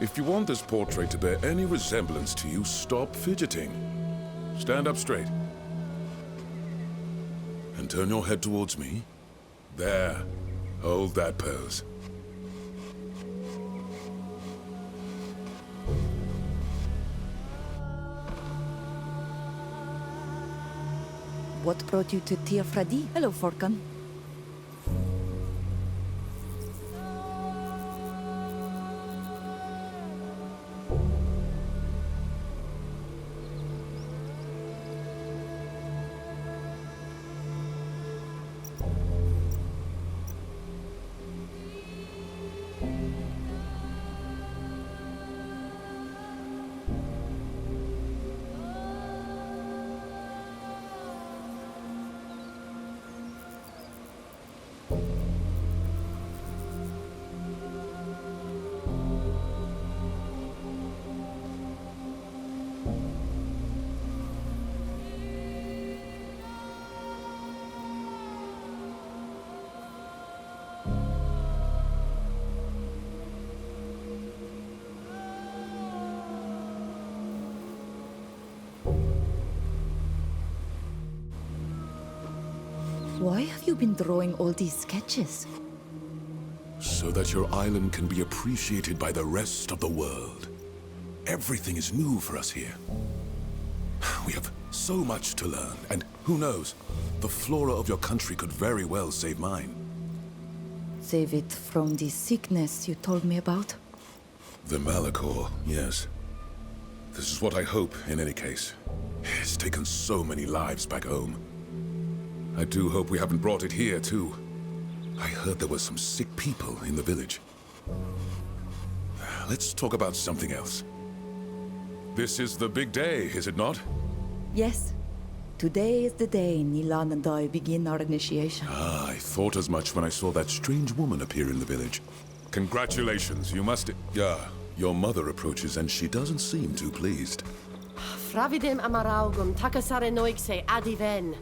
If you want this portrait to bear any resemblance to you, stop fidgeting. Stand up straight. And turn your head towards me. There. Hold that pose. What brought you to Tir Fradi? Hello, Forkan. Why have you been drawing all these sketches? So that your island can be appreciated by the rest of the world. Everything is new for us here. We have so much to learn, and who knows, the flora of your country could very well save mine. Save it from the sickness you told me about? The Malachor, yes. This is what I hope, in any case. It's taken so many lives back home. I do hope we haven't brought it here, too. I heard there were some sick people in the village. Let's talk about something else. This is the big day, is it not? Yes. Today is the day Nilan and I begin our initiation. Ah, I thought as much when I saw that strange woman appear in the village. Congratulations, you must... Yeah, your mother approaches and she doesn't seem too pleased. Fravidem amaraugum takasare noikse adiven.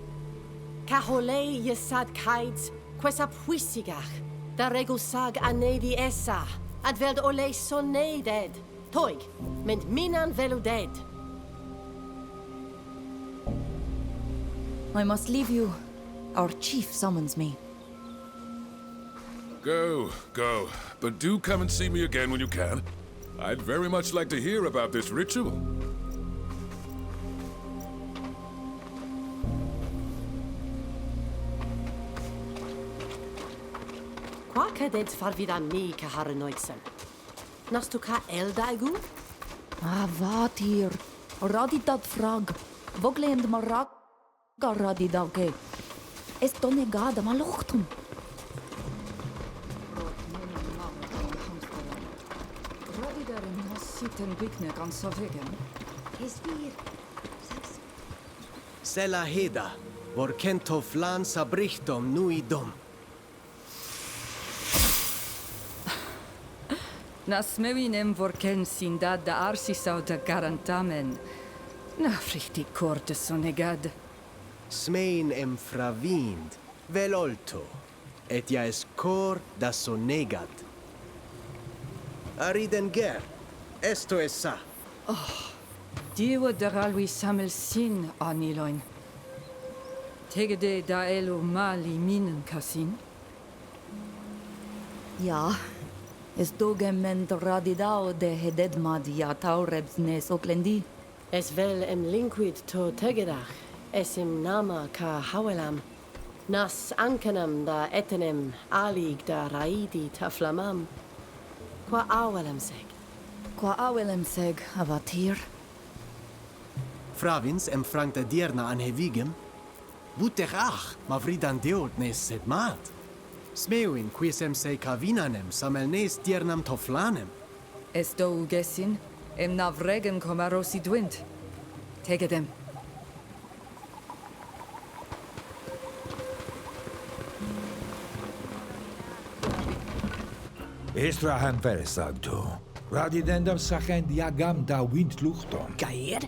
Kahole yesad kaids, quesa puisigach, da regusag anedi essa, adveld ole sonne dead, toig, ment Minan velu dead. I must leave you. Our chief summons me. Go, go. But do come and see me again when you can. I'd very much like to hear about this ritual. Qua cadets farvida mi kahare noiksen. Nastu ka eldaigu? Wat hier. Radi dat frag. Voglend marak. Radi dauke. Es donegada malochtum. Radi daarin was zitten bikne kan savegen. Is vir. Sela heda, vor kento flan sabrichtom nuidom. Nas mewinem vorken sindad da arsisau da garantamen. Na frichti korte sonegad. Smein em fravind, velolto, et ja es cor da sonegad. Ariden ger, esto es sa. Diwa daralwi samel sin aniloin. Tegede da elo mali minen kasin. Ja. Es dogemment radidao de hededmad ja taurebs nes oklendi. Es vel em linquid to tegedach, esim nama ka hawelam. Nas ankenam da etenem alig da raidi ta flamam. Qua awelem seg. Qua awelem seg avatir. Fravins em frank da dierna an hevigem. Buterach, mavridan deot nes sed mat. Smeuin quisem se cavinanem samelnes diernam toflanem. Esto ugesin, em navregem comarosi dwint. Tegedem. Estrahan veresagto. Radidendam sachen diagam da windluchtom. Cair?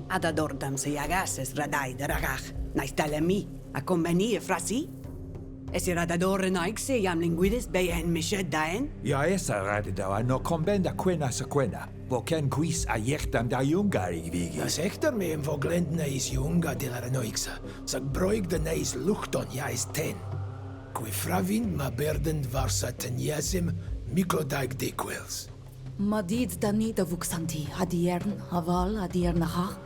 Adadordam se agases radai de ragach. Naistalemi, a convenie frasi? Esiradadore naikse jam linguides bei en mished daen? Ja esa radida no kombenda quena sequena. Vo ken quis a jechtam da jungarig vigi. Ja sektor me en voglend neis junga de la renoixa. Sag broig de neis luchton ja is ten. Qui fravind ma berdend varsa tenjasim miklodaig dequels. Madid danita vuxanti, adiern, aval, adiernaha.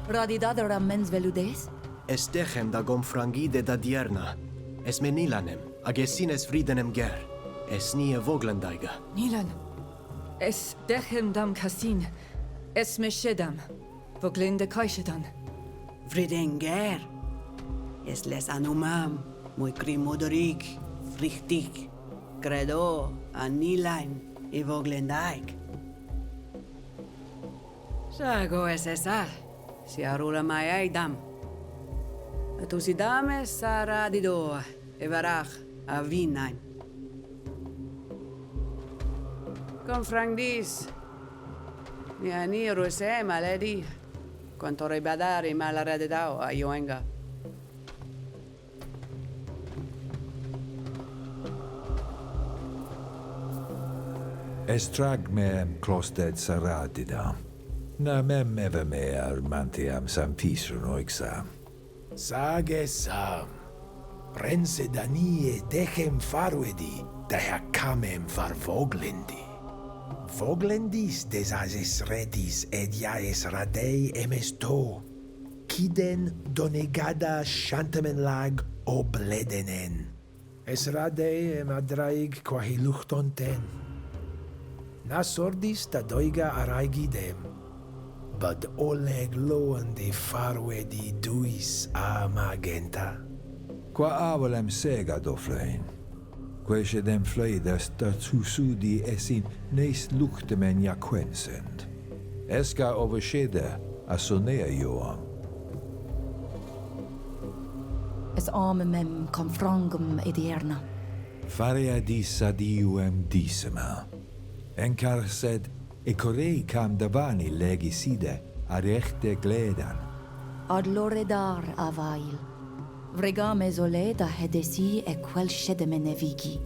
Radidadera mens veludes? Estechem da gomfrangide da dierna. Es menilanem, agesines fridenem ger. Es nie voglendaiga. Nilan. Es dechem dam casin. Es meshedam. Voglinde kaishedan. Vridenger. Es les anumam. Muy crimodorig. Frichtig. Credo. Anilain. I voglendaik. Sago es esa. Si arula mai aidam. Tusidame saradido. Evarach. Avinain. Confrangdis. Ni aniru ese maledi. Quanto rebadari malaredao a Yoenga. Estrag meem klosted saradida. Na mem eve mear mantiam sam pisru noixa. Sage sam. Rense danie dechem faruedi, daher camem far voglendi. Voglendis desases redis ediaes radei emesto. Kiden donegada shantamen lag obledenen. Es radei emadraig quahi luchton ten. Nas ordis da doiga araigidem. Bud oleg loan de faruedi duis a magenta. Qua avalem sega doflein. Quae dem fleidas dat susudi esin neis luchtemen jaquensend. Esca overschede a sonea joam. Es arme mem confrangum edierna. Faria dis adiuem dissima. Encar sed, e correi cam davani legiside a rechte gledan. Ad loredar avail. Vregame zoleda hedesi e quel shedemene vigi.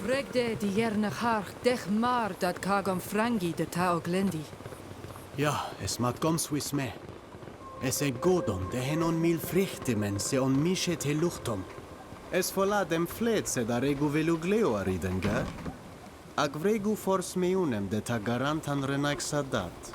Regde die jerne harch dech maar dat kagam frangi de tao glendi. Ja, es mat gomswis me. Es e godon de henon mil frichtimen se on mishet he luchtom. Es voladem fletse da regu velugleo ariden, ger? Ag vregu fors meunem de ta garantan renaik sadat.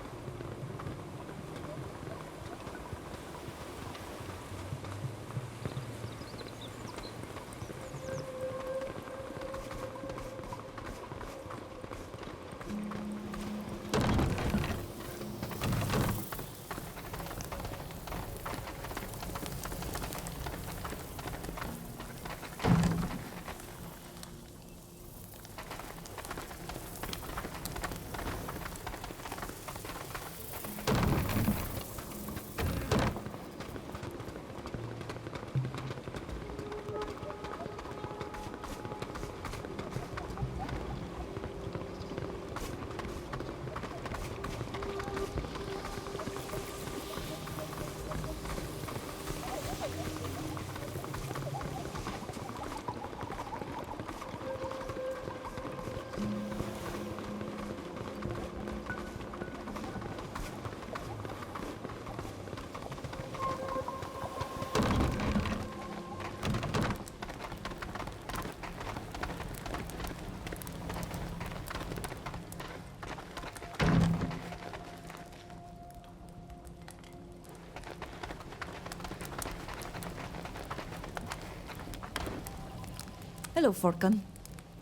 Hello, Forkan.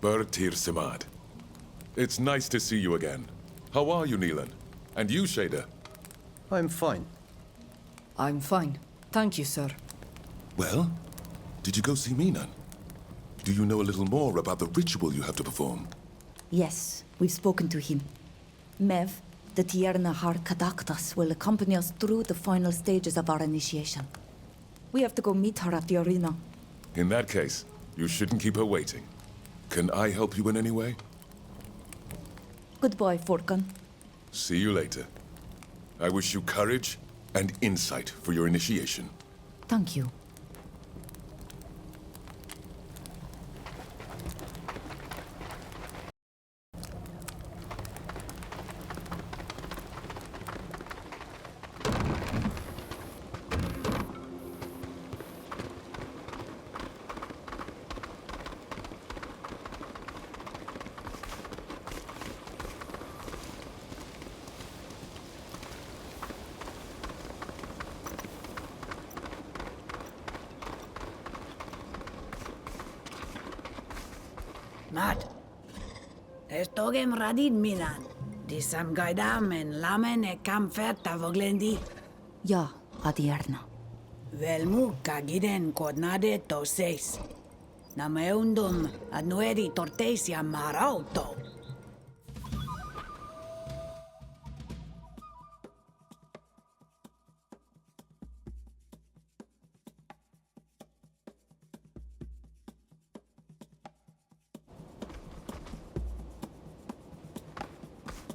Bertir Simad. It's nice to see you again. How are you, Neelan? And you, Shader? I'm fine. I'm fine. Thank you, sir. Well, did you go see Minan? Do you know a little more about the ritual you have to perform? Yes, we've spoken to him. Mev, the Tierna Har Kadaktas, will accompany us through the final stages of our initiation. We have to go meet her at the arena. In that case, you shouldn't keep her waiting. Can I help you in any way? Goodbye, Forkan. See you later. I wish you courage and insight for your initiation. Thank you. Mat. Estogem radid Minan. Disam gaidam en lamen e kamferta voglendi. Ja, Adierna. Velmu kagiden kodnade to seis. Nameundum ad nueri tortesia marauto.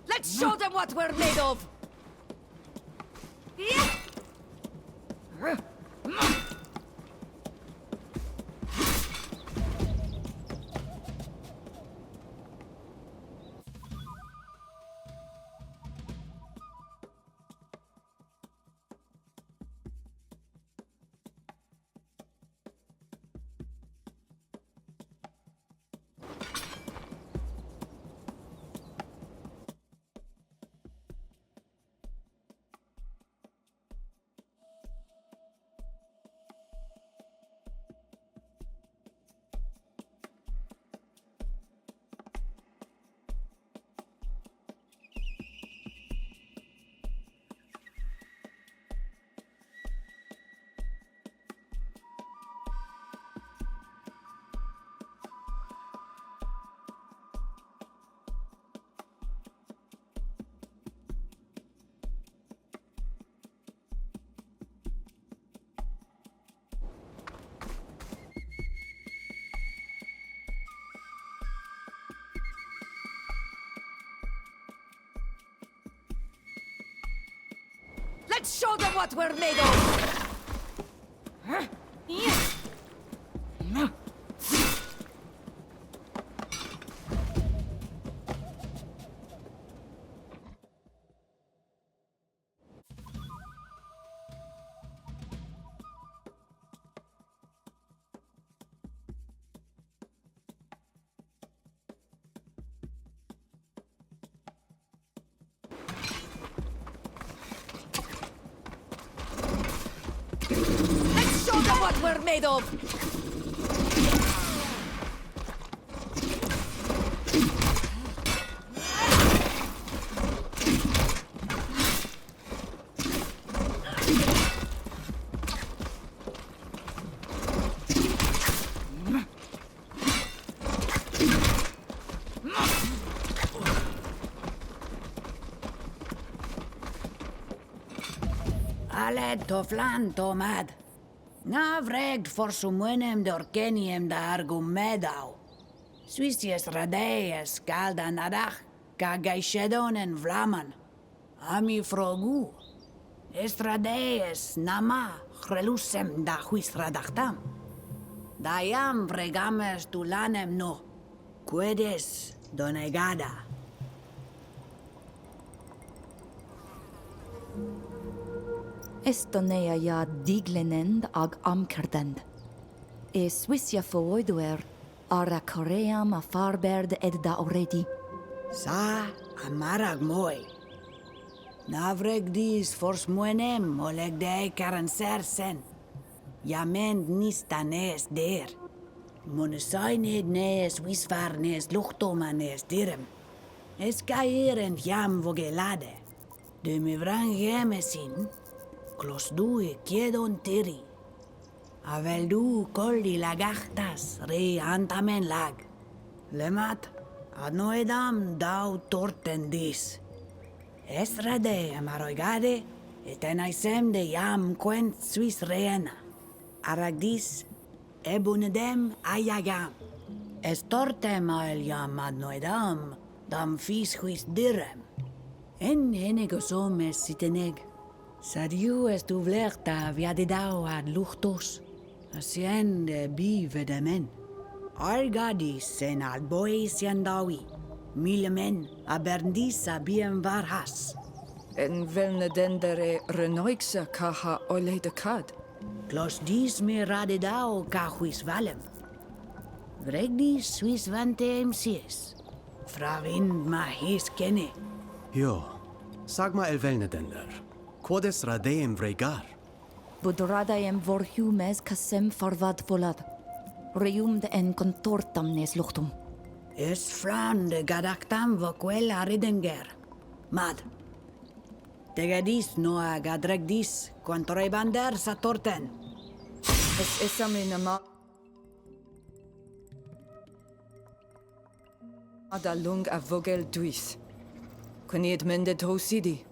Let's show them what we're made of! Let's show them what we're made of! Let's show them what we're made of! Ale toflan tomad. Na vregt for sumuenem dorkeniem da argumedau. Suisies radees galda nadach, ka gaishedon en vlaman. Ami frogu. Estradees nama relusem da huis radachtam. Dayam vregames tulanem no. Quedes donegada. Estonea ja diglenend ag amkerdend. E Swissia foiduer, ara Koream a farberd ed da already. Sa amarag moi. Navreg dis fors muenem oleg de karansersen. Jament nista nees der. Monesained nees wisvar nees luchtoma nees direm. Es kaieren jam vogelade. De me vrang gemesin. Klos du e kiedon tiri. Avel du kolli lagachtas re antamen lag. Lemat, Adnoedam dau tortendis. Esrade amaroigade, etenaisem de yam quent suis reena. Aragdis ebunedem ayagam. Estortem aeliam adnoedam, dam fis huis direm. En enegosum es siteneg. Sadiu est uvlerta viadidau ad luchtos. Asien de bi vedemen. Argadis en ad bois yandawi. Milemen aberdis abiem varhas. En velne dendere renoixa kaha ole de kad. Klos dis me radidau cahuis valem. Vregdis suis vantem sies. Fravind ma his kenne. Jo, sag ma elvelnedender. Quodes radeem vregar? Budradaem vorhumes casem farvad volad. Reumde en contortam nes luchtum. Es fran de gadactam voquel aridenger. Mad. Tegadis noa gadregdis quantorebander satorten. Es esaminama ada lung a vogel duis. Quiniet mendet hosidi.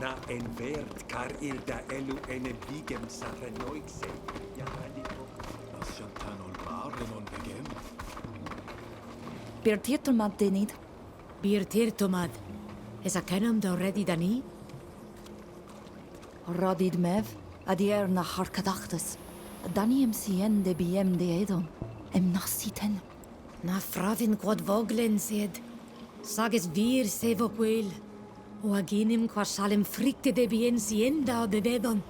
Na en vert car ilda elu ene vigem sarenoixe. Ja hadiko. Asjantan ol barren on begem. Birtirtumad denid. Birtirtumad. Is a kenam da ready dani? Radid mev, adier na harkadachtas. Daniem sien de biem de edon. Em nasiten. Na fravin quod voglen sed. Sages vir sevoquel. O aginim qua salem fricte de bien sienda bevedon.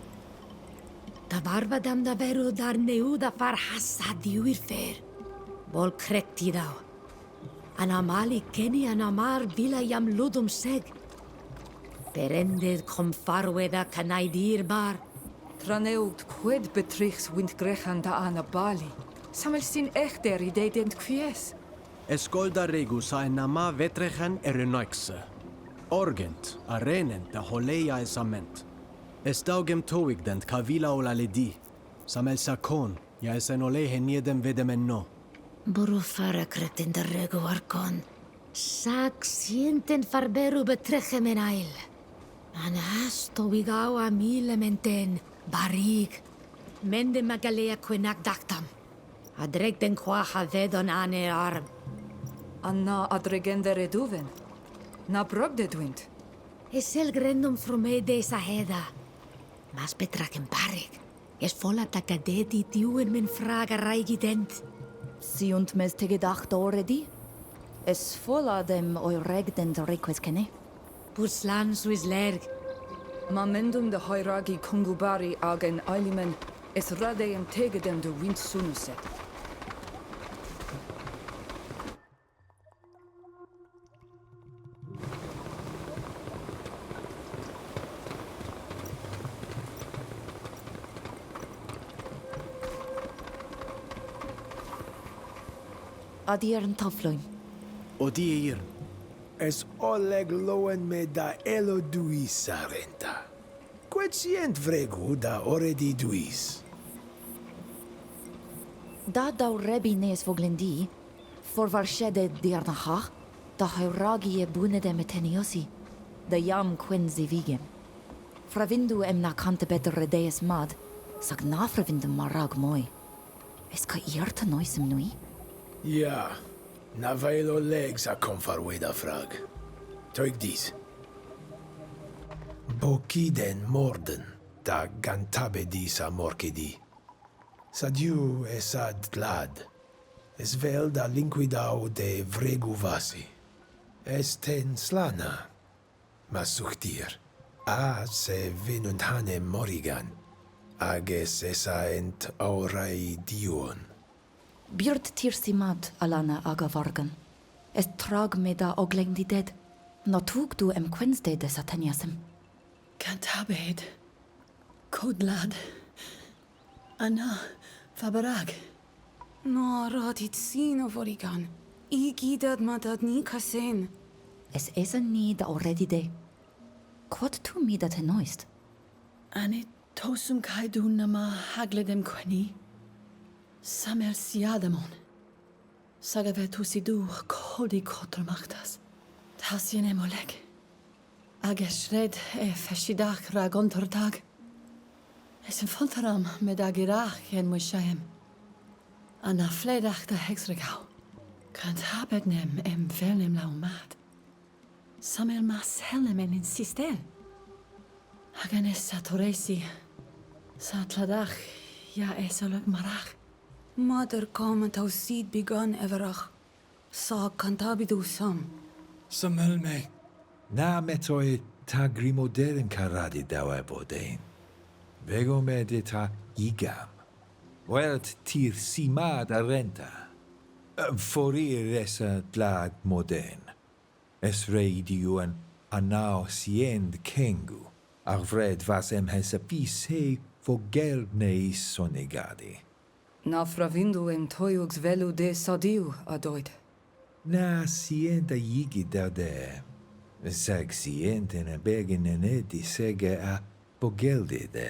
Da barbadam da veru dar neuda far hassa diuirfer. Bol krekti dau. Anamali keni anamar vila yam ludum seg. Perended kom farweda kanaidir bar. Traneud quid betrichs wind grechan da anabali. Samel sin echter idedent kvies. Eskolda regus a nama vetrechan erenoikse. Orgent, arenen da holeia esament. Estaugem toigdent kavila ola ledi. Samel sakon, ja esenole niedem vedemen no. Burufara kretin da regu arkon. Sag sienten farberu betrechem en ail. Anas toigau a milementen. Barig. Mende magalea kwenak daktam. Adreg den kwa havedon ane arm. Anna adregende reduven. Na brogde dwint. Esel grendum frumede saheda. Mas betraken barig. Es volla takadedi diuen min fraga raigident. Sie und mes te gedacht already? Es volla dem euregdent request kenne. Puslan suis lerg. Mamendum de hoiragi kungubari agen eilimen es radeem tegedem de wind sunuset. Adieren tafloin. Odier. Es oleg loen me da elo duis sarenta. Quetient vregu da oredi duis. Da dau rebi nes voglendi, for varshede diarnacha, da hauragi e bunede meteniosi, da jam quinzi vigem. Fravindu em na kante better redees mad, sag na fravindu marag moi. Es ka iarta noisem nui? Ja, na vailo legs a confarweda frag. Toig dis. Bokiden morden, da gantabe dis a morkedi. Sadiu esad glad. Es vel da linquidau de vregu vasi. Esten slana. Masuchtir. A se vinunt hanem morigan. Ages esa ent aurai dion. Birt tirsimad alana agavargan. Es trag me da oglendi ded. Na tug du em quinste de sataniasem. Cantabed. Kodlad. Anna. Fabarag. No, radit sino vorigan. Igidad matad ni kasen. Es esa ni da already de. Quod tu mi dat noist? Ane tosum kaidun nama hagledem queni. Samer siadamon. Sagavetusidu kodi kotromachtas. Tasien moleg. Ageshred e feshidach ragontortag. Es infantaram med agirach en moshayem. Anna fledach da hexregau. Kant habednem em velnem laumad. Samer mas helem en insistel. Aganes satoresi. Satladach ja esolog marach. Mother kom tau seed begun everach. Sa cantabidu sam. Samel me. Na metoi ta grimoderen karadi dawa bodein. Vego me de ta igam. Welt tir simad arenta. Forir esa glad moden. Es reidiuen anao siend kengu. Arvred vas em hesapi se vogel neis sonegadi. Na fravindu em toiugs velu de sadiu adoid. Na sienta yigi da de. Sag sienten a begen en edi sege a bogeldi de.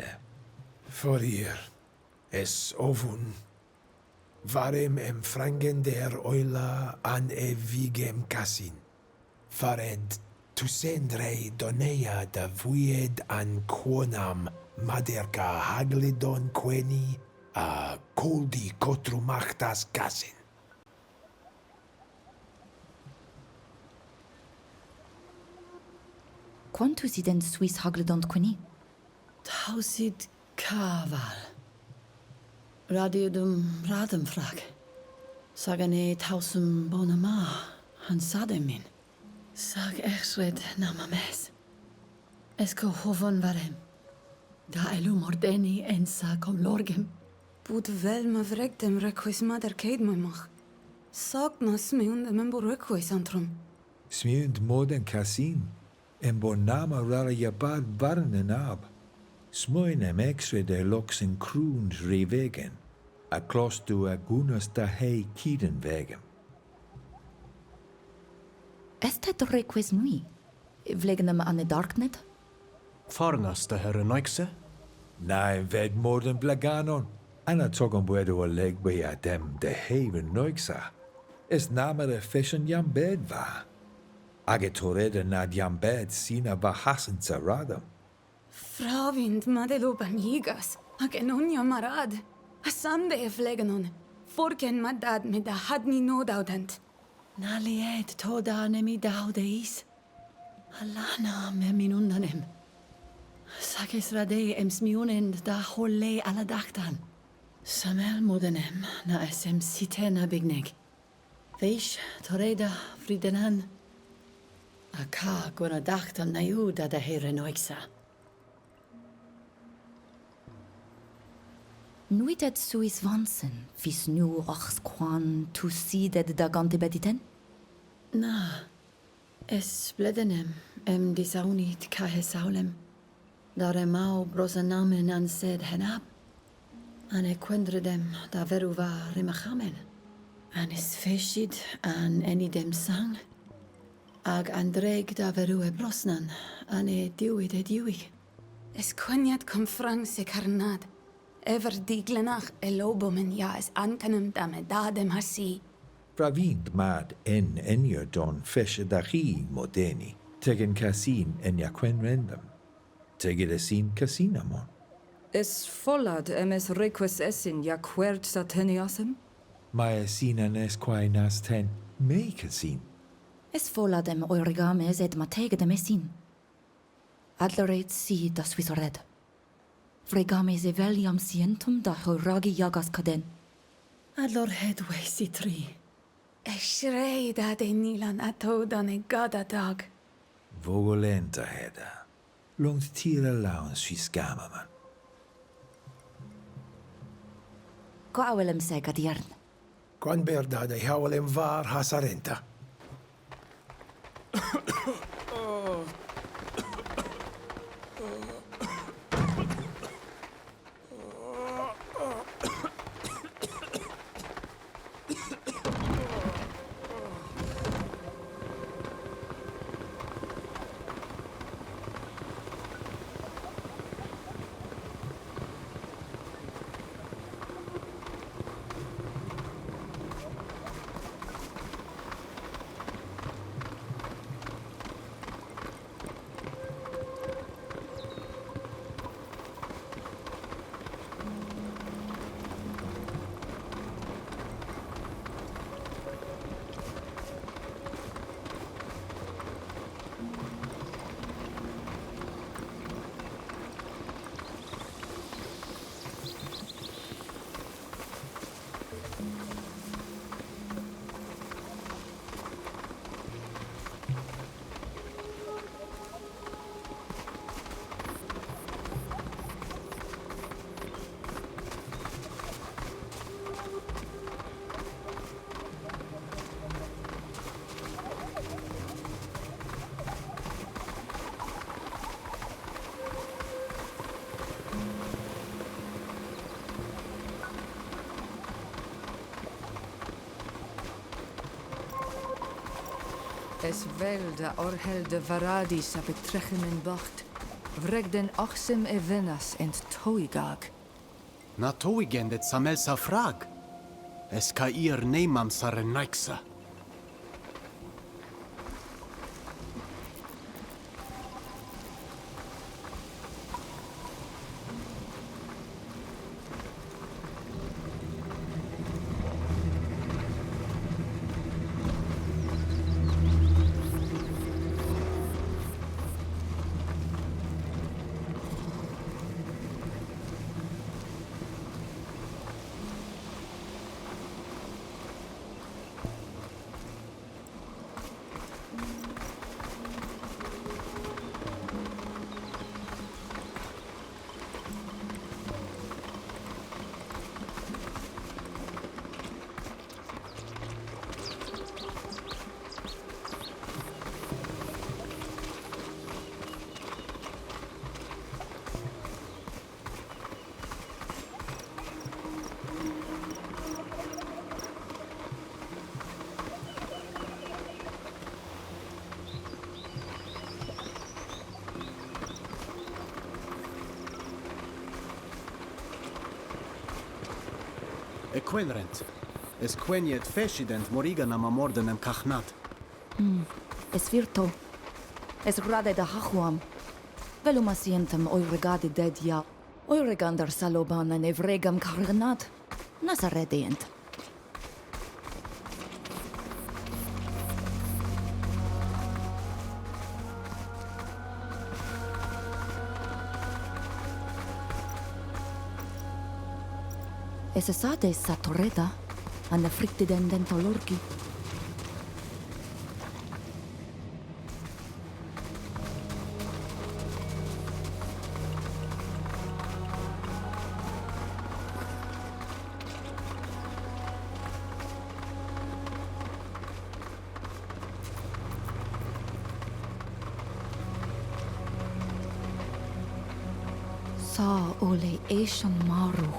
Forir. Es ovun. Varem em frangen der oila an evigem casin. Farent tu sendrei donea da vuied an quonam maderca haglidon queni a coldi cotrumachtas casin. Quantus ident suis hagledont quini? Tausid kaval. Radiodum radem frag. Sagane tausum bonama han sademin. Sag echsred namames. Esko hovon varem. Da elu mordeni ensa kom lorgem. Bud wel me vrek dem requis mader keid me mach. Sagt nas me und men bo requis antrum. Smiund moden casin, en bonama rara jabad varnen ab. Smoinem exre de loxen kruns revegen, a klostu agunas da hei kiden vegem. Est het requis nui? Vlegenem an de darknet? Farnas de herre Noikse? Nei ved moden blaganon, anna togon buedo a leg be a dem de haven noixa. Es namere fashion jam bed va. Agetorede nad jam bed sina va hasen zaradam. Fravind madelo banjigas. Agenonja marad. A samde e flegenon. Forken madad me da hadni no daudent. Naliet toda nemi daudeis. Alana me minundanem. Sakis rade em smiunend da holle alla dachtan. Samel modenem na esem sitena bigneg. Veish toreda fridenan. Aka gona dachtam na juda da here noixa. Nuit et suis vansen, vis nu ochs quan tu sidet da gante bediten? Na, es bledenem em disaunit kahe saulem. Dare mau brosanamen an sed henab. Ane quendredem da veruva rimachamen. Anis feshid an enidem sang. Ag andreg da verue brosnan, ane diuid e diuig. Es konjat kom frang se karnad. Ever diglenach elobomen ja es ankenem da me dadem hasi. Pravind mad en enjer don feshe dahi modeni, tegen casin en jaquen rendam. Tegen esin casinamon. Es follad emes requis esin ja quert sateniasem? Mae sinan es quae nas ten me casin. Es voladem oirigames et mategedem esin. Adlereit si da suis red. Fregames eveliam sientum da horagi jagas caden. Adlor hedwe si tri. Eshrei da de nilan atodan e gada dag. Vogolenta heda. Longt tira laun suis gamaman. Quawelem se gadiern. Quan berda de hawlem var hasarenta. Es velda orhelde varadis a betrechen in bacht. Vregden ochsem e venas ent toigag. Na toigendet samel sa frag. Es ka ir neimam sare Noikse. quellrent. Es quenjet feshident morigan am amordenem kachnat. Es virto. Es rade da hachuam. Veluma sientem oiregadi dedia. Oiregandar salobana nevregam karnat. Nazaredient. Es esade satoreda. Anna friktiden dentolorgi. Sa ole eishon maru.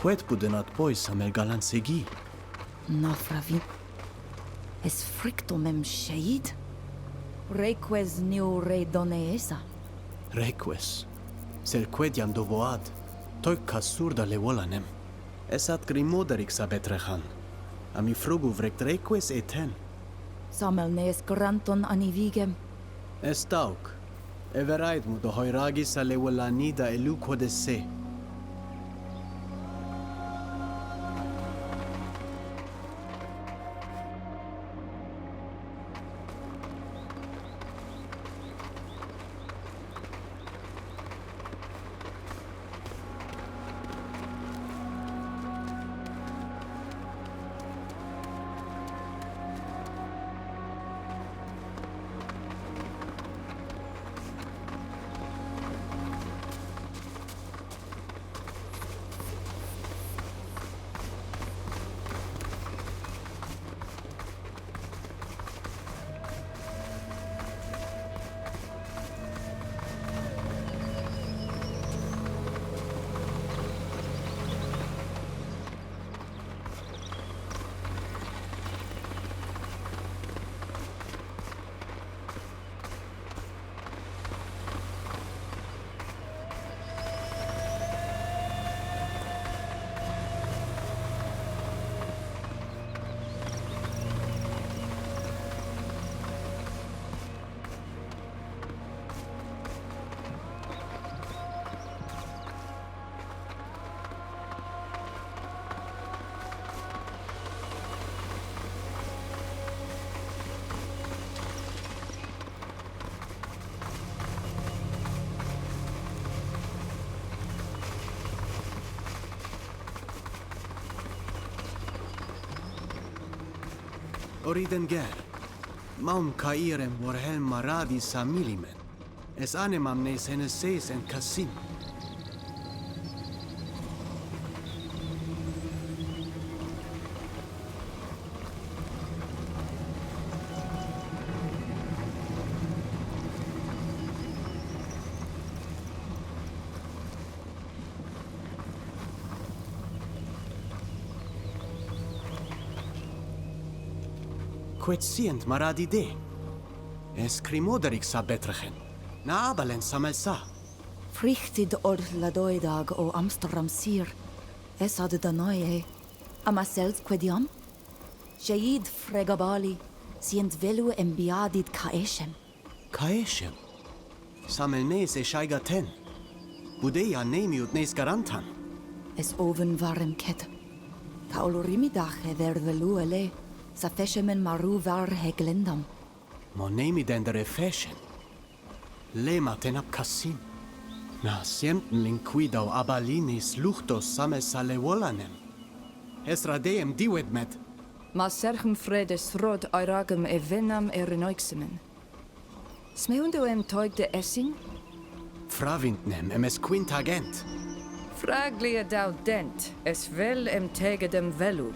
Quet budenat pois amel galansegi. Nafravi. Es fricto mem shade? Reques niu re doneesa. Reques. Sel quediam dovoad. Toik kasurda le volanem. Esat grimoderix abetrechan. Ami frugu vrect reques eten. Samel nees granton anivigem. Estauk. Everaid mu do hoiragis ale volanida eluco de se. Oriden ger. Maum cairem vorhelm maradi samilimen. Es animam nes eneses en cassim. Quet sient maradi de. Es crimoderix a betrechen. Na abalen samelsa. Frichtid or ladoidag o Amsterdam sir. Es ad danoie. Ama sels quediam? Shaid fregabali. Sient velu embiadid caeshem. Caeshem. Samel nes e shaigaten. Budeia nemiut nes garantan. Es oven varem ket. Kaolorimidach ver velu ele. Sa feshemen maru var heglendam. Mo nemi dendere feshen. Lema tenap cassim. Na sienten linquidau abalinis luchtos sames ale volanem. Es radeem diwed met. Ma serchem fredes rod airagem e venam e renoixemen. Smeundo em toig de essing? Fravintnem es quintagent. Fraglia dau dent, es vel em tegedem velu.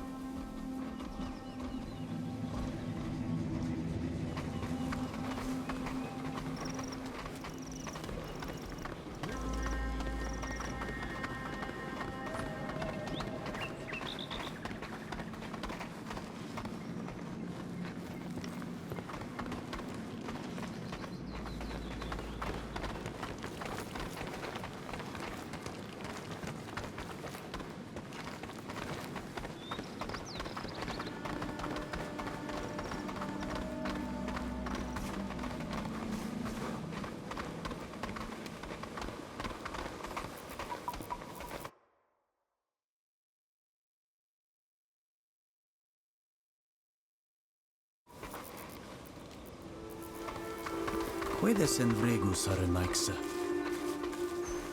puedes en vregu sarenaixa.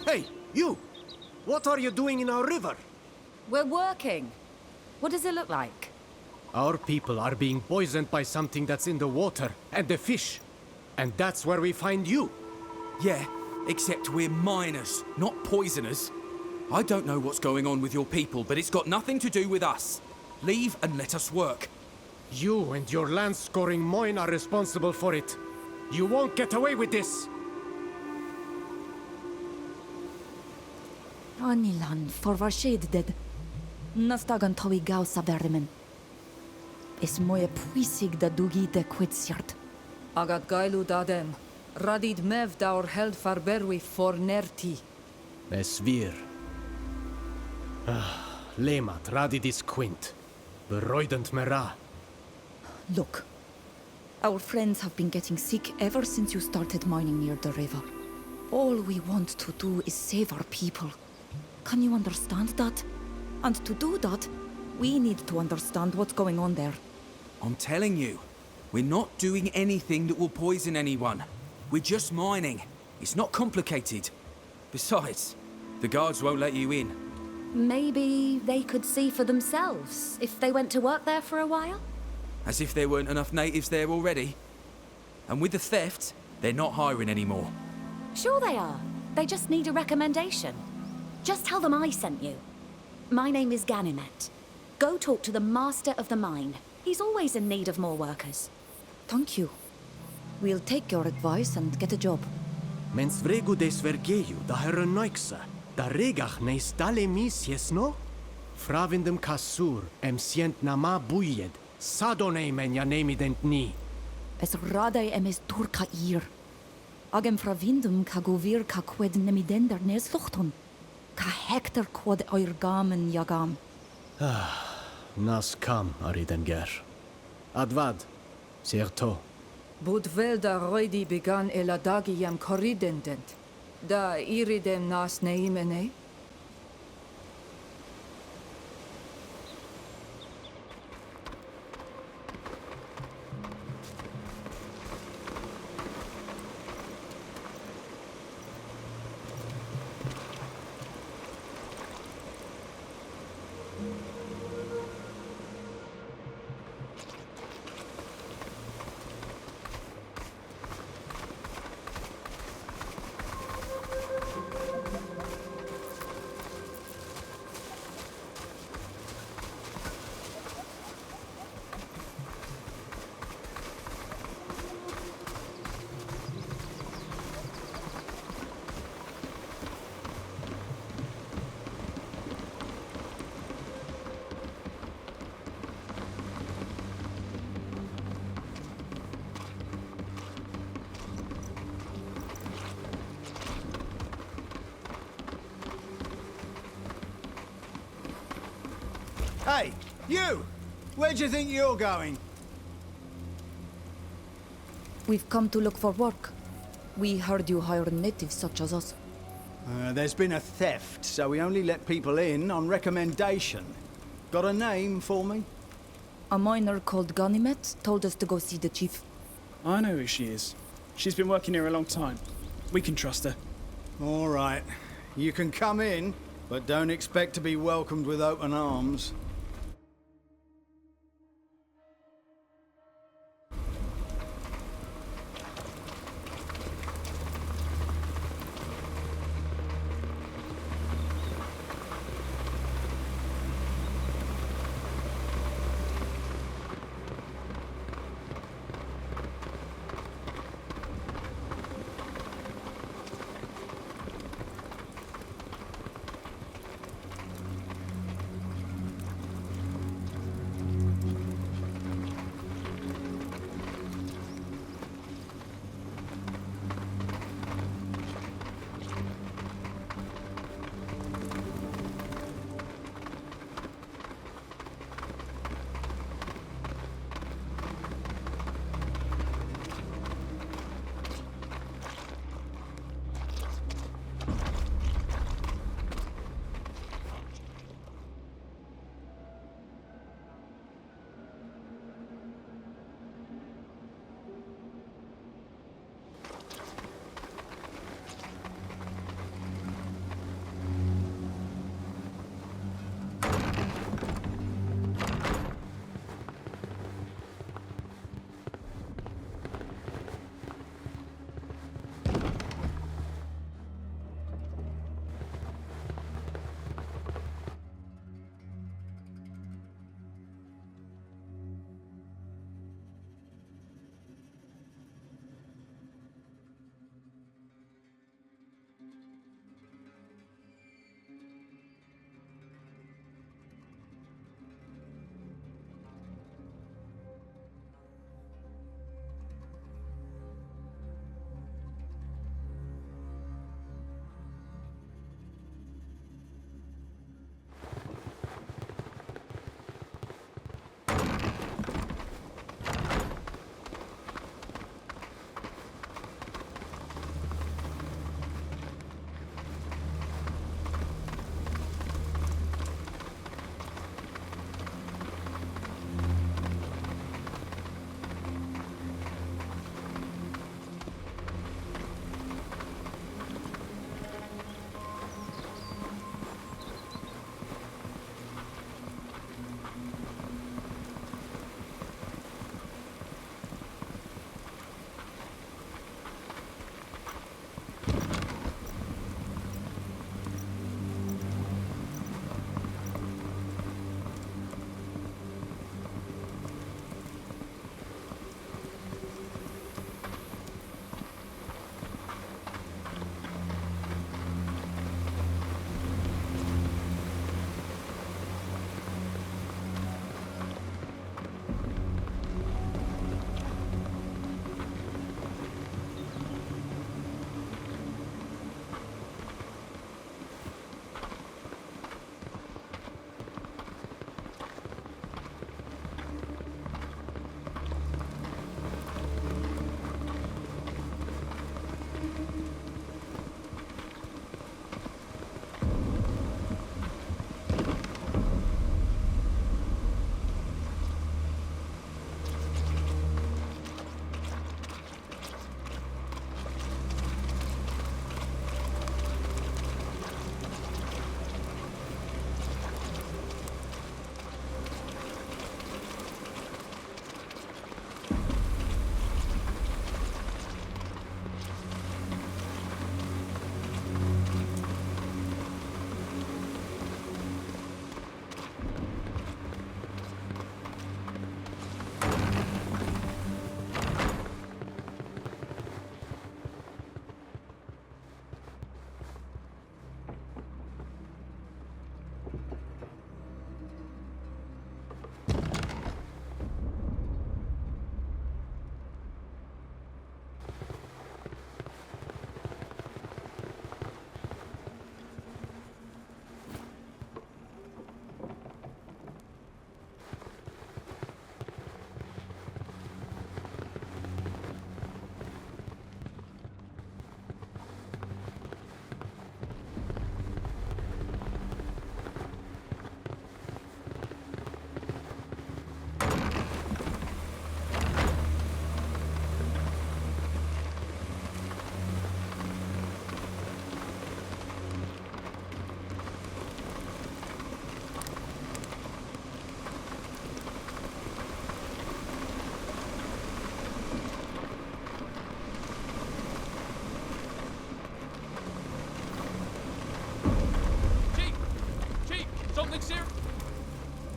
Hey, you! What are you doing in our river? We're working. What does it look like? Our people are being poisoned by something that's in the water and the fish. And that's where we find you. Yeah, except we're miners, not poisoners. I don't know what's going on with your people, but it's got nothing to do with us. Leave and let us work. You and your land-scoring Moin are responsible for it. You won't get away with this! Anilan, for varshid dead. Nastagan towi gau saberimen. Is moje puisig da dugi de kwitsiart. Agat gailu dadem. Radid mev daur held farberwi for nerti. Es wir. Lemat radidis quint. Beroident mera. Look, our friends have been getting sick ever since you started mining near the river. All we want to do is save our people. Can you understand that? And to do that, we need to understand what's going on there. I'm telling you, we're not doing anything that will poison anyone. We're just mining. It's not complicated. Besides, the guards won't let you in. Maybe they could see for themselves if they went to work there for a while? As if there weren't enough natives there already. And with the theft, they're not hiring anymore. Sure they are. They just need a recommendation. Just tell them I sent you. My name is Ganimet. Go talk to the master of the mine. He's always in need of more workers. Thank you. We'll take your advice and get a job. Mens vregu des vergeju da herrenoixa, da regach neis dale mis jesno? Fravindem kasur, sient nama bujed, sadone men ja nemident ni. Es radai emes turka ir. Agem fravindum ka govir ka qued nemidender nes luchton. Ka hector quod oir gamen jagam. Nas kam, aridenger. Advad, certo. Budvel da roidi began eladagiam corridendent. Da iridem nas neimene? Hey, you! Where do you think you're going? We've come to look for work. We heard you hire natives such as us. There's been a theft, so we only let people in on recommendation. Got a name for me? A miner called Ganimet told us to go see the chief. I know who she is. She's been working here a long time. We can trust her. All right. You can come in, but don't expect to be welcomed with open arms.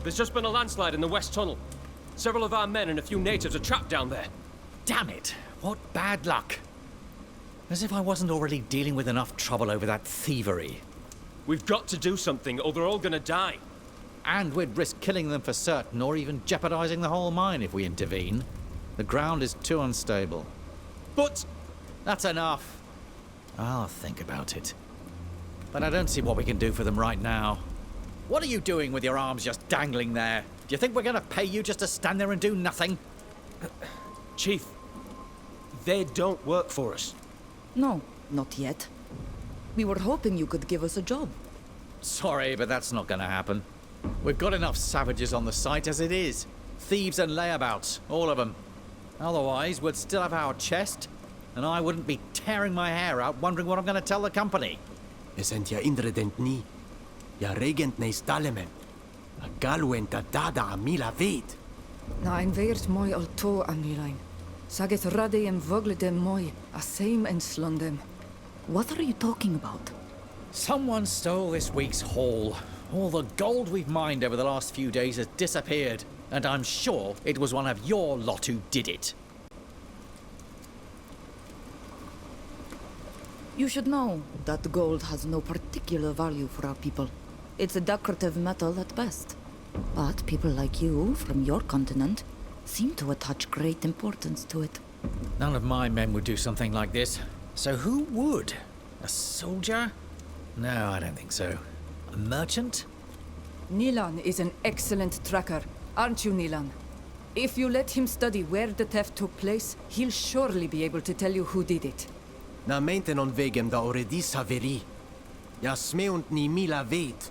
There's just been a landslide in the West Tunnel. Several of our men and a few natives are trapped down there. Damn it! What bad luck! As if I wasn't already dealing with enough trouble over that thievery. We've got to do something, or they're all gonna die. And we'd risk killing them for certain, or even jeopardizing the whole mine if we intervene. The ground is too unstable. But... That's enough. I'll think about it. But I don't see what we can do for them right now. What are you doing with your arms just dangling there? Do you think we're gonna pay you just to stand there and do nothing? Chief, they don't work for us. No, not yet. We were hoping you could give us a job. Sorry, but that's not gonna happen. We've got enough savages on the site as it is. Thieves and layabouts, all of them. Otherwise, we'd still have our chest, and I wouldn't be tearing my hair out wondering what I'm gonna tell the company. Isn't ja indredent ni? Ja regent ne stalemen. A galwen ta dada a mila vet. Na ein weert mooi al to aan Milan. Sag het radde en vogle dem mooi, a same en slondem. What are you talking about? Someone stole this week's haul. All the gold we've mined over the last few days has disappeared, and I'm sure it was one of your lot who did it. You should know that gold has no particular value for our people. It's a decorative metal at best. But people like you, from your continent, seem to attach great importance to it. None of my men would do something like this. So who would? A soldier? No, I don't think so. A merchant? Nilan is an excellent tracker, aren't you, Nilan? If you let him study where the theft took place, he'll surely be able to tell you who did it. Na meinten on wegem da already saveri. Ja smeunt ni mila vet.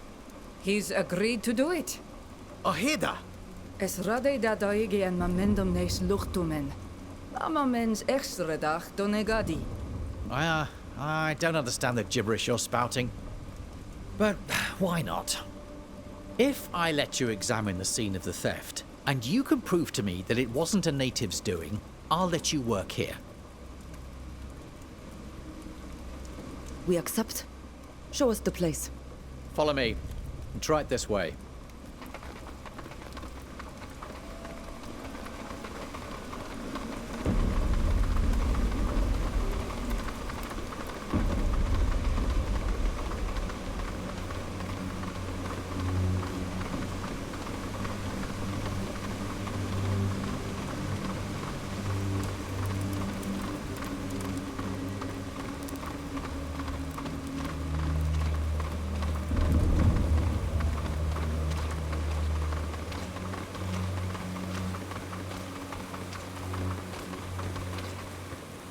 He's agreed to do it. Aheda! Es rade da daige en mamendum neis luchtumen. Ama mens extra dag donegadi. I don't understand the gibberish you're spouting. But why not? If I let you examine the scene of the theft, and you can prove to me that it wasn't a native's doing, I'll let you work here. We accept. Show us the place. Follow me. And try it this way.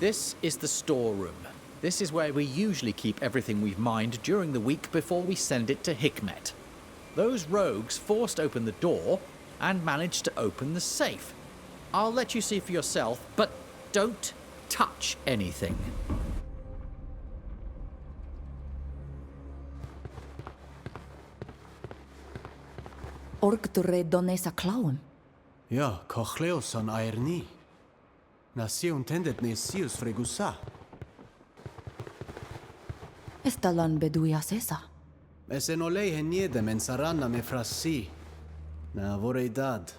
This is the storeroom. This is where we usually keep everything we've mined during the week before we send it to Hikmet. Those rogues forced open the door and managed to open the safe. I'll let you see for yourself, but don't touch anything. Orgdure donesa claum. Ja, cochleos an aerni. Na si untendet ne sius fregusa. Estalan beduia sesa. Esen olei heniedem en saranna me frassi. Na vorei dad.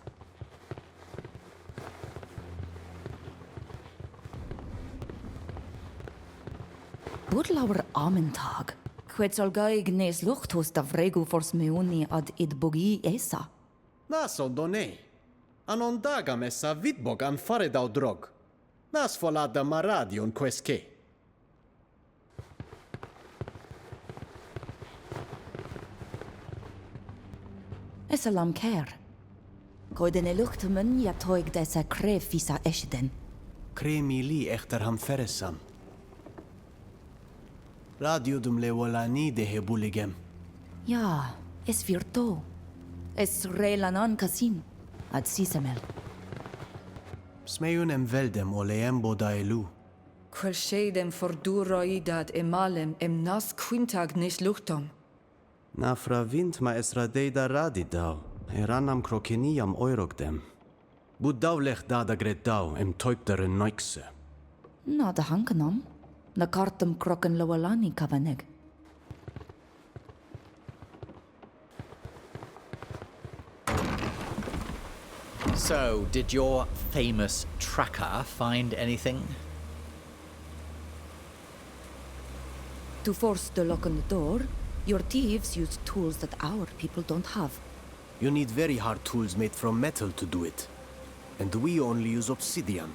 Budlauer Amentag. Quetzalgaig nes luchtus da vregu fors meuni ad id bogi esa. Naso donei. Anon dagam essa vidbog an fare dau drog. Nas folada maradion queske. Esalam ker. Koiden luchtumen ja toig dessa krefisa eschden. Kremi li echter ham feresam. Radio dum le volani de hebuligem. Ja, es virto. Es relanan kasin. Ad sisemel. Smeunem veldem oleem bodaelu. Quel shedem forduro idad emalem em nas quintag nis luchtom. Na fravint ma esradeida radidau. Eranam krokeniam eurogdem. Budau lech dada gredau em toiptere noikse. Na da hankenam. Na kartem kroken lawalani kavaneg. So, did your famous tracker find anything? To force the lock on the door, your thieves used tools that our people don't have. You need very hard tools made from metal to do it. And we only use obsidian.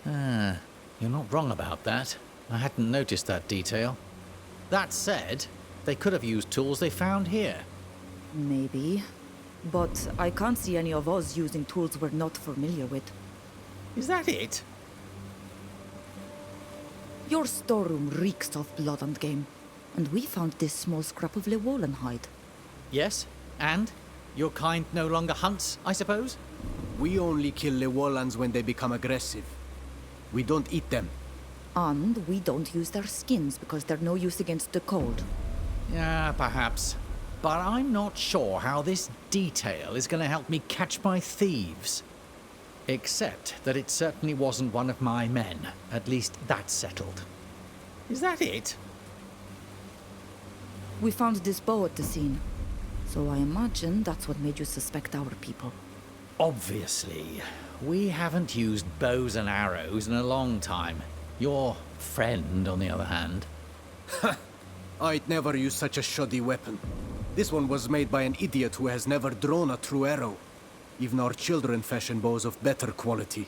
Ah, you're not wrong about that. I hadn't noticed that detail. That said, they could have used tools they found here. Maybe. But I can't see any of us using tools we're not familiar with. Is that it? Your storeroom reeks of blood and game. And we found this small scrap of Llewellyn hide. Yes, and? Your kind no longer hunts, I suppose? We only kill Llewellyns when they become aggressive. We don't eat them. And we don't use their skins because they're no use against the cold. Yeah, perhaps. But I'm not sure how this detail is going to help me catch my thieves. Except that it certainly wasn't one of my men. At least that's settled. Is that it? We found this bow at the scene. So I imagine that's what made you suspect our people. Obviously. We haven't used bows and arrows in a long time. Your friend, on the other hand. I'd never use such a shoddy weapon. This one was made by an idiot who has never drawn a true arrow. Even our children fashion bows of better quality.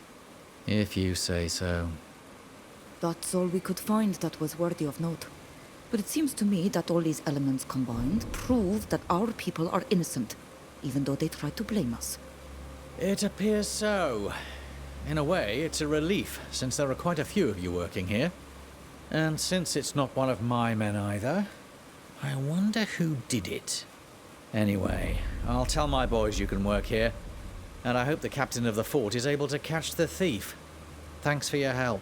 If you say so. That's all we could find that was worthy of note. But it seems to me that all these elements combined prove that our people are innocent, even though they tried to blame us. It appears so. In a way, it's a relief, since there are quite a few of you working here. And since it's not one of my men either, I wonder who did it. Anyway, I'll tell my boys you can work here, and I hope the captain of the fort is able to catch the thief. Thanks for your help.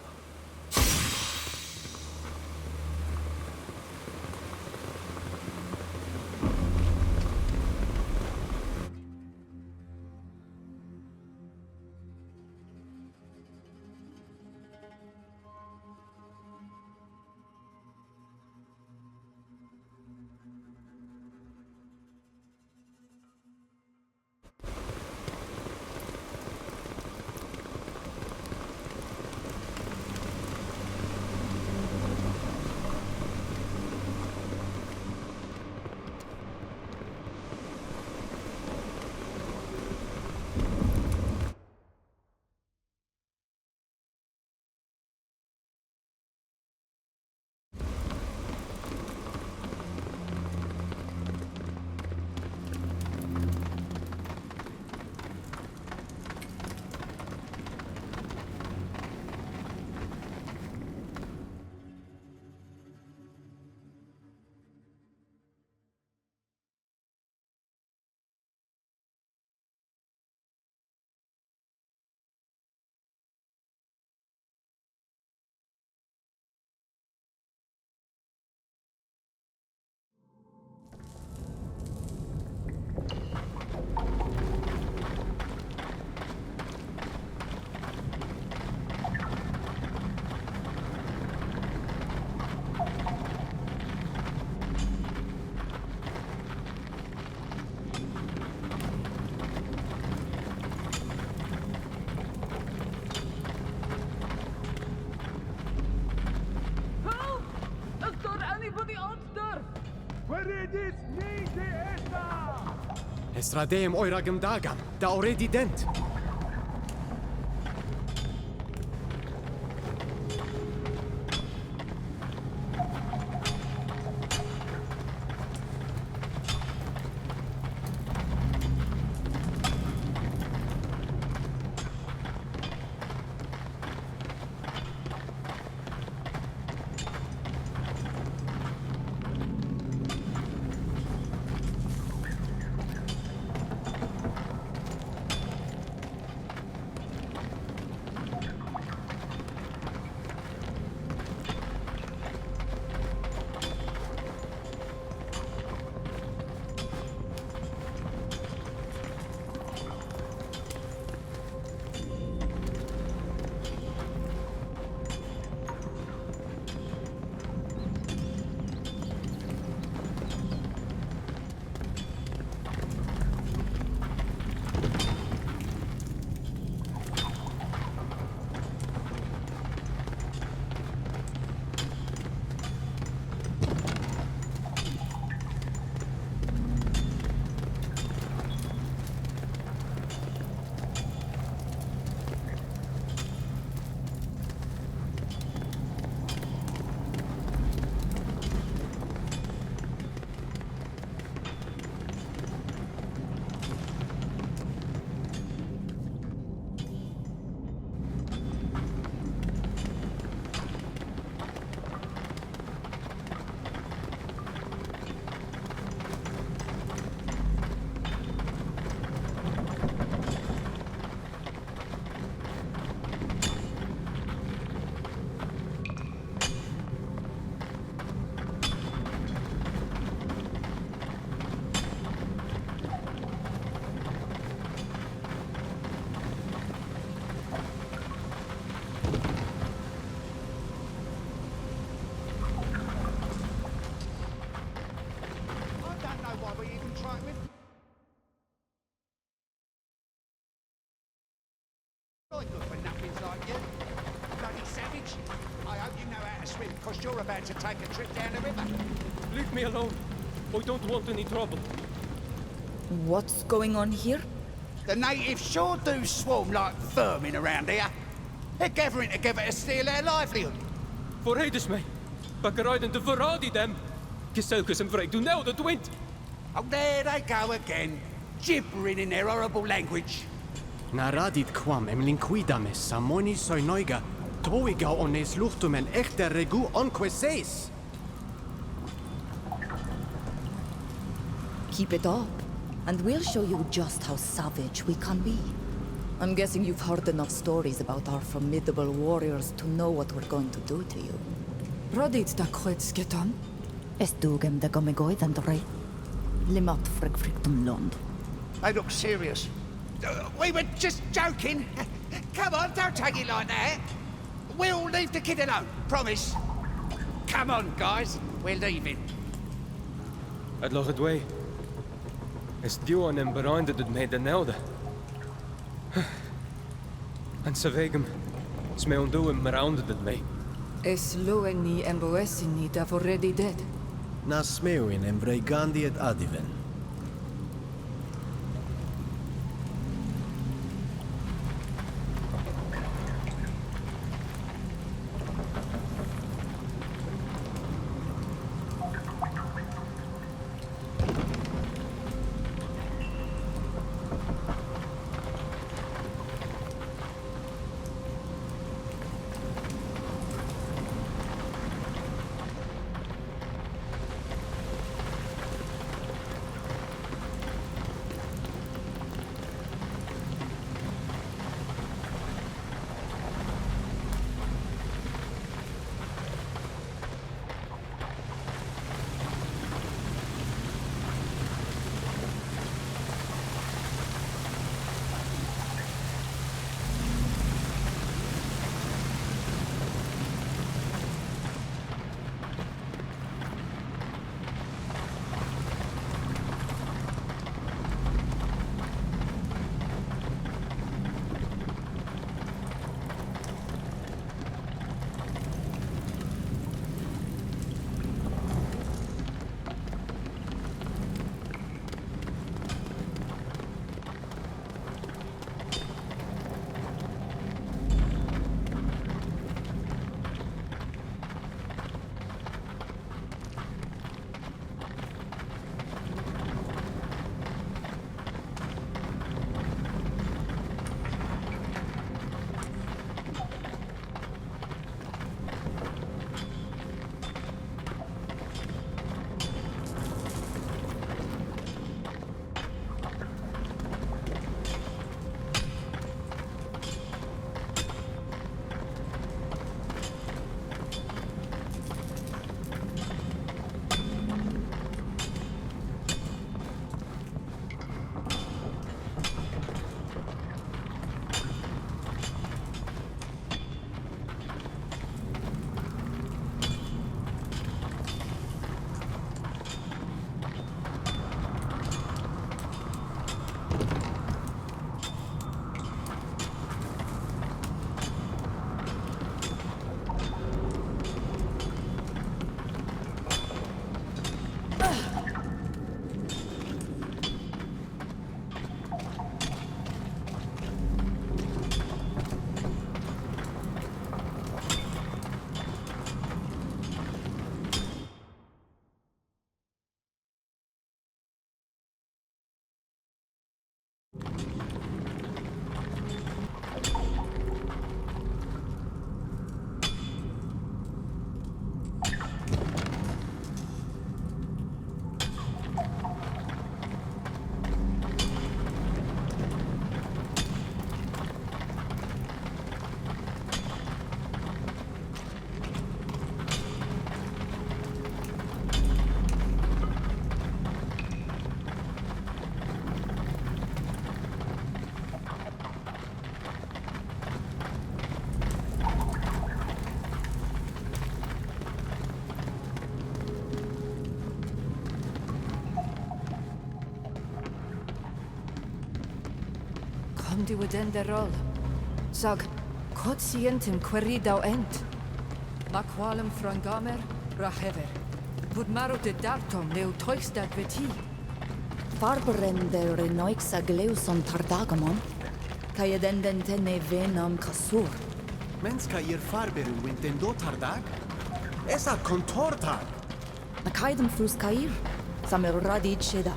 Estradeem oiragam dagam, da already dent. because you're about to take a trip down the river. Leave me alone. I don't want any trouble. What's going on here? The natives sure do swarm like vermin around here. They're gathering together to steal their livelihood. Voorheides mij. Bakkerijden de verraad them. Geselkes en vrij doen nou de wind. Oh, there they go again, gibbering in their horrible language. Naradit quam linquidames samoni soinoiga, toiga ones luchtumen echte regu onqueses. Keep it up, and we'll show you just how savage we can be. I'm guessing you've heard enough stories about our formidable warriors to know what we're going to do to you. Rodit da kwets getan? Es dugem de gomegoid and rei. Limat frigtum lond. They look serious. We were just joking. Come on, don't take it like that. We'll leave the kid alone, promise. Come on, guys, we're leaving. Het lag het way. Es duo en bereinde het mee de nelde. En ze wegen. Es me ondoe en bereinde het mee. Es loeni emboesini da already dead. Nas meuin embreigandi et adiven. Kom du den der roll. Sag, kod sientem queridau ent. Maqualum frangamer, rahever. Put maro de dartom leo toixstad veti. Farberen de renoixa gleuson tardagamon. Kayedenden tene venam kasur. Menska ir farberu wintendo tardag? Esa contortag! Nakaidem frus kair. Samer radid sheda.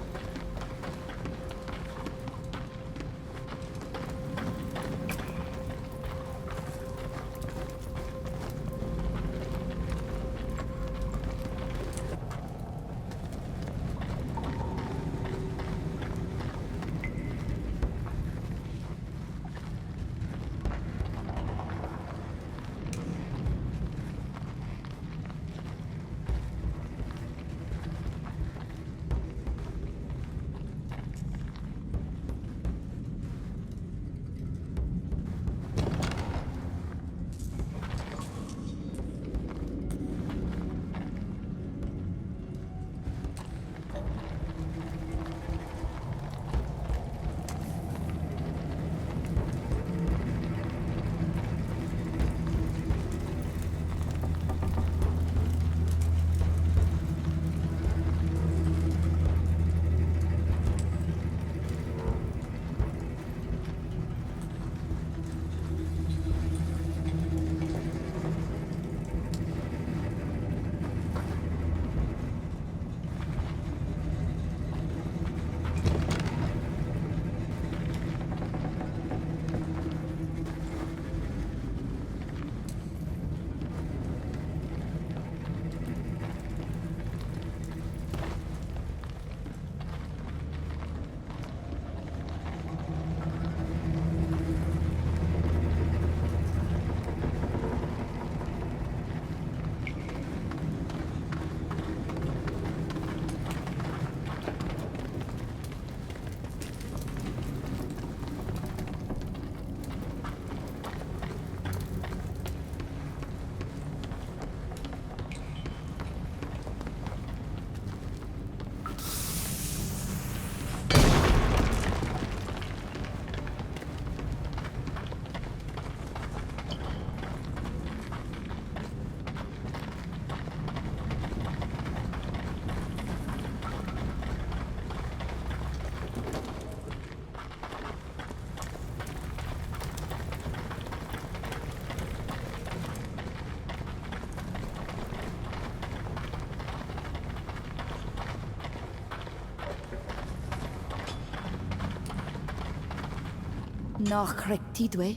Nach rectidwe.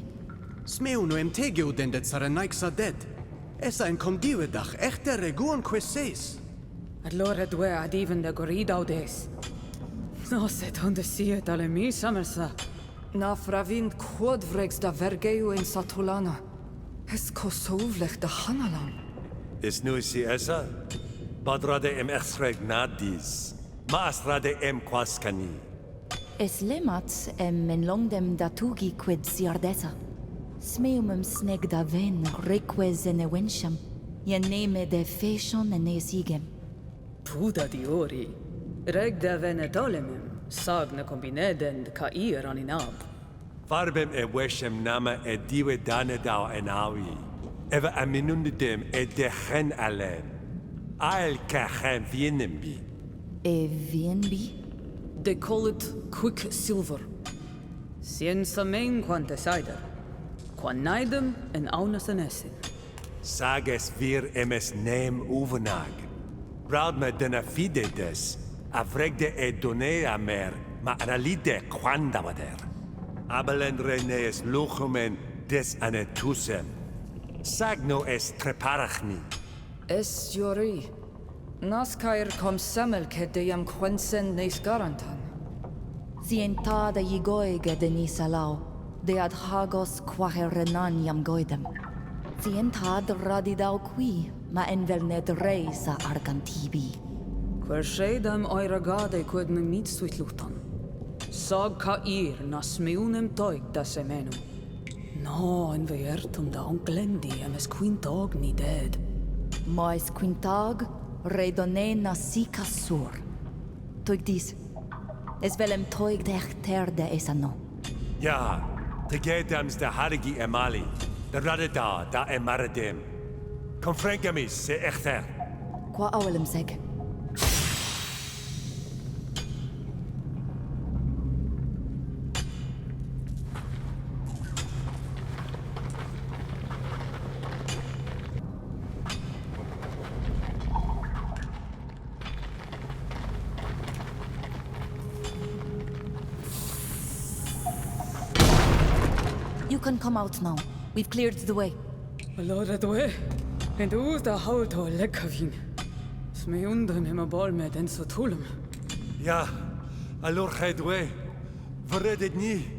Smeu no emtegeu dendet saranaixa dead. Esa en condivedach echte reguon queseis. Allora due ad even de goridaudes. No set on de siet alle mi samersa. Na fravin quadvregs da vergeu in Satulana. Es kosovlech de hanalam. Is nu si esa? Badrade em exreg nadis. Ma asrade em quascani. Es lemats en longdem datugi quid siardesa. Smeumum sneg da ven reques en ewensham. Yen neme de feshon en esigem. Puda di ori. Reg da venedolemum. Sagna combinedend cair aninab. Farbem e weshem nama e diwe danedau en awi. Eva aminundem e dechen alen. Ael kachen vienembi. E vienbi? They call it quicksilver. Sien samein quantesider. Quan naidem en aunas enesin. Sages vir emes nem uvenag. Braud me dena fide des. Avregde e donea mer, ma analide quandavader. Abelen renees luchumen des anetusem. Sagno es treparachni. Es jori. Naskair kom semel ke deyam quensen neis garantan. Sienta da yigoege de nisalau. De ad hagos quahe renan yam goidem. Sienta ad radidau qui, ma envelned reisa argantibi. Quershedam oiragade quid me mitsuit lutan. Sag cair nas meunem toig da semenu. No, en veertum da onclendi emes quintogni dead. Mais quintag redone nasika sur. Toig dis. Es velem toig dech terde esano. Ja, te gedams de harigi emali. De radeda da emaradem. Confronting se echter. Qua awel zeg. You can come out now. We've cleared the way. Lord way. En du da hauto lekkavin. Sme undem hem bal med den så tulum. Ja, alors Hedwe. Verredet niet.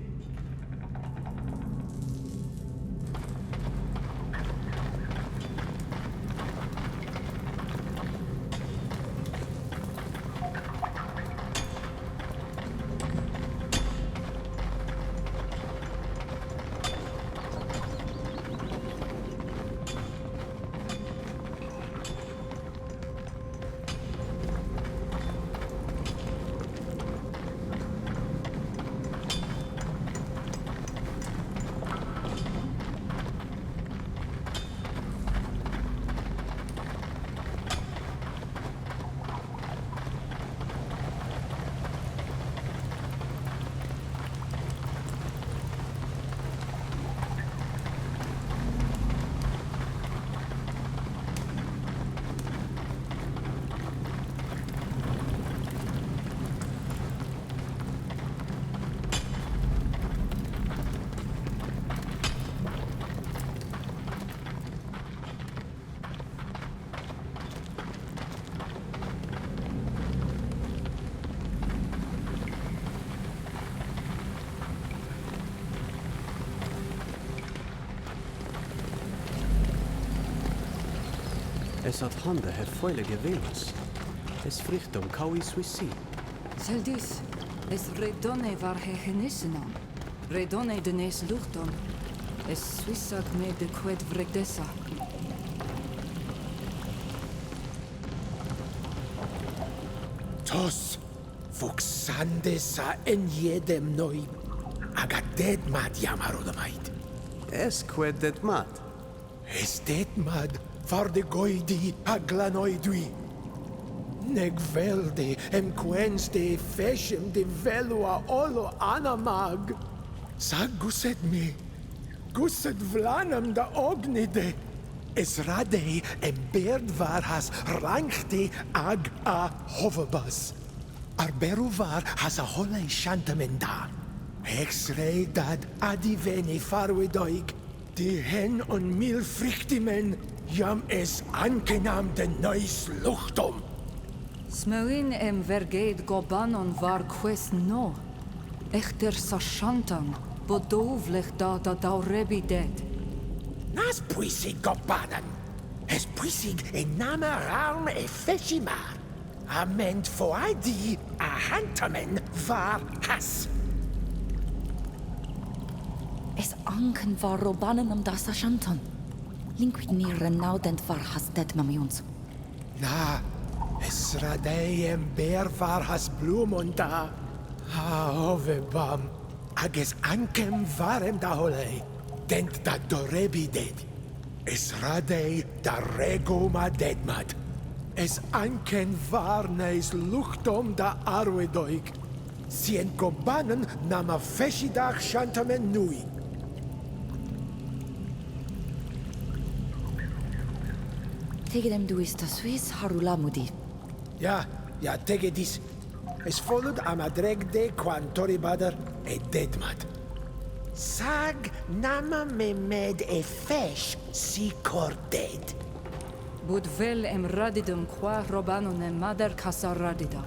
Es hat handen het feulige Venus. Es fricht kaui suicid. Zeldis, es redone var he genissenan. Redone de nes luchton. Es suisak me de qued vregdesa. Tos, fuxande sa en jedem noi. Aga dead mad jamarodamait. Es qued det mad. Es dead mad. Far de goidi aglanoidui. Neg velde em quens de feshem de velua olo anamag. Sag guset me. Guset vlanam da ognide. Es rade em beard var has rankte ag a hovabas. Arberu var has a hole shantamenda. Ex rei dad adivene farwedoig. Die hen on mil frichtimen. Jam es angenam de neus luchtum. Smerin vergeet gobanon var quest no. Echter sashantan, bodovlich da rebi dead. Nas puisig gobanon. Es puisig name raum feshima. Ament foadi a hantamen var has. Es anken var robanen da sashantan. Linkwid ni renaudent var has dead mamions. Na, es radeiem bear var has blumonta. Ha ovebam. Ages ankem varem da hole. Dent da dorebi dead. Es radei da regoma deadmad. Es anken varneis luchtom da arwedoig. Sien gobanen nama feshidach shantamen nui. Tegen dem du is da Swiss harulamudi. Ja, tegen dis. Es followed amadreg de quantoribader deadmad. Sag nama me med fesh si dead. Bud vel radidum qua robanon mader casa radida.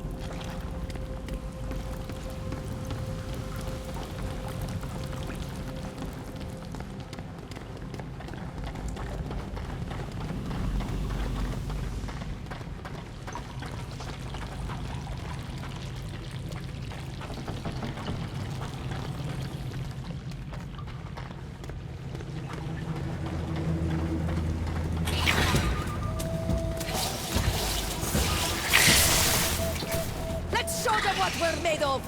What we're made of!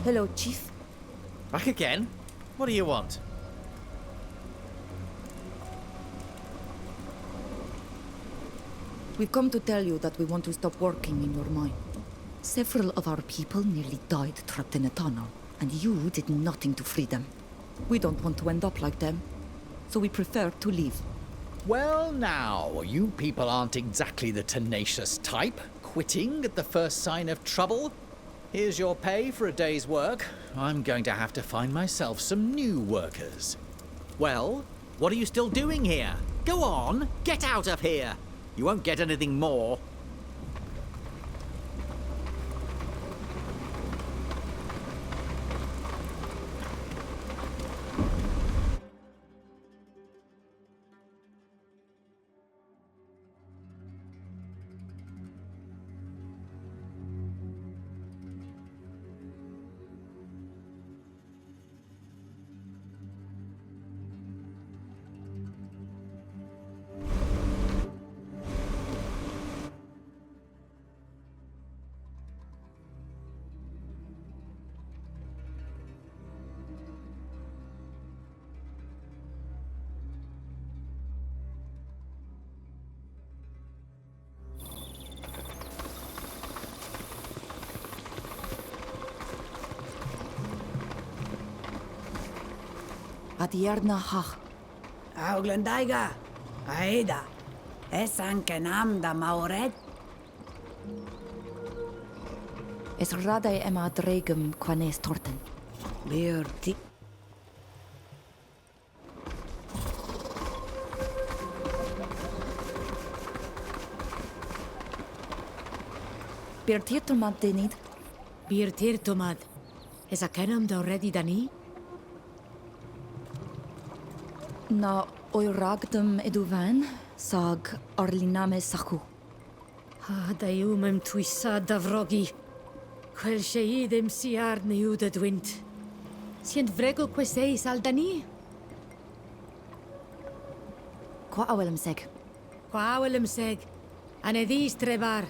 Hello, Chief. Back again? What do you want? We've come to tell you that we want to stop working in your mine. Several of our people nearly died trapped in a tunnel, and you did nothing to free them. We don't want to end up like them, so we prefer to leave. Well now, you people aren't exactly the tenacious type, quitting at the first sign of trouble. Here's your pay for a day's work. I'm going to have to find myself some new workers. Well, what are you still doing here? Go on, get out of here! You won't get anything more. Adierna hach. Auglandaiga. Aida. Esan kenam da mauret. Es radai ema dregum quanes torten. Beurti. Birtirtumad denid. Birtirtumad. Es a kenam da already dani? Na oiragdum eduvan, sag arliname sachu. Ha da umem twisa da vrogi. Quel sheidem siar neuda dwint. Sient vrego queseis al dani? Qua awelem seg. Qua awelem seg. Anedis trebar.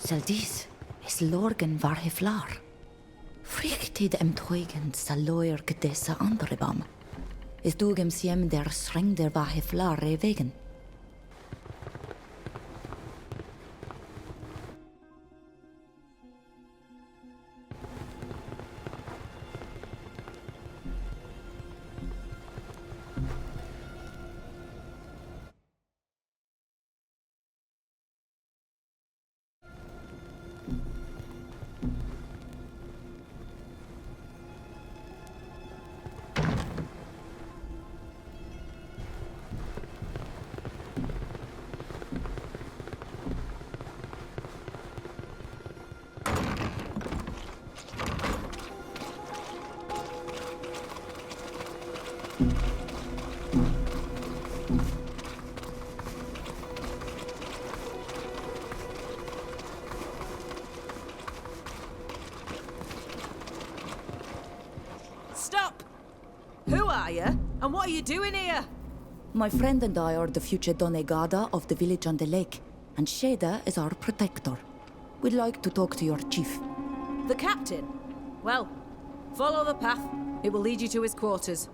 Saldis is lorgen var heflar. Frichtid toigen sa loer gedessa andere bam. Is dugem siem der streng der var heflar wegen. Stop! Who are you? And what are you doing here? My friend and I are the future Donegada of the village on the lake, and Sheda is our protector. We'd like to talk to your chief. The captain? Well, follow the path. It will lead you to his quarters.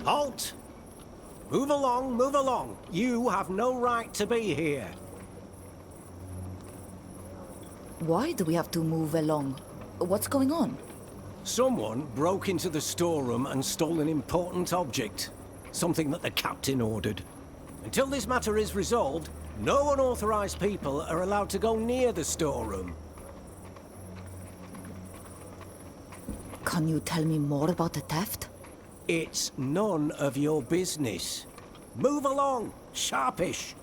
Halt! Move along, move along. You have no right to be here. Why do we have to move along? What's going on? Someone broke into the storeroom and stole an important object. Something that the captain ordered. Until this matter is resolved, no unauthorized people are allowed to go near the storeroom. Can you tell me more about the theft? It's none of your business. Move along, sharpish.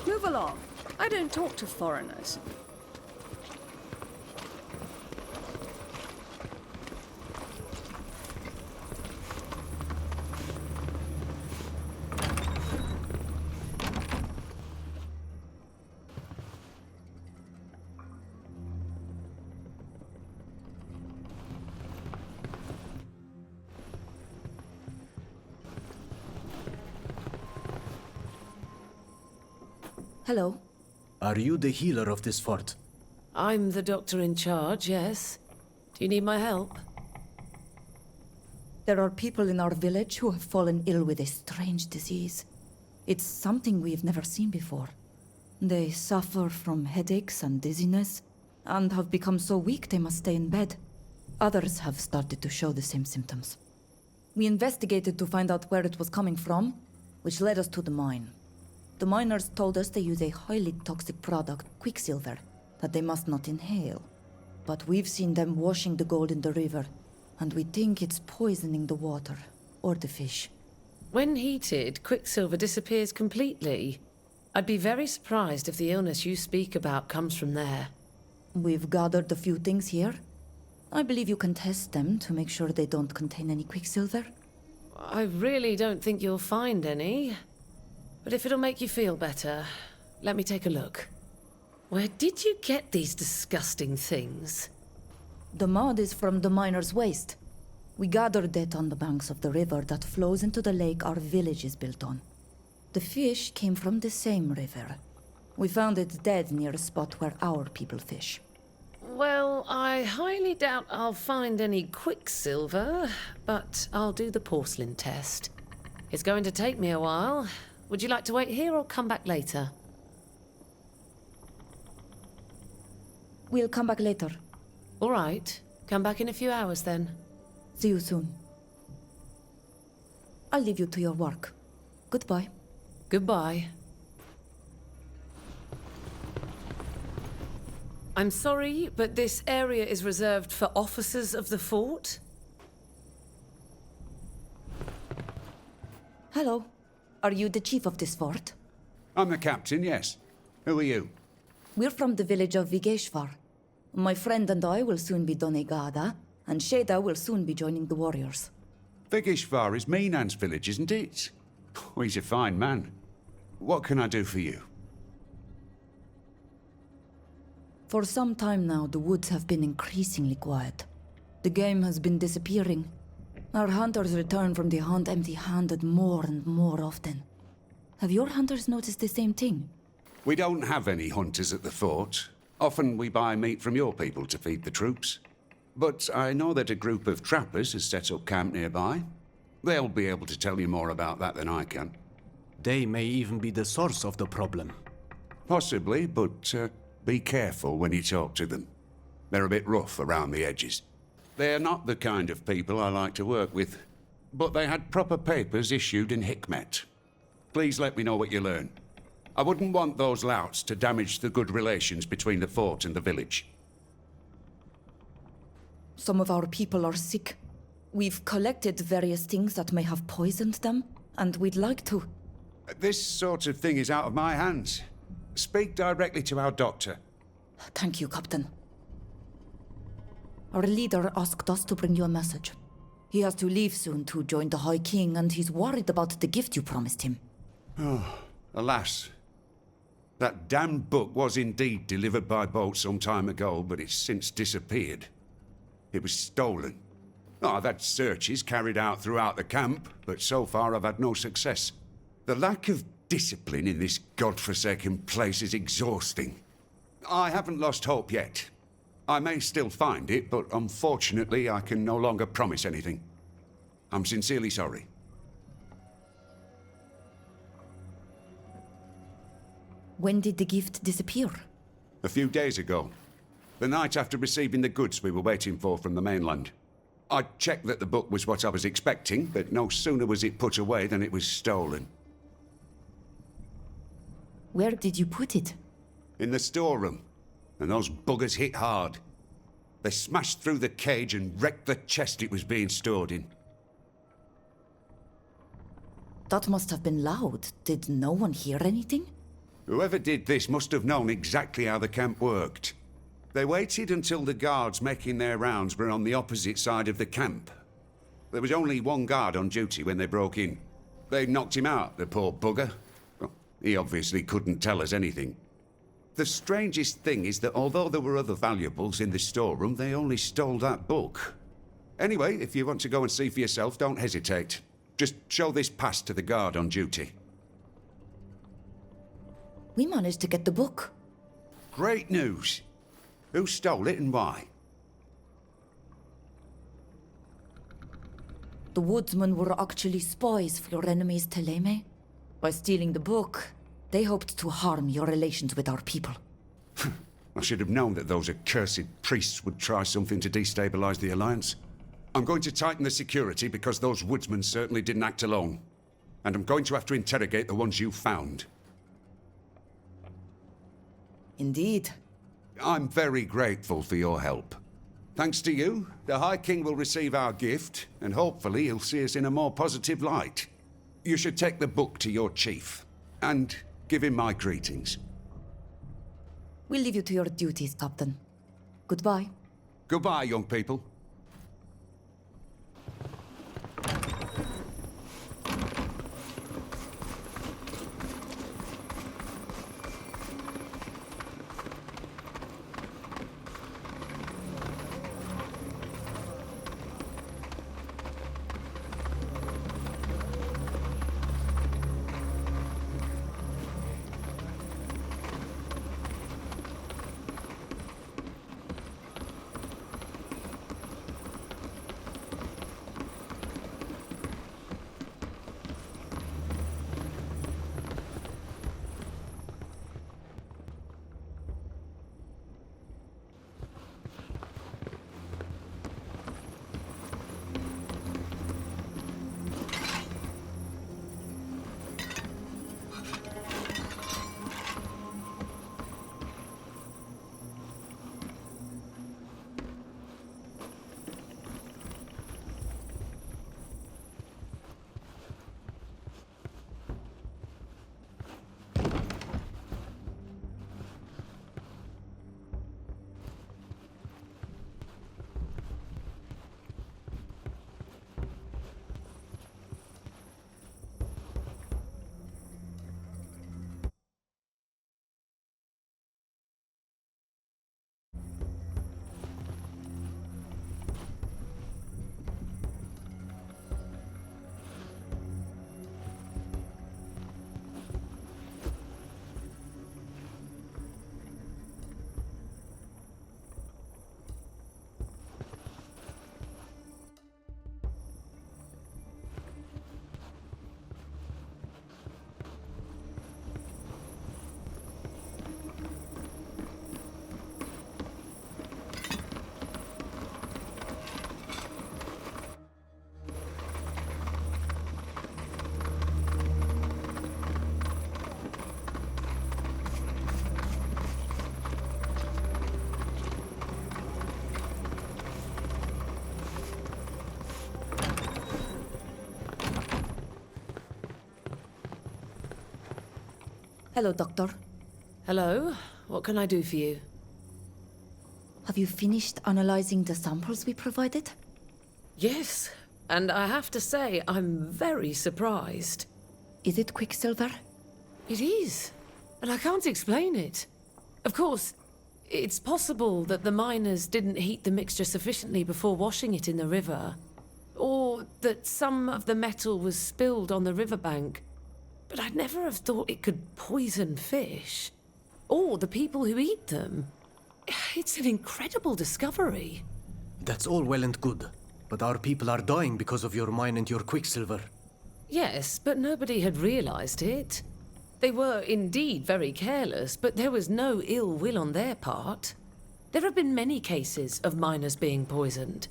Move along. I don't talk to foreigners. Hello. Are you the healer of this fort? I'm the doctor in charge, yes. Do you need my help? There are people in our village who have fallen ill with a strange disease. It's something we've never seen before. They suffer from headaches and dizziness, and have become so weak they must stay in bed. Others have started to show the same symptoms. We investigated to find out where it was coming from, which led us to the mine. The miners told us they use a highly toxic product, quicksilver, that they must not inhale. But we've seen them washing the gold in the river, and we think it's poisoning the water, or the fish. When heated, quicksilver disappears completely. I'd be very surprised if the illness you speak about comes from there. We've gathered a few things here. I believe you can test them to make sure they don't contain any quicksilver. I really don't think you'll find any. But if it'll make you feel better, let me take a look. Where did you get these disgusting things? The mud is from the miner's waste. We gathered it on the banks of the river that flows into the lake our village is built on. The fish came from the same river. We found it dead near a spot where our people fish. Well, I highly doubt I'll find any quicksilver, but I'll do the porcelain test. It's going to take me a while. Would you like to wait here or come back later? We'll come back later. All right. Come back in a few hours then. See you soon. I'll leave you to your work. Goodbye. Goodbye. I'm sorry, but this area is reserved for officers of the fort. Hello. Are you the chief of this fort? I'm the captain, yes. Who are you? We're from the village of Vigeshvar. My friend and I will soon be Donegada, and Sheda will soon be joining the warriors. Vigeshvar is Minan's village, isn't it? Oh, he's a fine man. What can I do for you? For some time now, the woods have been increasingly quiet. The game has been disappearing. Our hunters return from the hunt empty-handed more and more often. Have your hunters noticed the same thing? We don't have any hunters at the fort. Often we buy meat from your people to feed the troops. But I know that a group of trappers has set up camp nearby. They'll be able to tell you more about that than I can. They may even be the source of the problem. Possibly, but be careful when you talk to them. They're a bit rough around the edges. They're not the kind of people I like to work with, but they had proper papers issued in Hikmet. Please let me know what you learn. I wouldn't want those louts to damage the good relations between the fort and the village. Some of our people are sick. We've collected various things that may have poisoned them, and we'd like to... This sort of thing is out of my hands. Speak directly to our doctor. Thank you, Captain. Our leader asked us to bring you a message. He has to leave soon to join the High King, and he's worried about the gift you promised him. Oh, alas. That damned book was indeed delivered by boat some time ago, but it's since disappeared. It was stolen. Oh, I've had searches carried out throughout the camp, but so far I've had no success. The lack of discipline in this godforsaken place is exhausting. I haven't lost hope yet. I may still find it, but unfortunately I can no longer promise anything. I'm sincerely sorry. When did the gift disappear? A few days ago. The night after receiving the goods we were waiting for from the mainland. I checked that the book was what I was expecting, but no sooner was it put away than it was stolen. Where did you put it? In the storeroom. And those buggers hit hard. They smashed through the cage and wrecked the chest it was being stored in. That must have been loud. Did no one hear anything? Whoever did this must have known exactly how the camp worked. They waited until the guards making their rounds were on the opposite side of the camp. There was only one guard on duty when they broke in. They knocked him out, the poor bugger. Well, he obviously couldn't tell us anything. The strangest thing is that although there were other valuables in the storeroom, they only stole that book. Anyway, if you want to go and see for yourself, don't hesitate. Just show this pass to the guard on duty. We managed to get the book. Great news. Who stole it and why? The woodsmen were actually spies for your enemies, Teleme. By stealing the book, they hoped to harm your relations with our people. I should have known that those accursed priests would try something to destabilize the Alliance. I'm going to tighten the security because those woodsmen certainly didn't act alone. And I'm going to have to interrogate the ones you found. Indeed. I'm very grateful for your help. Thanks to you, the High King will receive our gift, and hopefully he'll see us in a more positive light. You should take the book to your chief, and give him my greetings. We'll leave you to your duties, Captain. Goodbye. Goodbye, young people. Hello, Doctor. Hello. What can I do for you? Have you finished analyzing the samples we provided? Yes, and I have to say, I'm very surprised. Is it quicksilver? It is, and I can't explain it. Of course, it's possible that the miners didn't heat the mixture sufficiently before washing it in the river. that some of the metal was spilled on the riverbank, but I'd never have thought it could poison fish. Or the people who eat them. It's an incredible discovery. That's all well and good, but our people are dying because of your mine and your quicksilver. Yes, but nobody had realized it. They were indeed very careless, but there was no ill will on their part. There have been many cases of miners being poisoned.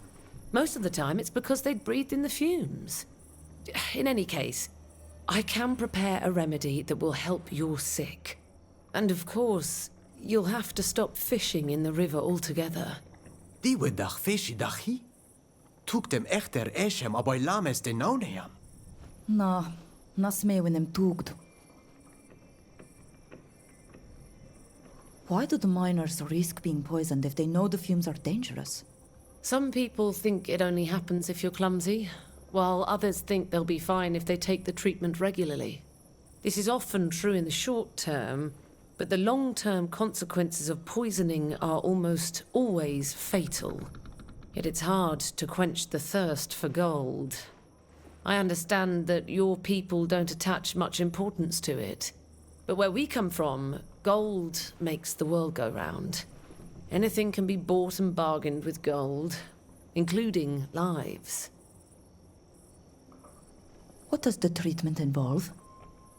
Most of the time it's because they'd breathed in the fumes. In any case, I can prepare a remedy that will help your sick. And of course, you'll have to stop fishing in the river altogether. Die we dag fishi dachi? Took them echter eshem aboy lames de nauneam. Na, nas me when them tugd. Why do the miners risk being poisoned if they know the fumes are dangerous? Some people think it only happens if you're clumsy, while others think they'll be fine if they take the treatment regularly. This is often true in the short term, but the long-term consequences of poisoning are almost always fatal. Yet it's hard to quench the thirst for gold. I understand that your people don't attach much importance to it, but where we come from, gold makes the world go round. Anything can be bought and bargained with gold, including lives. What does the treatment involve?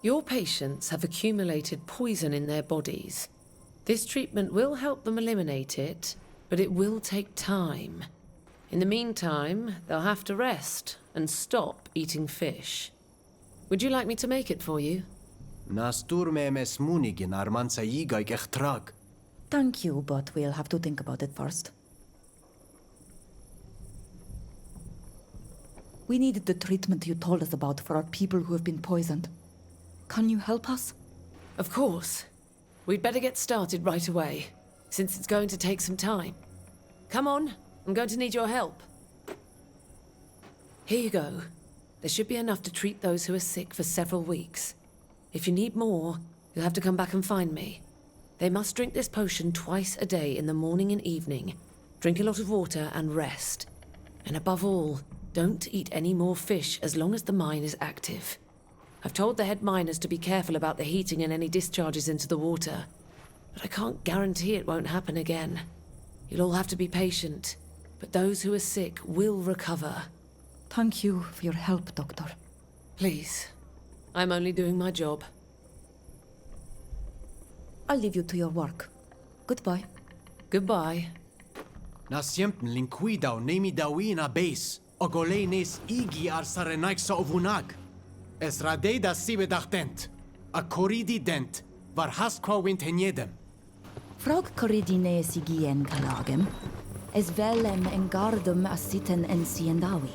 Your patients have accumulated poison in their bodies. This treatment will help them eliminate it, but it will take time. In the meantime, they'll have to rest and stop eating fish. Would you like me to make it for you? Nastur me mes munigin armansa yiga echtrag. Thank you, but we'll have to think about it first. We needed the treatment you told us about for our people who have been poisoned. Can you help us? Of course. We'd better get started right away, since it's going to take some time. Come on, I'm going to need your help. Here you go. There should be enough to treat those who are sick for several weeks. If you need more, you'll have to come back and find me. They must drink this potion twice a day in the morning and evening. Drink a lot of water and rest. And above all, don't eat any more fish as long as the mine is active. I've told the head miners to be careful about the heating and any discharges into the water, but I can't guarantee it won't happen again. You'll all have to be patient, but those who are sick will recover. Thank you for your help, Doctor. Please. I'm only doing my job. I'll leave you to your work. Goodbye. Goodbye. Na siempen linquidau nemi dawina base. Ogole nes igi ar sarenaik sa ovunag. Es radeda sibe dent. A coridi dent. Var hasqua wintenjedem. Frog corridine sigien kalagem. Es velem engardum asiten en siendawi.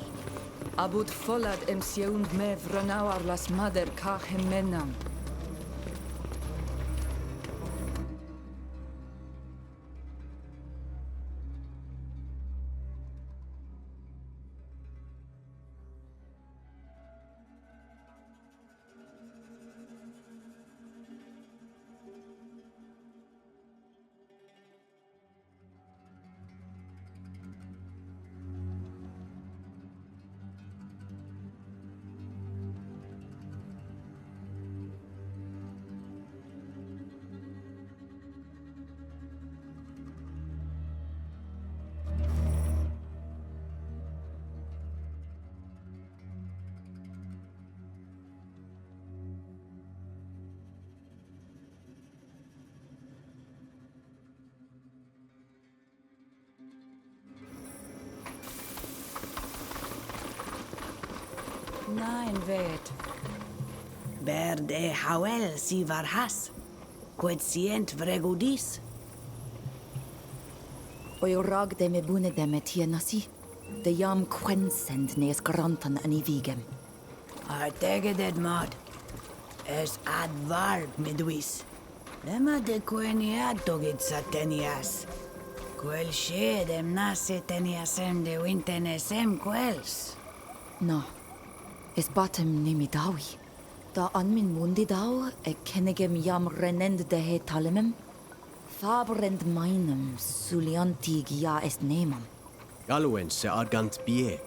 Abut folad emsiund me vranauar las mader kachem menam. Nein, vet. Verde hawel si varhas. Quotient vregudis. Oy rag de me bune de me tienasi. De jam quensend nes grantan an I vigem. A tegeded mod. Es advarb midwis. Lema de queniat dogit satenias. Quel shedem nase teniasem de wintenesem quels. No. Es batem nimi dawi. Da an min mundi dau, kennegem jam renend de he talemem. Fabrend meinem, suliantig ja est nemam. Galuen se argant bie.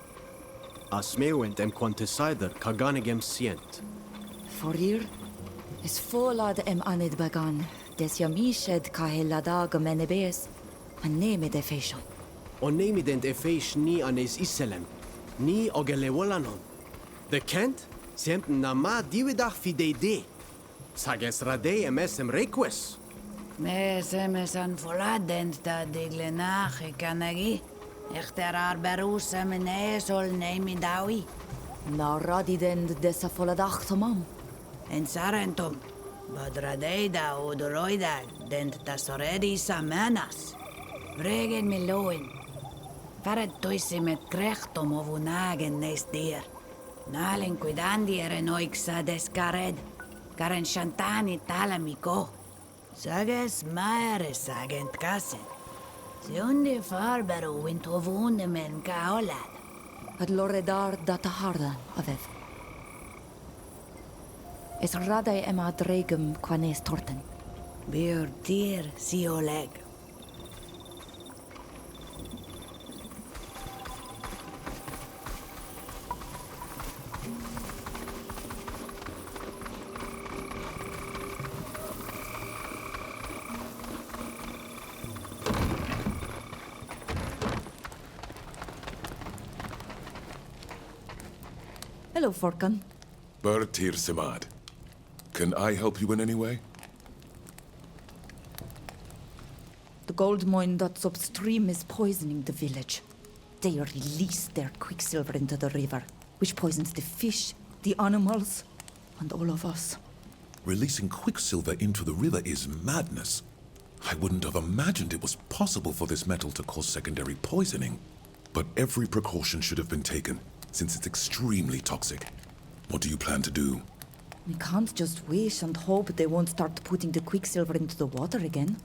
A smeeuwend em quantesider kaganigem sient. For hier is volad anid bagan, des yamished kaheladag menebes, and name de fashion. Onnemident efeish ni anes iselem, ni ogelewolanon. De kent, siempen na ma diwedach fidei de. Sages rade emesem reques. Mes an voladent da diglenach kanagi. Echter arberus menes ol nemi dawi. Na radidend dessa voladach tamam. En sarentum. Badradeida odoroida dent tasoredi samanas. Vregen miloin. Faret toisi met krechtom ovunagen nes dier. Nalen cuidandi erenoixa descared. Karen shantani talamiko. Sages maere sagent kasen. Sionde farberu winto vunemen kaolad. Ad loredar data hardan avev. Es radai ema dregum quanes torten. Bir dir si oleg. Hello, Forkan. Bertir Samad. Can I help you in any way? The gold mine that's upstream is poisoning the village. They release their quicksilver into the river, which poisons the fish, the animals, and all of us. Releasing quicksilver into the river is madness. I wouldn't have imagined it was possible for this metal to cause secondary poisoning. But every precaution should have been taken, since it's extremely toxic. What do you plan to do? We can't just wish and hope they won't start putting the quicksilver into the water again.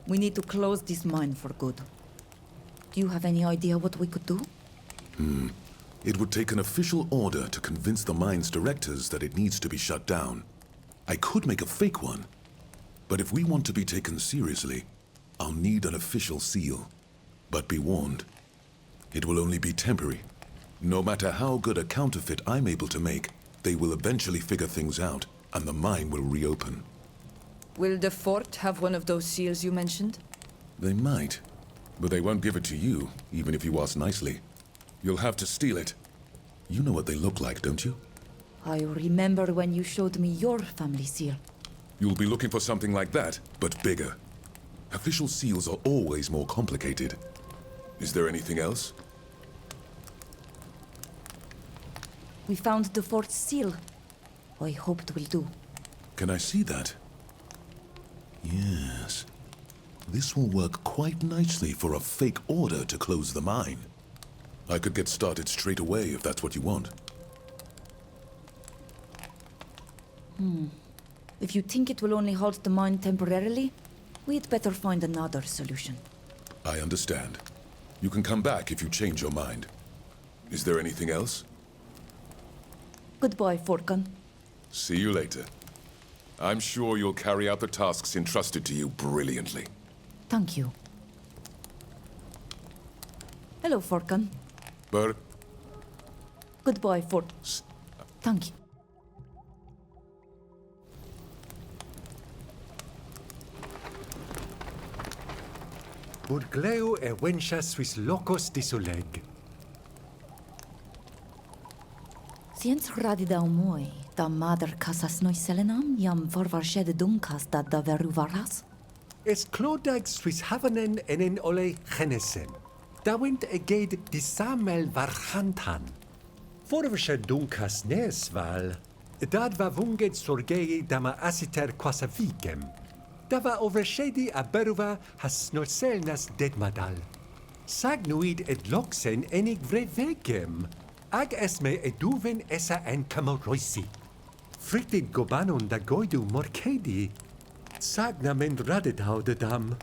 We need to close this mine for good. Do you have any idea what we could do? It would take an official order to convince the mine's directors that it needs to be shut down. I could make a fake one, but if we want to be taken seriously, I'll need an official seal. But be warned, it will only be temporary. No matter how good a counterfeit I'm able to make, they will eventually figure things out, and the mine will reopen. Will the fort have one of those seals you mentioned? They might, but they won't give it to you, even if you ask nicely. You'll have to steal it. You know what they look like, don't you? I remember when you showed me your family seal. You'll be looking for something like that, but bigger. Official seals are always more complicated. Is there anything else? We found the fort's seal. I hope it will do. Can I see that? Yes. This will work quite nicely for a fake order to close the mine. I could get started straight away if that's what you want. If you think it will only halt the mine temporarily, we'd better find another solution. I understand. You can come back if you change your mind. Is there anything else? Goodbye, Forkan. See you later. I'm sure you'll carry out the tasks entrusted to you brilliantly. Thank you. Hello, Forkan. Goodbye, Thank you. Burgleo e wencha suis locos disoleg. Siens radidau moi, da mader casas noi selenam, jam vorvarshede dunkas da veru varas? Es clodag suis havanen enen ole genesem. Dawint eged disamel varchantan. Vorvarshe dunkas nesval. Dad va vunget sorgei dama asiter quasa vigem. Dava overshedi aberuva has snocelnas dedmadal. Sagnuid et loxen enig vrevegem. Ag esme eduven essa en camoroisi. Frictid gobanon da goidu morcedi. Sagna men radedau de dam.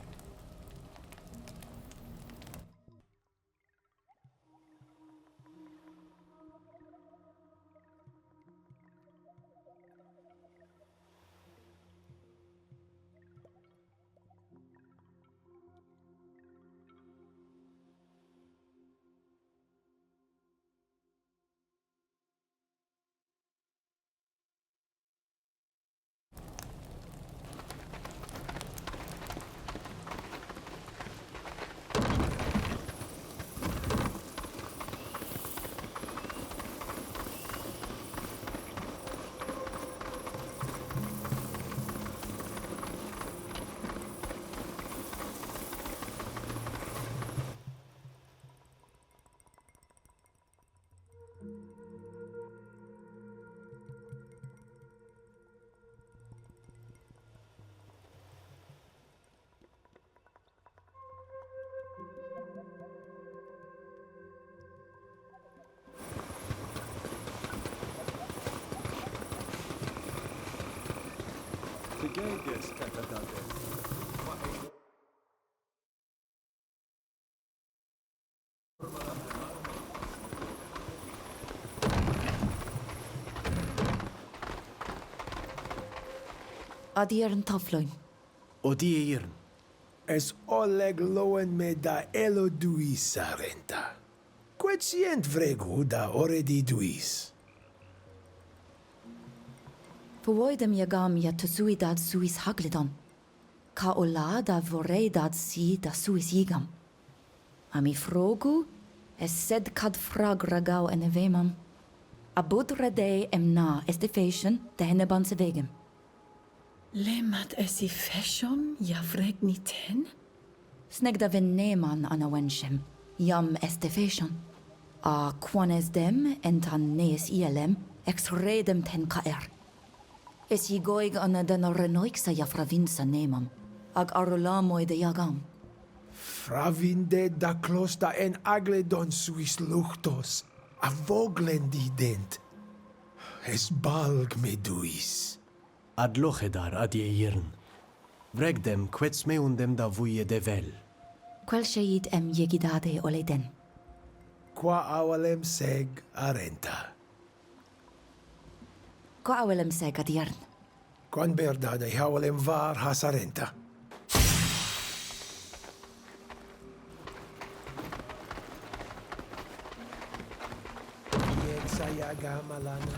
Adier yn tafloin. O di eirn. Es oleg loen me da elo duis sarenta. Quetient vregu da oredi duis. Fwywaidem iagam ja tusuidad suis haglidon. Ka ola da voreidad si da suis igam. Ami frogu, es sed kad frag ragau en evemam. Abud rede na estifation de henneban se vegem. Lemat esi fashion, ja vreg ni ten? Snegda ven neman ana wenshem, jam estifation. A quanes dem entan nees ielem, ex redem ten kaer. Es I goig ana den renoixa ja fravinsa nemam, ag arulamoy de jagam. Fravinde da klosta en agledon suis luchtos, a voglendi dent. Es balg me duis. Ad lochedar ad eirn. Vregdem quets me undem da vuie de vel. Quel sheid jegidade oleden. Qua awalem seg arenta. Qua awelem seg adiern. Quan berdade hawalem var hasarenta. Yek sayaga malana.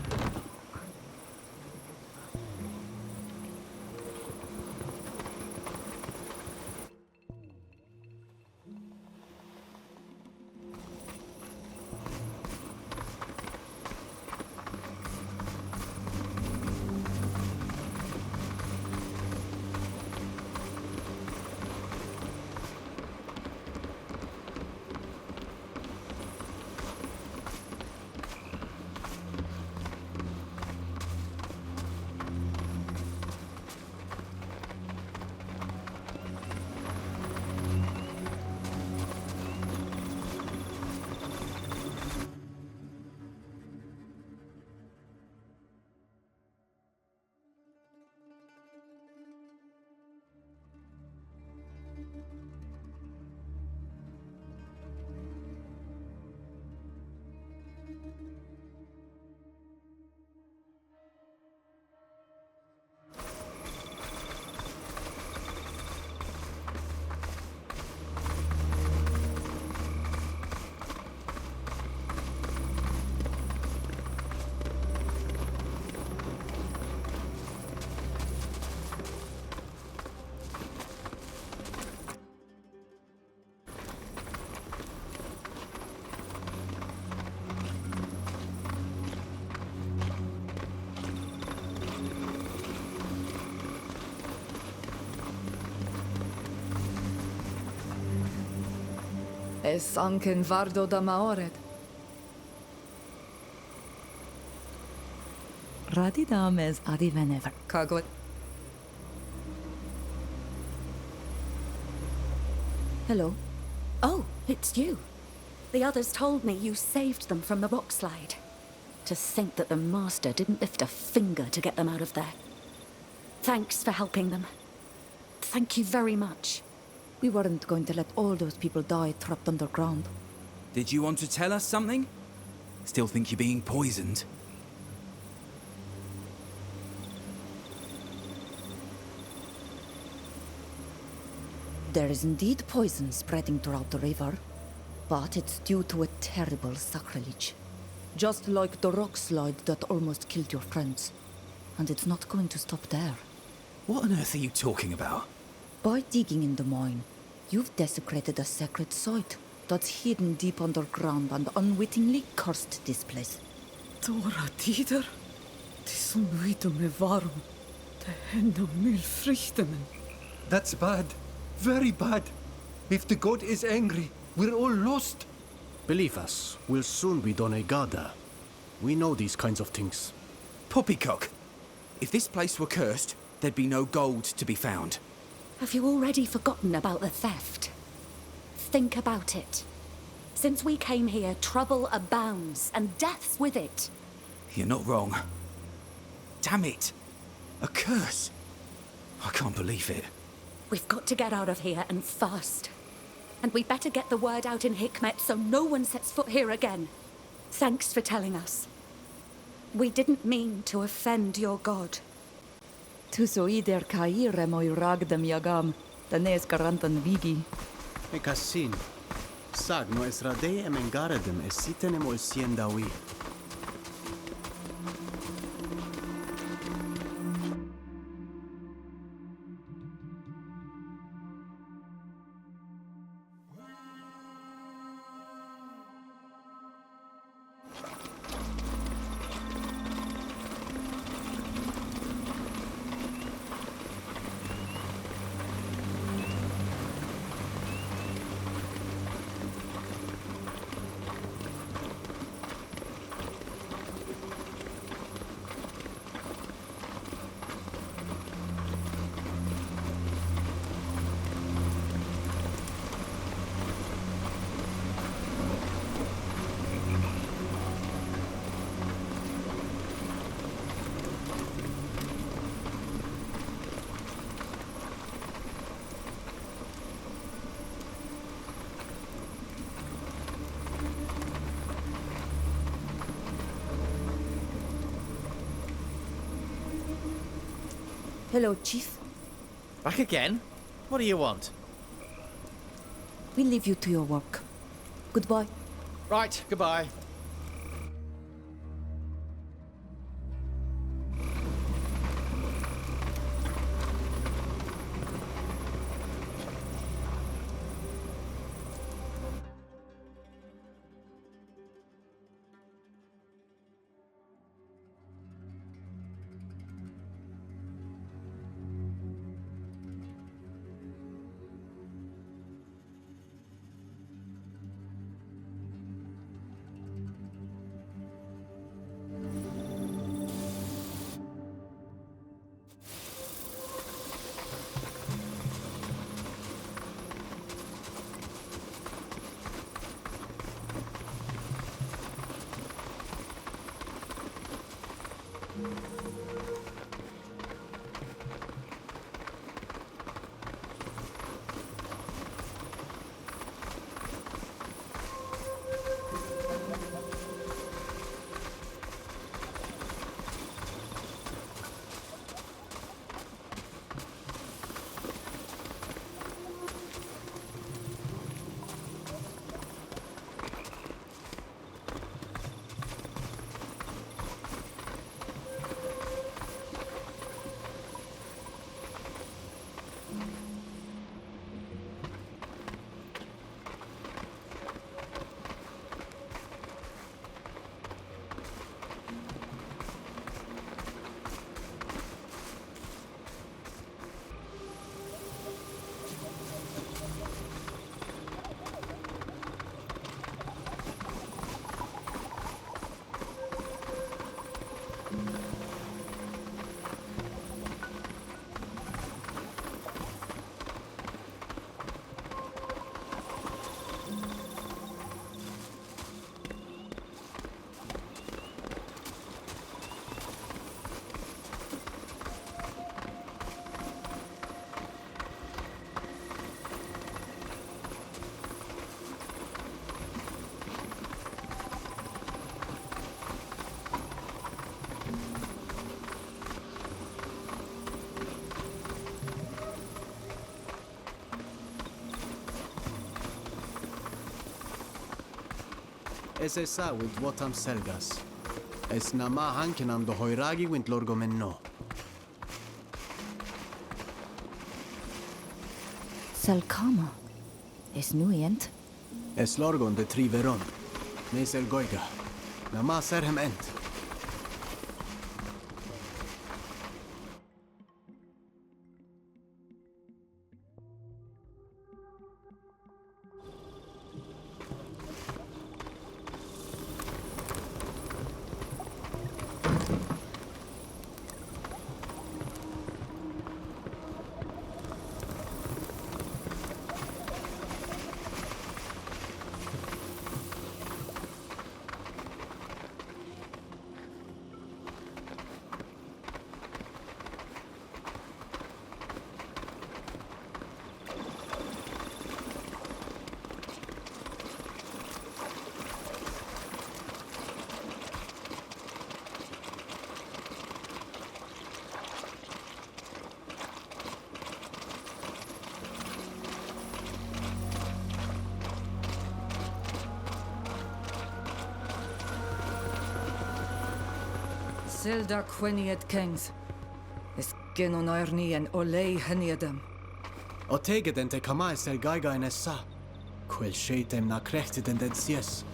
Es anken vardo da maored. Radidam es adivenever. Kagot. Hello. Oh, it's you. The others told me you saved them from the rock slide. To think that the Master didn't lift a finger to get them out of there. Thanks for helping them. Thank you very much. We weren't going to let all those people die trapped underground. Did you want to tell us something? Still think you're being poisoned? There is indeed poison spreading throughout the river, but it's due to a terrible sacrilege. Just like the rock slide that almost killed your friends. And it's not going to stop there. What on earth are you talking about? By digging in the mine, you've desecrated a sacred site that's hidden deep underground and unwittingly cursed this place. Dora Dieter, tisum vitum me varum, de hendo mil frichtemen. That's bad. Very bad. If the god is angry, we're all lost. Believe us, we'll soon be Donegada. We know these kinds of things. Poppycock! If this place were cursed, there'd be no gold to be found. Have you already forgotten about the theft? Think about it. Since we came here, trouble abounds, and death's with it. You're not wrong. Damn it! A curse! I can't believe it. We've got to get out of here, and fast. And we better get the word out in Hikmet so no one sets foot here again. Thanks for telling us. We didn't mean to offend your god. Tu soider caire moi ragdem yagam, da nes garantan vigi. E cassin. Sag no es radei em engaredem es sitenem ol siendawi. Hello, Chief. Back again? What do you want? We leave you to your work. Goodbye. Right, goodbye. Es esa with Wotam Selgas. Es nama hankenam do hoiragi wint lorgomenno. Salkama. Es nuient. Es lorgon de triveron. Nes el goiga. Nama serhem ent. Selda Queniet Kings. Es genon Irni and Olay Heniadam. O tege den te kamai sel gaiga en essa. Quel shaitem na krechtet den den sies.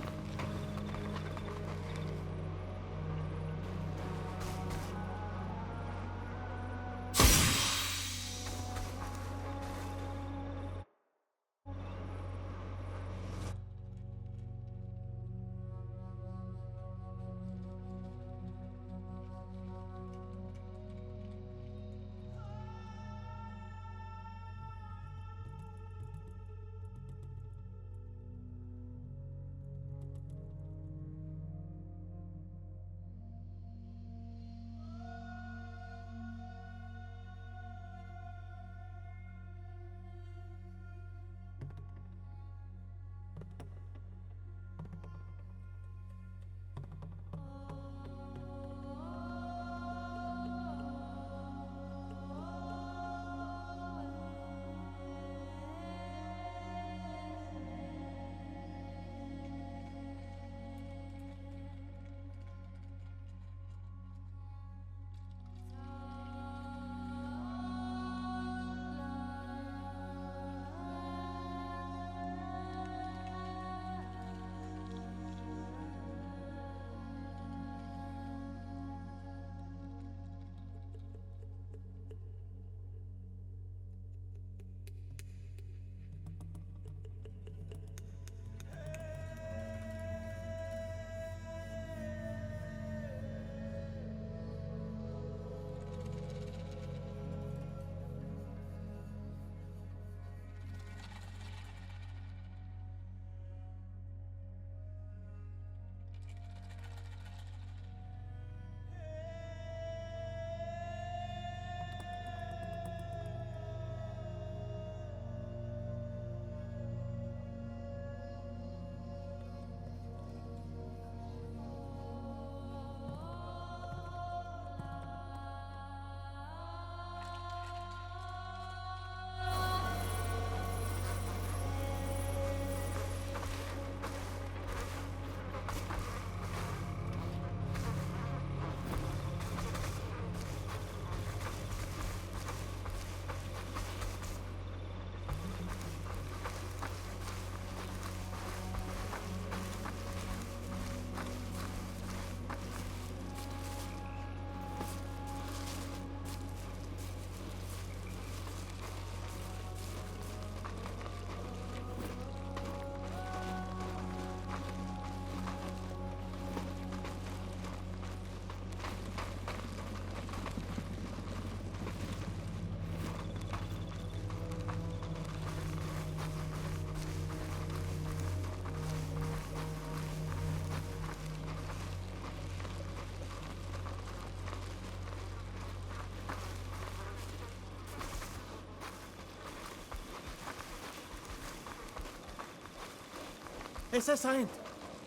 Es ist ein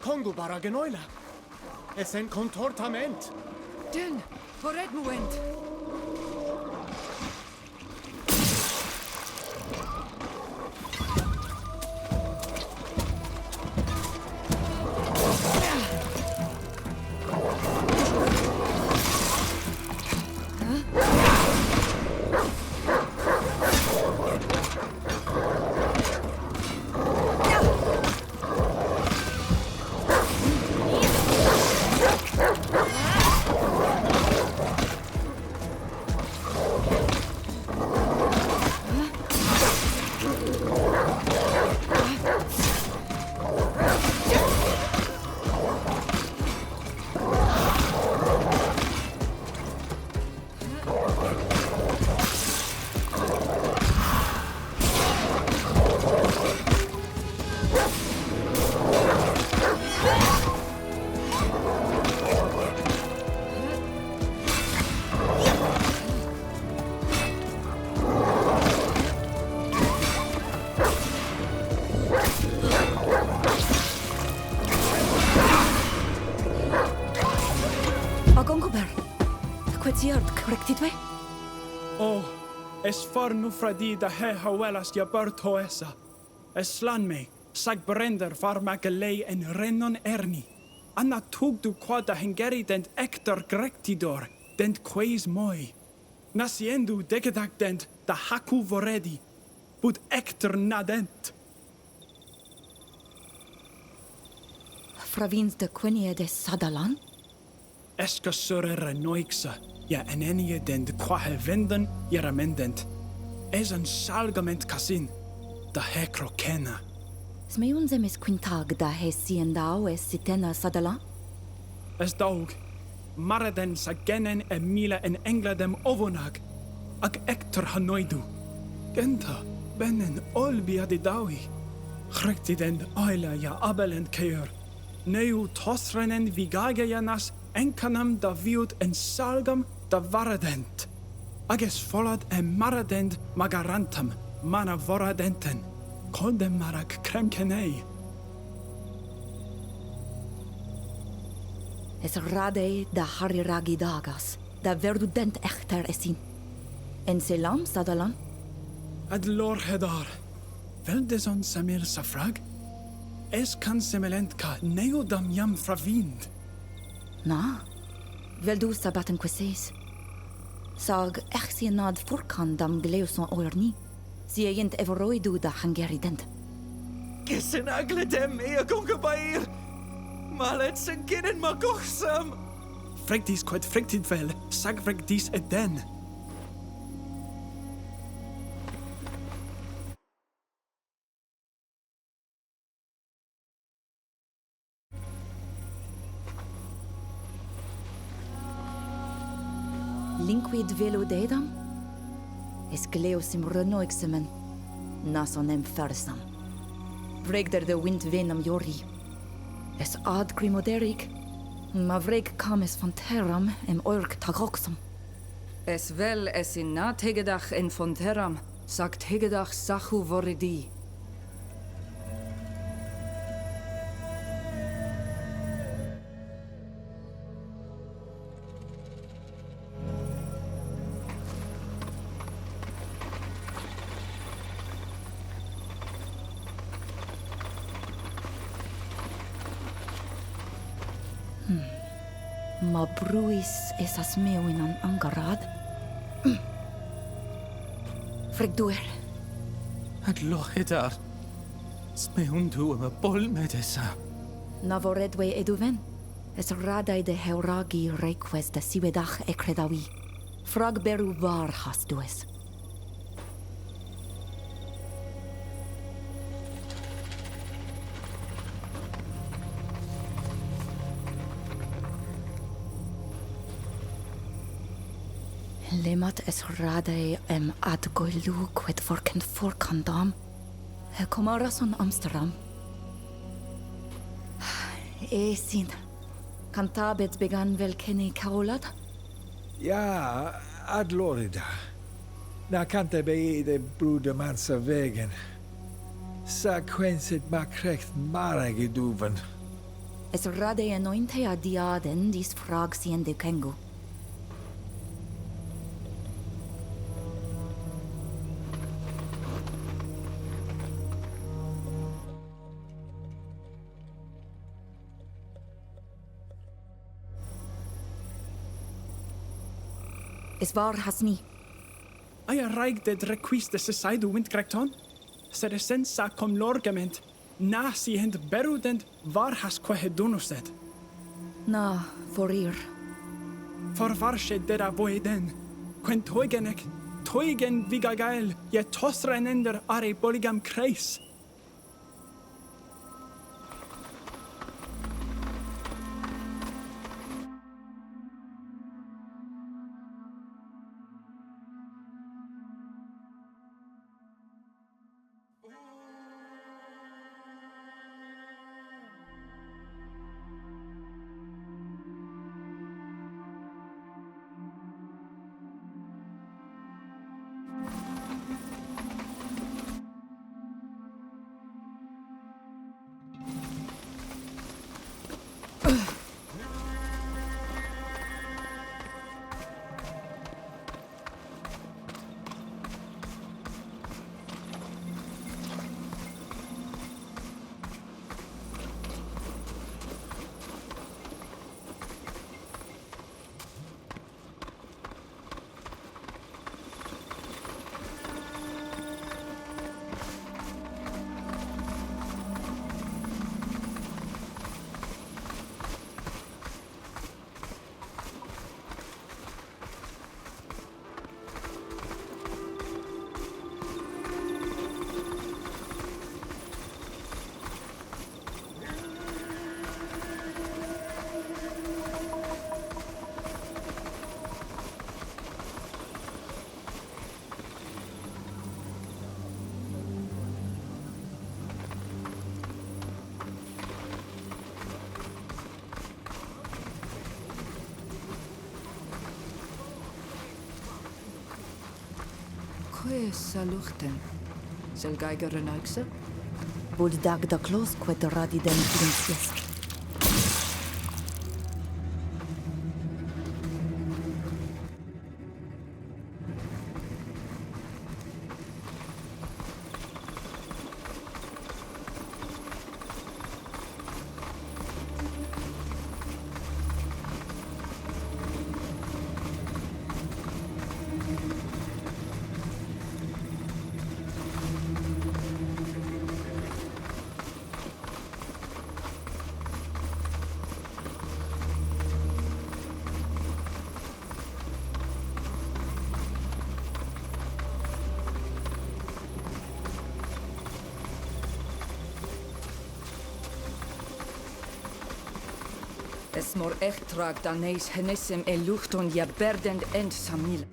Kongo Baragenoila. Es ist ein Contortament. Den, Hored Muent. Oh, es farnu fradida he hawelas jaberto essa. Es slan me, sag brender farma gelei en renon erni. Anna tugdu quada hengeri dent ector grectidor, dent quaes moi. Naciendu degedac dent da hacu voredi, bud ector nadent. Fravins de Quinia de Sadalan? Esca surere noixa, ja enenie dent quahe venden, jaramendent. Es een salgament casin, da hecro kena. Smeunzem is quintag da he siendau es sitena Sadalan? Es daug, mareden sa genen e mile en engladem ovonag, ag ector hanoidu. Genta, benen olbia di dawi. Chrectiden oila ja abelend keur. Neu tosrenen vigagejanas enkanam da viut en salgam da varadent. Ages folad en maradent magarantam, mana voradenten. Koldem marak kremkenei. Es rade da hariragi dagas, da verdudent echter esin. En selam, Sadalan? Ad lor hedar. Veldezon samir safrag? Es kan semelent ka neodam jam fravind. Na, veldu sabaten queses. Sag nad furkan dam gleuson oerni. Siegent everoidu da hangerident. Gissen agledem ea gongabair! Malet sen ginnen magorsam! Fregdis quid frictid vel, sag fregdis eden. Linquid velo dedam? Es gleosim renoixemen, nasonem fersam. Vregder de wind venam jori. Es ad grimoderic, ma vreg cames van terram em oirk tagoxam. Es vel es in na tegedach en fonteram, sagt tegedach sachu voridi. Ma bruis esas meu in an angarad. Fregduer. Ad lohedar. Smeundu am a bolmedesa. Navoredwe eduven. Es radai de heuragi reques da siwedach ekredawi. Frag beru var has dues. Lemat es radai em ad goilu quid vorkent forkandam. He komarason Amsterdam. Esin. Cantabet began vel kenny kaolad? Ja, ad lorida. Na cante bei de brude mansa vegen. Sa quensit ma krecht mara geduven. Es radai anointe a diaden dis frag sien de kengu. Es war has ni. Aya raig de requis de sesaidu windkrekton? Sed essensa com lorgament. Na si hent berudent var has quae dunuset. Na, forir. For varsche dera voeden. Quen toigenek, toigen vigagael, je tosrenender are boligam kreis. Que saluchten. Selgeiger renaikse? Buldag da close qued radi den princess. Es mor echt trag dan neis henissim luchton ja berdend end samil.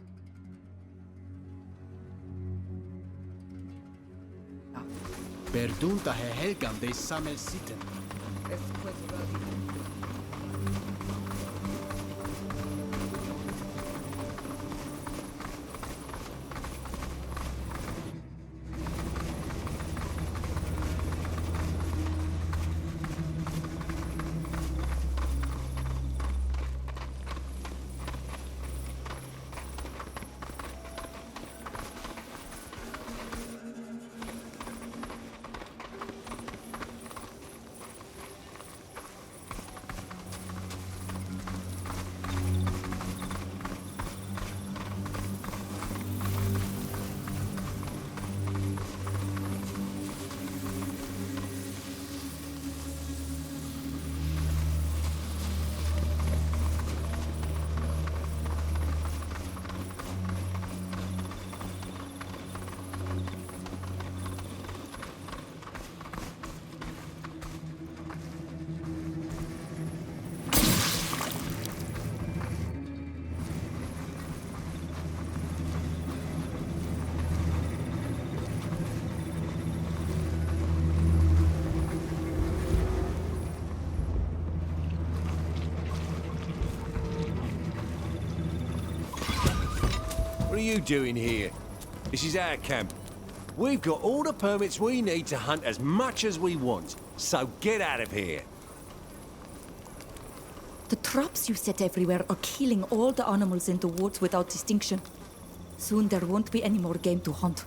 Perdunta he helgam de samel sitten. What are you doing here? This is our camp. We've got all the permits we need to hunt as much as we want, so get out of here. The traps you set everywhere are killing all the animals in the woods without distinction. Soon there won't be any more game to hunt.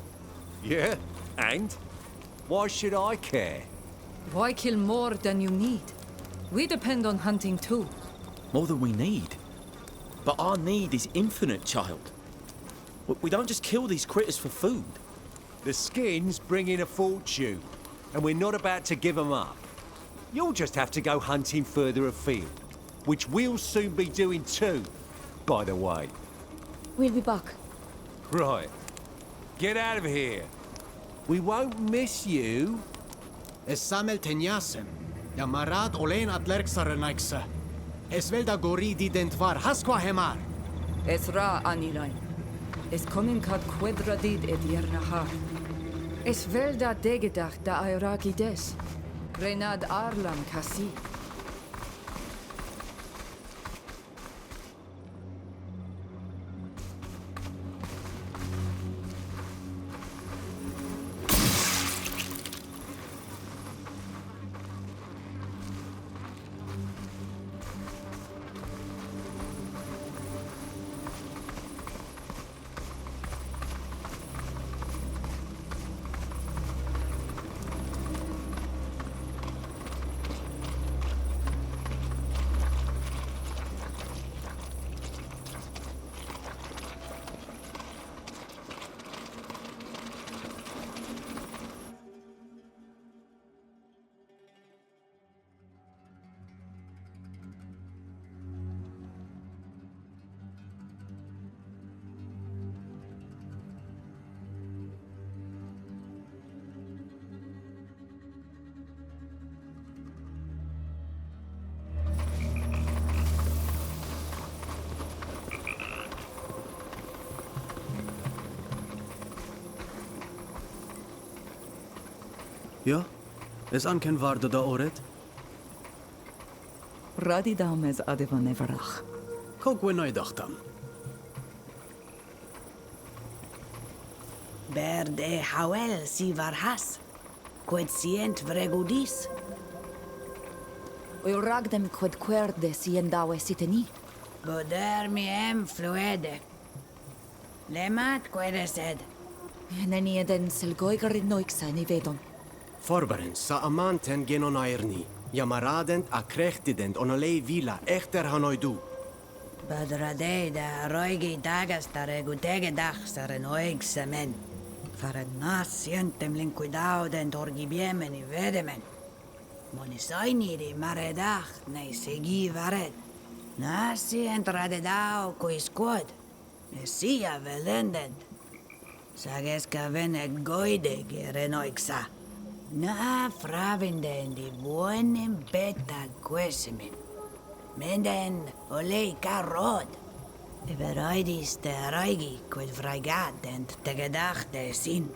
Yeah? And? Why should I care? Why kill more than you need? We depend on hunting too. More than we need. But our need is infinite, child. We don't just kill these critters for food. The skins bring in a fortune, and we're not about to give them up. You'll just have to go hunting further afield, which we'll soon be doing too, by the way. We'll be back. Right. Get out of here. We won't miss you. Es samel tenjasem. Ja marad olen atlerksare naikse. Es velda goridi dentvar haskwa hemar. Es ra anilain. Es konin kad quadradid et yernahar. Es velda degedach da airaki des. Renad arlam kasi. Ja? Es anken vardo da oret? Radi dames adevan everach. Kog we noi dachtam. Berde hawel si varhas. Quid sient vregudis. Oil ragdem quid querde si endawe siteni. Boder mi fluede. Lemat quede sed. Neni eden selgoigarin noixa ni vedon. Forberen sa amanten genon airni. Jamaradent a krechtident onolei vila echter hanoidu. Badradei da roigi dagas da regutege dag saren oig semen. Faren nas sientem linquidaudent orgibiemen i vedemen. Monisoiniri maredag nei segi varet. Nasi entradedao quis quod. Sia velendent. Sagesca venet goide gerenoixa. Na fravinden di buonem beta quesimin. Menden olei carrod. Everoidis de roigi quid fragadent tegedachte sin.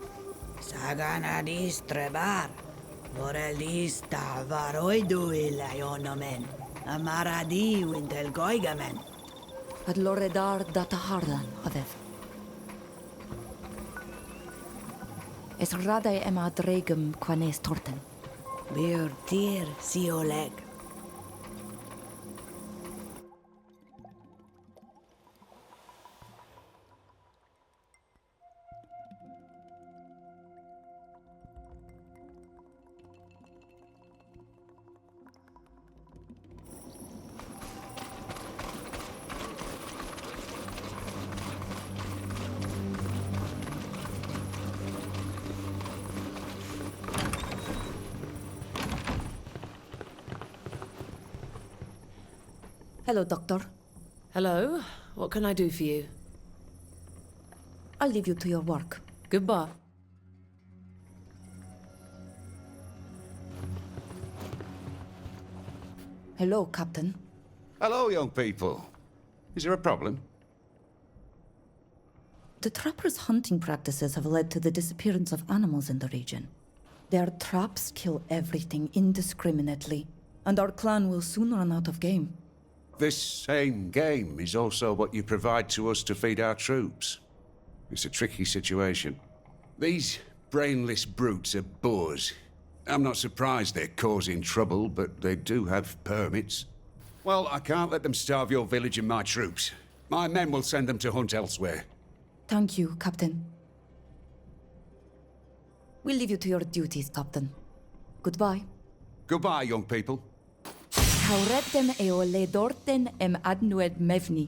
Saganadis trebar. Vorelis ta varoidu ilaionomen. Amaradi wintel goigamen. Ad loredar data hardan, avev. Es radai ema dregum quanes torten. Bir tir si oleg. Hello, Doctor. Hello. What can I do for you? I'll leave you to your work. Goodbye. Hello, Captain. Hello, young people. Is there a problem? The trappers' hunting practices have led to the disappearance of animals in the region. Their traps kill everything indiscriminately, and our clan will soon run out of game. This same game is also what you provide to us to feed our troops. It's a tricky situation. These brainless brutes are boors. I'm not surprised they're causing trouble, but they do have permits. Well, I can't let them starve your village and my troops. My men will send them to hunt elsewhere. Thank you, Captain. We'll leave you to your duties, Captain. Goodbye. Goodbye, young people. Hauretem eole dorten adnued mevni.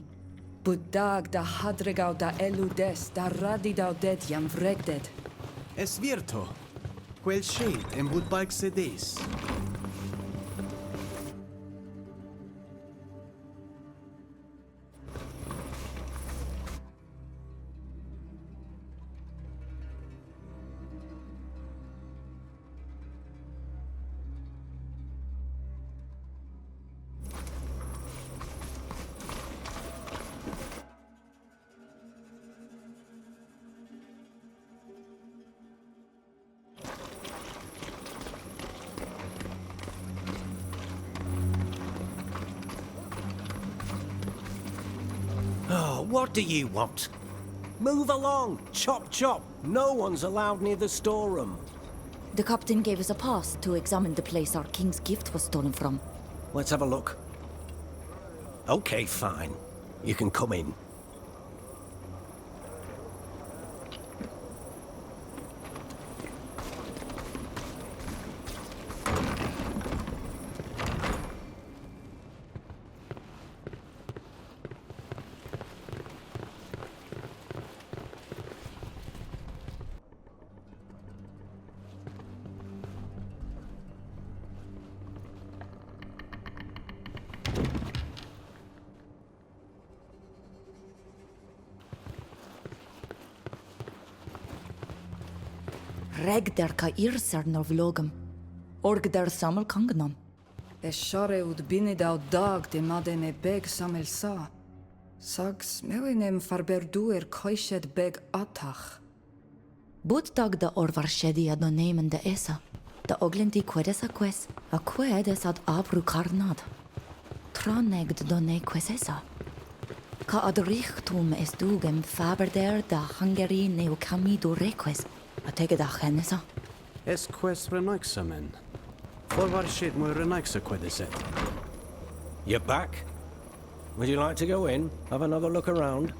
Budag da hadregau da eludes da radidau det jam vregded. Es virto. Quel shade en budbalk sedes. Oh, what do you want? Move along! Chop chop! No one's allowed near the storeroom. The captain gave us a pass to examine the place our king's gift was stolen from. Let's have a look. Okay, fine. You can come in. Reg der ka irser norvlogum. Org der samel kanganon. Share ud binidau dag de madene beg samel sa. Sags melinem farberduer koished beg atach. Bud dag da orvarshedi adonemen de esa. Da oglendi quedes a ques, a quedes ad abru carnad. Tranegd done ques esa. Ca adrichtum es dugem faberder da hangeri neu cami do reques. A tege da chenesa. Es quest renoixamen. Forvar shit mo renoixa quedeset. You're back? Would you like to go in? Have another look around?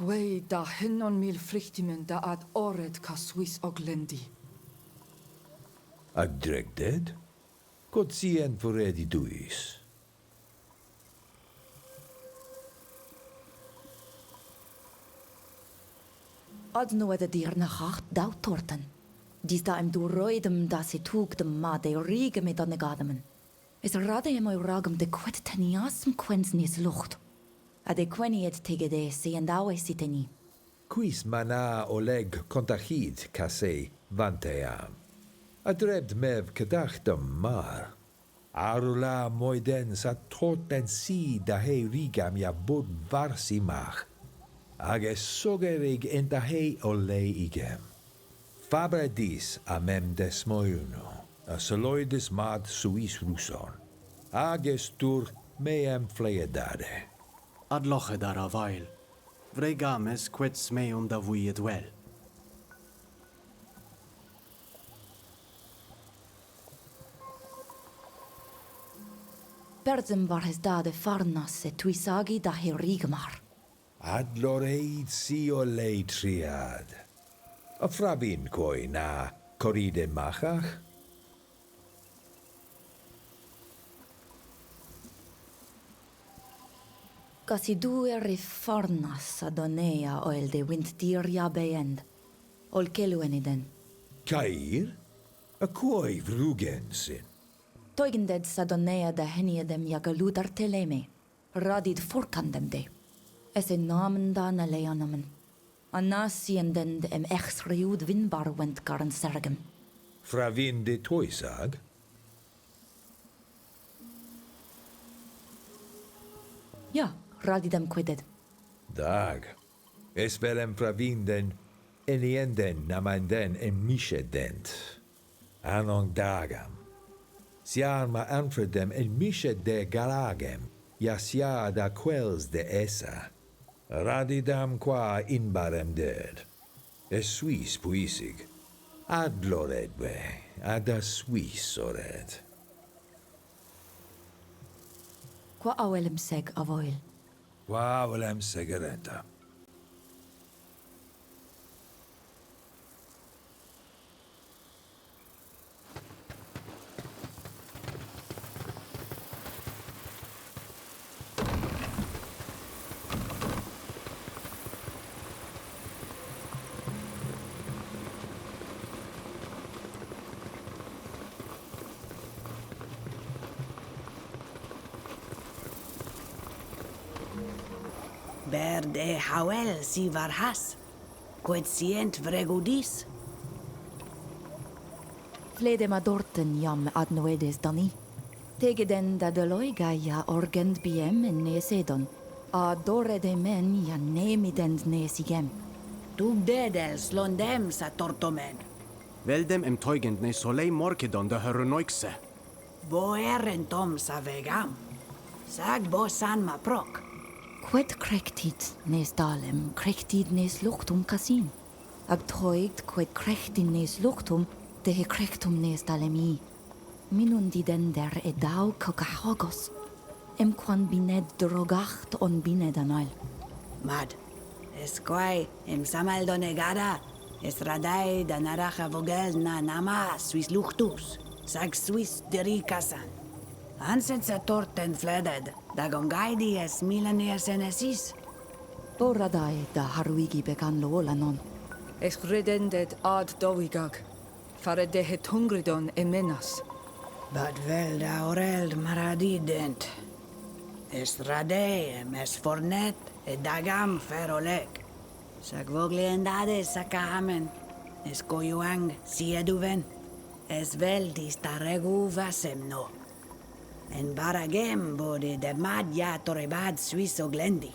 Gwei da hinnon mil frichtimen da ad ored ka Swiss oglendi. Ag dreg dead? God sien for ready duis. Ad no ed dir na hacht dautorten. Dis da im du roidem da se tug dem ma de rige mit an gadamen. Es rade em ragam de quet teniasm quens nis lucht. A de queni et tege de se andawe siteni. Quis mana oleg contachid case vanteam. Adrebt mev kedachtam mar. Arula moiden sa toten si da he rigam ja bud varsimach. Age sogerig enta he ole igem. Fabre dis amem desmoiuno, a soloides mad suis ruson. Ages tur meem fleedade. Ad loche dar a vail. Vregames quets meum da vuiet well. Berzem var hes dade farnas se tuisagi da he rigmar. Ad loreid si ole triad. A frabin koi na corride machach? Gasi due rifarnas adonea oel de windtiria beend. Ol kelueniden. Kair? A koi vrugensin. Toigended sadonea de heniedem jagaludar teleme. Radid forkandem de. Es in namen da na leonomen. Anasiendend em echsriud winbar went garen sergem. Fravin de toisag? Ja, radidem quided. Dag. Es velem fravinden enienden namanden en mischedent. Anon dagam. Siarma anfredem en misched de galagem. Jasia da quels de essa. Radidam qua inbarem ded. Es suis puisig. Ad loredve, ad a suis ored. Qua awelem seg avoil. Qua volem segereta. Berd e hawel si varhas. Quet sient vregudis. Flede ma dorten jam ad noedes dani. Tege den da deloiga ja orgend biem en nesedon. A dore de men ja nemidend nesigem. Tug dedels londem sa tortomen. Veldem em teugend ne solei morkedon de heronoikse. Bo eren tom sa vegam. Sag bo san ma prok. Quet crectit nes dalem, crectit nes luctum casin. Ag toigt quet crectin nes luctum, de he crectum nes dalemi. Minun didender e dau cogahogos. Em quan bined drogacht on bined anail. Mad. Esquai em samal donegada. Es radai da naraja vogel na nama suis luchtus. Sag suis derikasan. Anset sa torten fleded. Da gongaidi es milanes enesis. Boradai da haruigi began loolanon. Es redendet ad dovigag. Fare de het hungridon e menas. Bad vel da oreld maradident. Es radeem es fornet e dagam feroleg. Sag vogliendade sakahamen. Es koyuang sieduven. Es veldis ta regu vasemno. En baragem bode de madja torebad suiso glendi.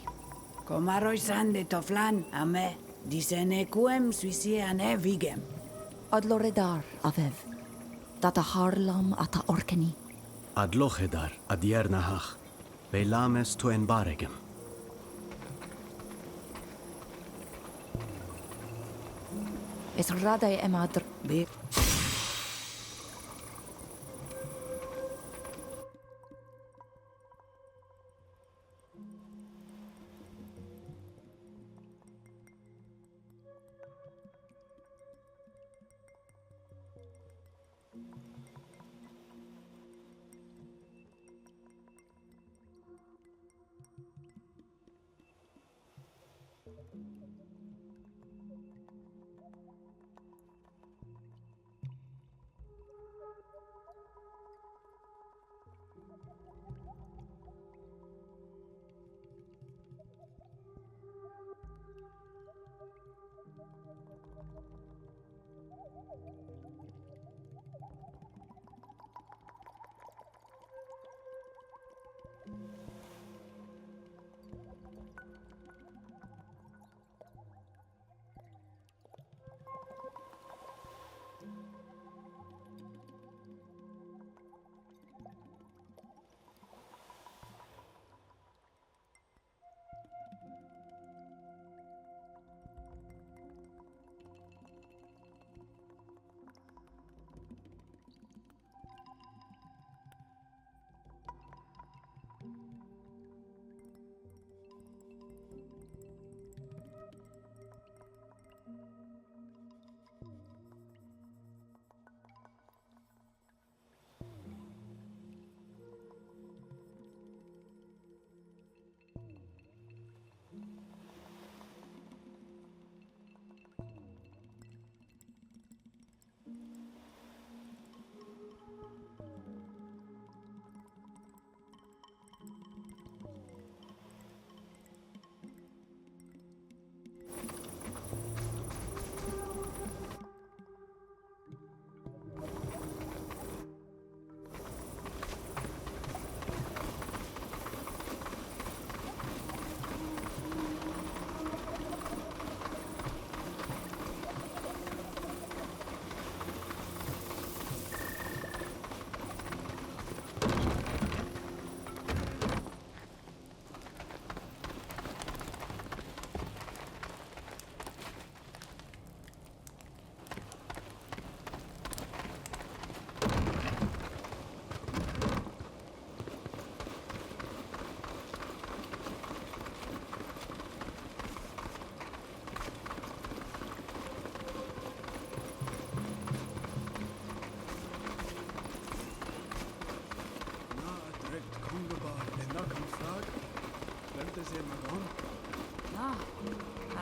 Komaroi sande toflan ame. Disene kuem suisi ane vigem. Ad loredar avev. Data harlam ata orkeni. Ad lochedar, ad yernahach. Velames to en baregem. Es radai emadr. Be.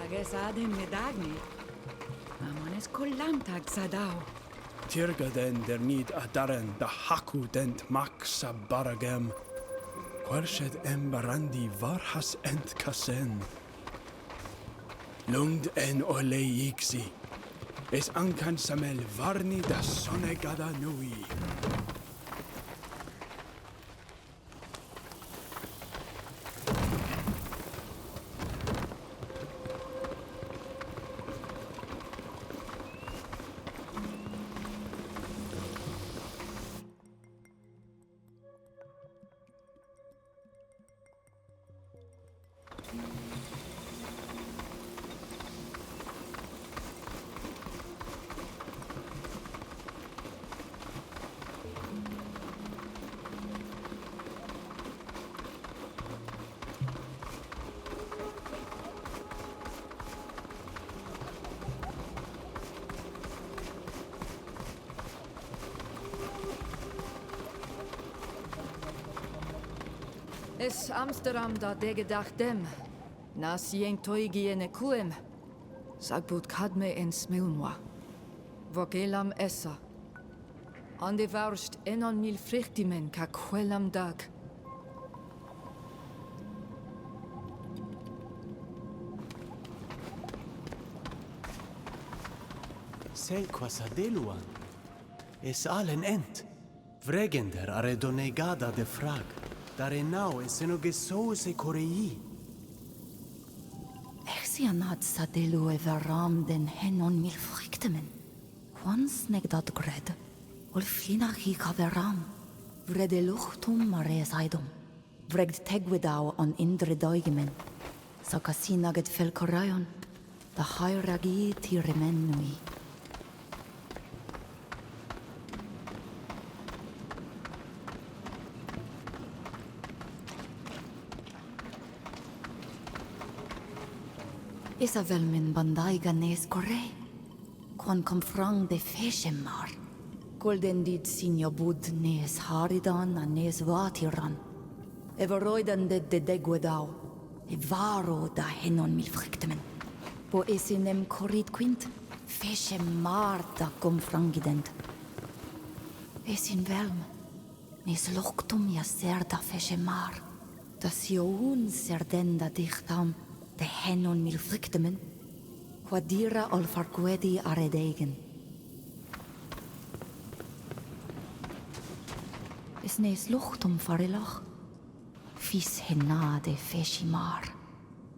Ages adem medagni. Amones kollamtag sadao. Tirga den der nid adaren da haku dent max baragem. Quershed embarandi varhas ent kasen. Lungd en ole iksi. Es ankan samel varni da sone gada nui. Es Amsterdam da degedacht dem. Nas jen toigi en kuem. Sagbut kadme en smilmwa. Vogelam essa. Ande varst enon mil frichtimen ka quelam dag. Sel quasadeluan. Es allen ent. Vregender are donegada de frag. Dare now es enogesose korei. Exianad sadelu everam den henon mil frichtemen. Quans negdat gred. Ulfinachi caveram. Vrede luchtum mare saidum. Vregd tegwidau on indre doigemen. Sakasinaget fel korayon. Da hairagi tiremenui. Isavel min bandaiga nes corre. Quan confront de feshemar. Golden dit signo bud nes haridan a nes vatiran. Everoidan de degwedau. E varo da henon mil frictemen. Po esinem corrit quint. Feshemar da confrangident. Esin velm. Nes loctum ja serda feshemar. Das joun serdenda dichtam. De henon mil frictemen, quadira ol farquedi aredegen. Es nes luchtum farilach, fis henade feshimar.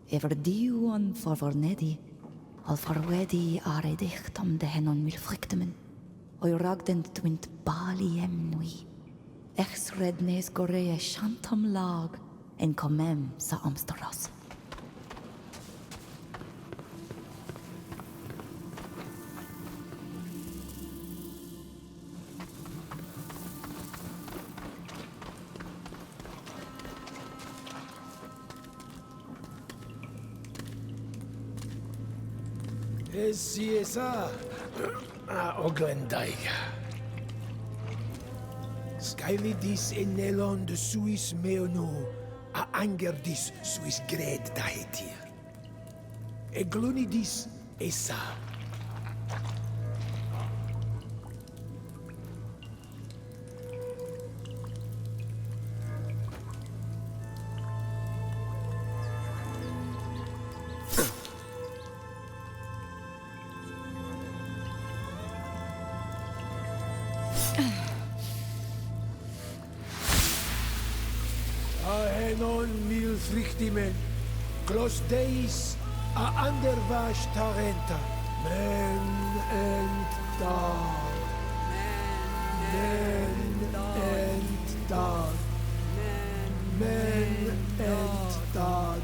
Ever diuan forvornedi, al farquedi aredichtam de henon mil frictemen. Oiragdent twint bali emnui. Ex red nes gorea shantam lag, en comem sa amstoras. Siesa Oglendaiga. Skylidis enelon de Suis meono a angerdis Suis gred dahetir. Eglunidis esa. Aenon mil frichtimen, clos deis a andervash tarenta, men and dag, men and dag, men and dag.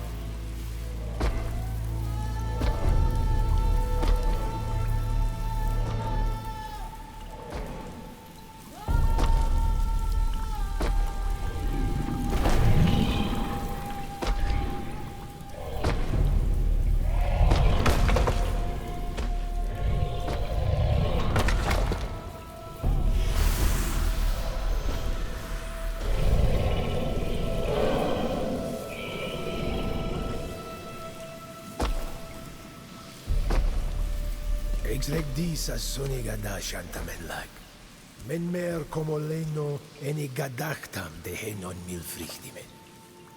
Exreg dis a sonigada shantamen men mer como leno eni gadachtam de henon mil frichtimen.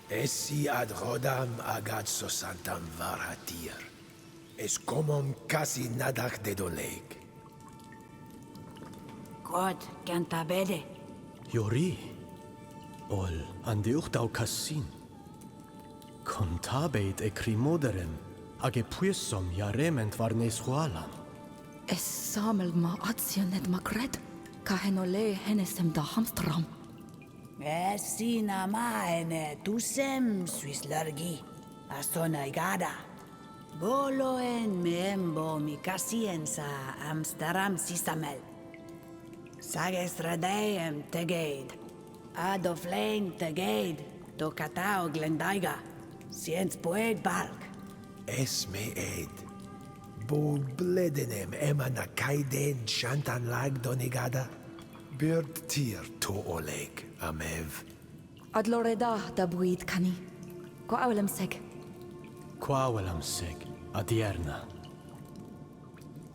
Essi ad rodam agad sosantam varhatir. Es komom kasi nadach de doleg. God, cantabede. Yori. Ol andeuchtau kassin. Contabeit e crimoderem. Age puessom jarement varnes hualam. Es samel ma atsion et makred. Kahenole henesem da hamstram. Sina maene tusem suis largi. Asona igada. Boloen meembo mi casienza Amsterdam sisamel. Sages radeem tegeid. Adoflein tegeid. Do katao glendaiga. Siens poed balk. Es me ed. Bo bledenem emana kaiden shantan lag donigada. Bird tier to oleg, amev. Ad loreda da buid kani. Ko awelem seg. Quavelam seg, adierna.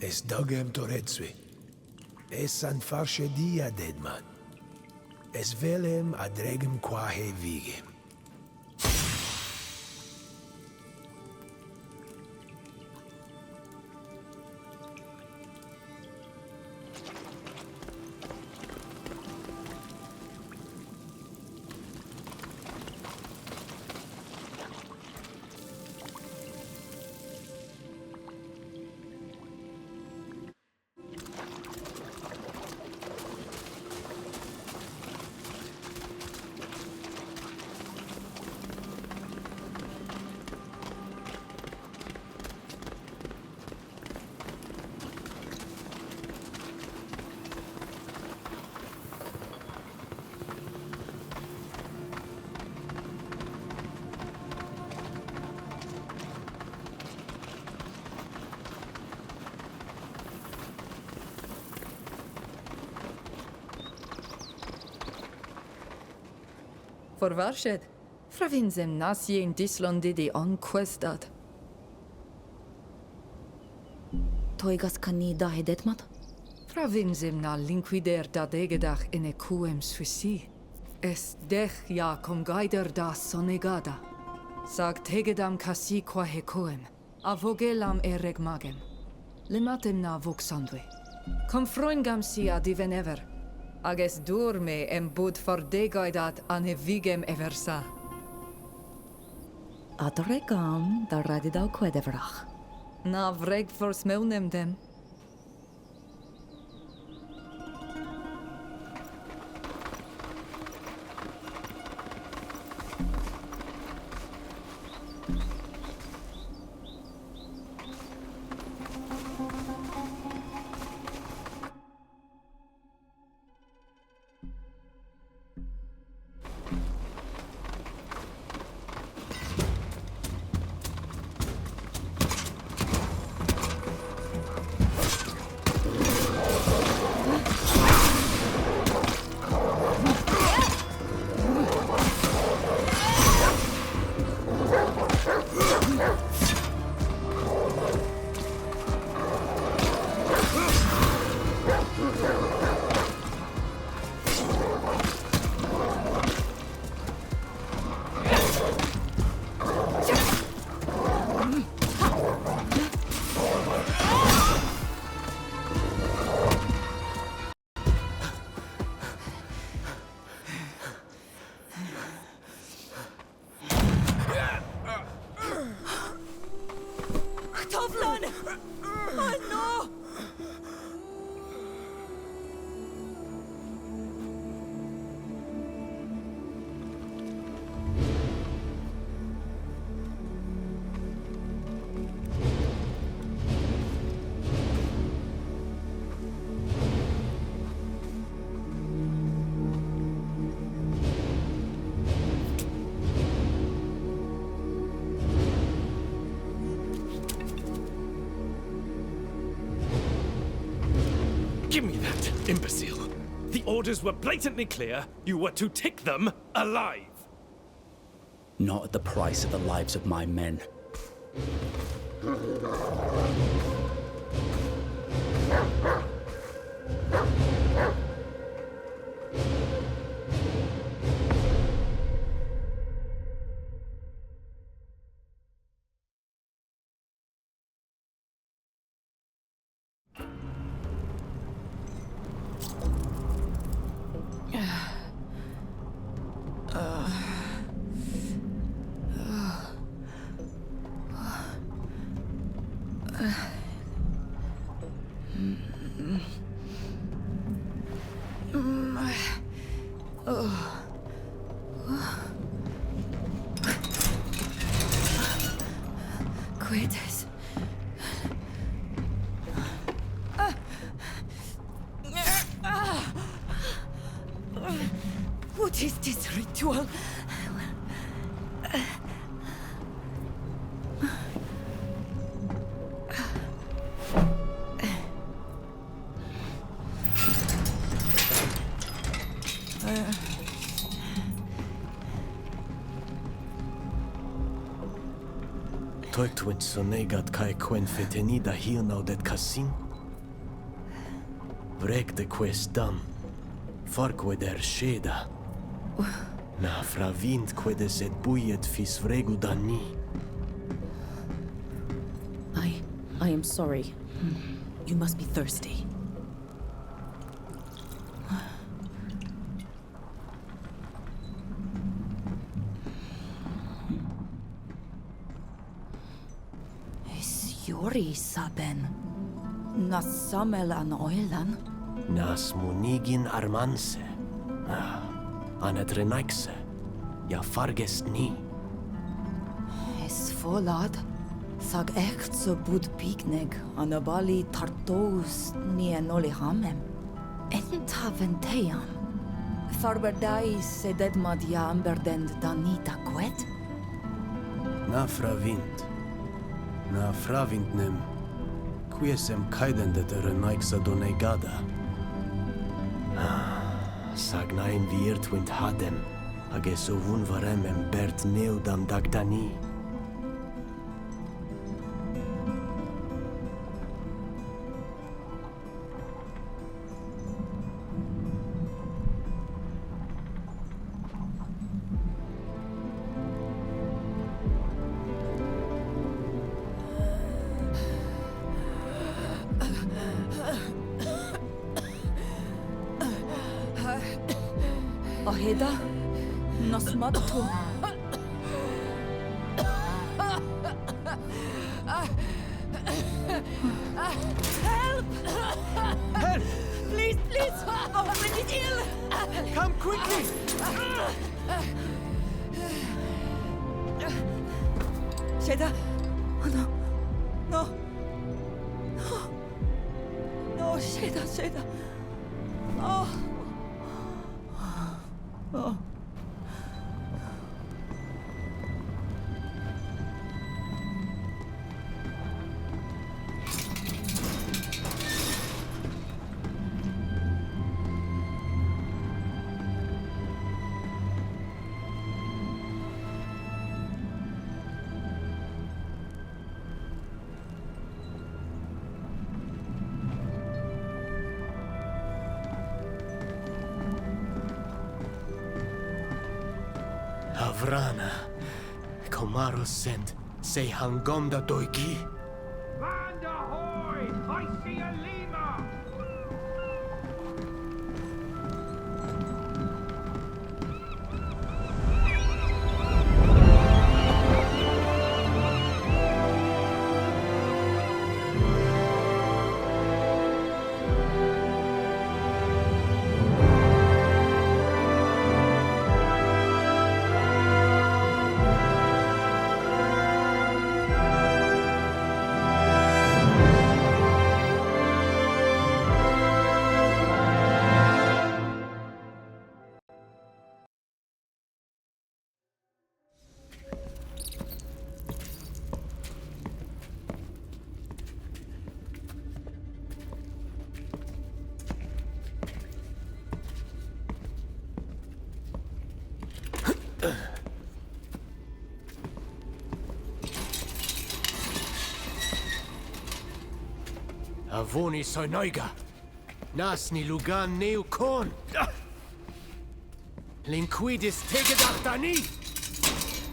Es dogem toretswe. Es an farsche dia deadman. Es velem adregem quahe vigem. Forvarshed. Fravinsem nasien dislondidi on questat. Toigas kani da hedetmat? Fravinsem na linquider da degedach in e quem suici. Es dech ja comgaider da sonegada. Sag tegedam kasi qua hecoem. Avogelam ereg magem. Limatem na voxandwe. Confroingam si ad ever. Ages durme em bud fordegaidat ane vigem eversa. Adregam da radidau quedevrach. Na vreg forsmelnem dem. Give me that, imbecile. The orders were blatantly clear. You were to take them alive. Not at the price of the lives of my men. Quietes. What is this ritual? Toitwint sonegat kai quen fetenida hilnau det cassin? Vrek de questam, farque der sheda. Na fravint quedes et buiet fis vregu dani. I am sorry. You must be thirsty. Yori saben. Nasamel an oilan. Nas munigin armanse. Anet renaikse. Ja fargest ni. Es volad. Sag echt so bud pigneg. Anabali tartos ni enoli hamem. Entaventeam. Farberdai seded madia amberdend danita quet? Na fravint. Na fravintnem. Quiesem kaidendet renaixa donegada. Sagnaim virtuint hadem. Ages ovun varem bert neudam dagdani. Aheda? Nasmatto. Help! Help! Please, please! Our friend is ill! Come quickly! Sheda! Oh, no. No. No. No, Sheda, Sheda. Oh. Oh. Avrana, Komaro sent, say hangomda doiki. Land ahoy! I see a lemur! Avoni soinoiga. Nasni lugan neu kon. Linquidis tegedachtani.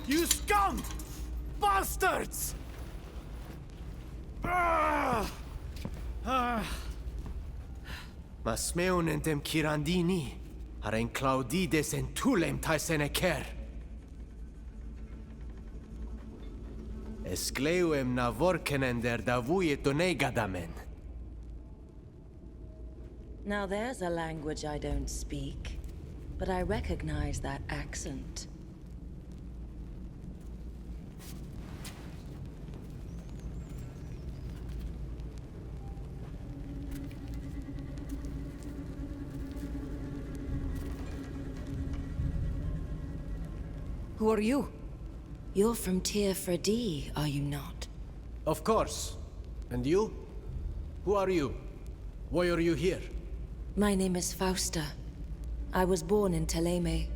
You scum! Bastards! Masmeun entem kirandini. Aren claudides entulem taiseneker. Escleuem navorkenen der davuie donegadamen. Now there's a language I don't speak. but I recognize that accent. Who are you? You're from Tyr Fredi, are you not? Of course. And you? Who are you? Why are you here? My name is Fausta. I was born in Teleme,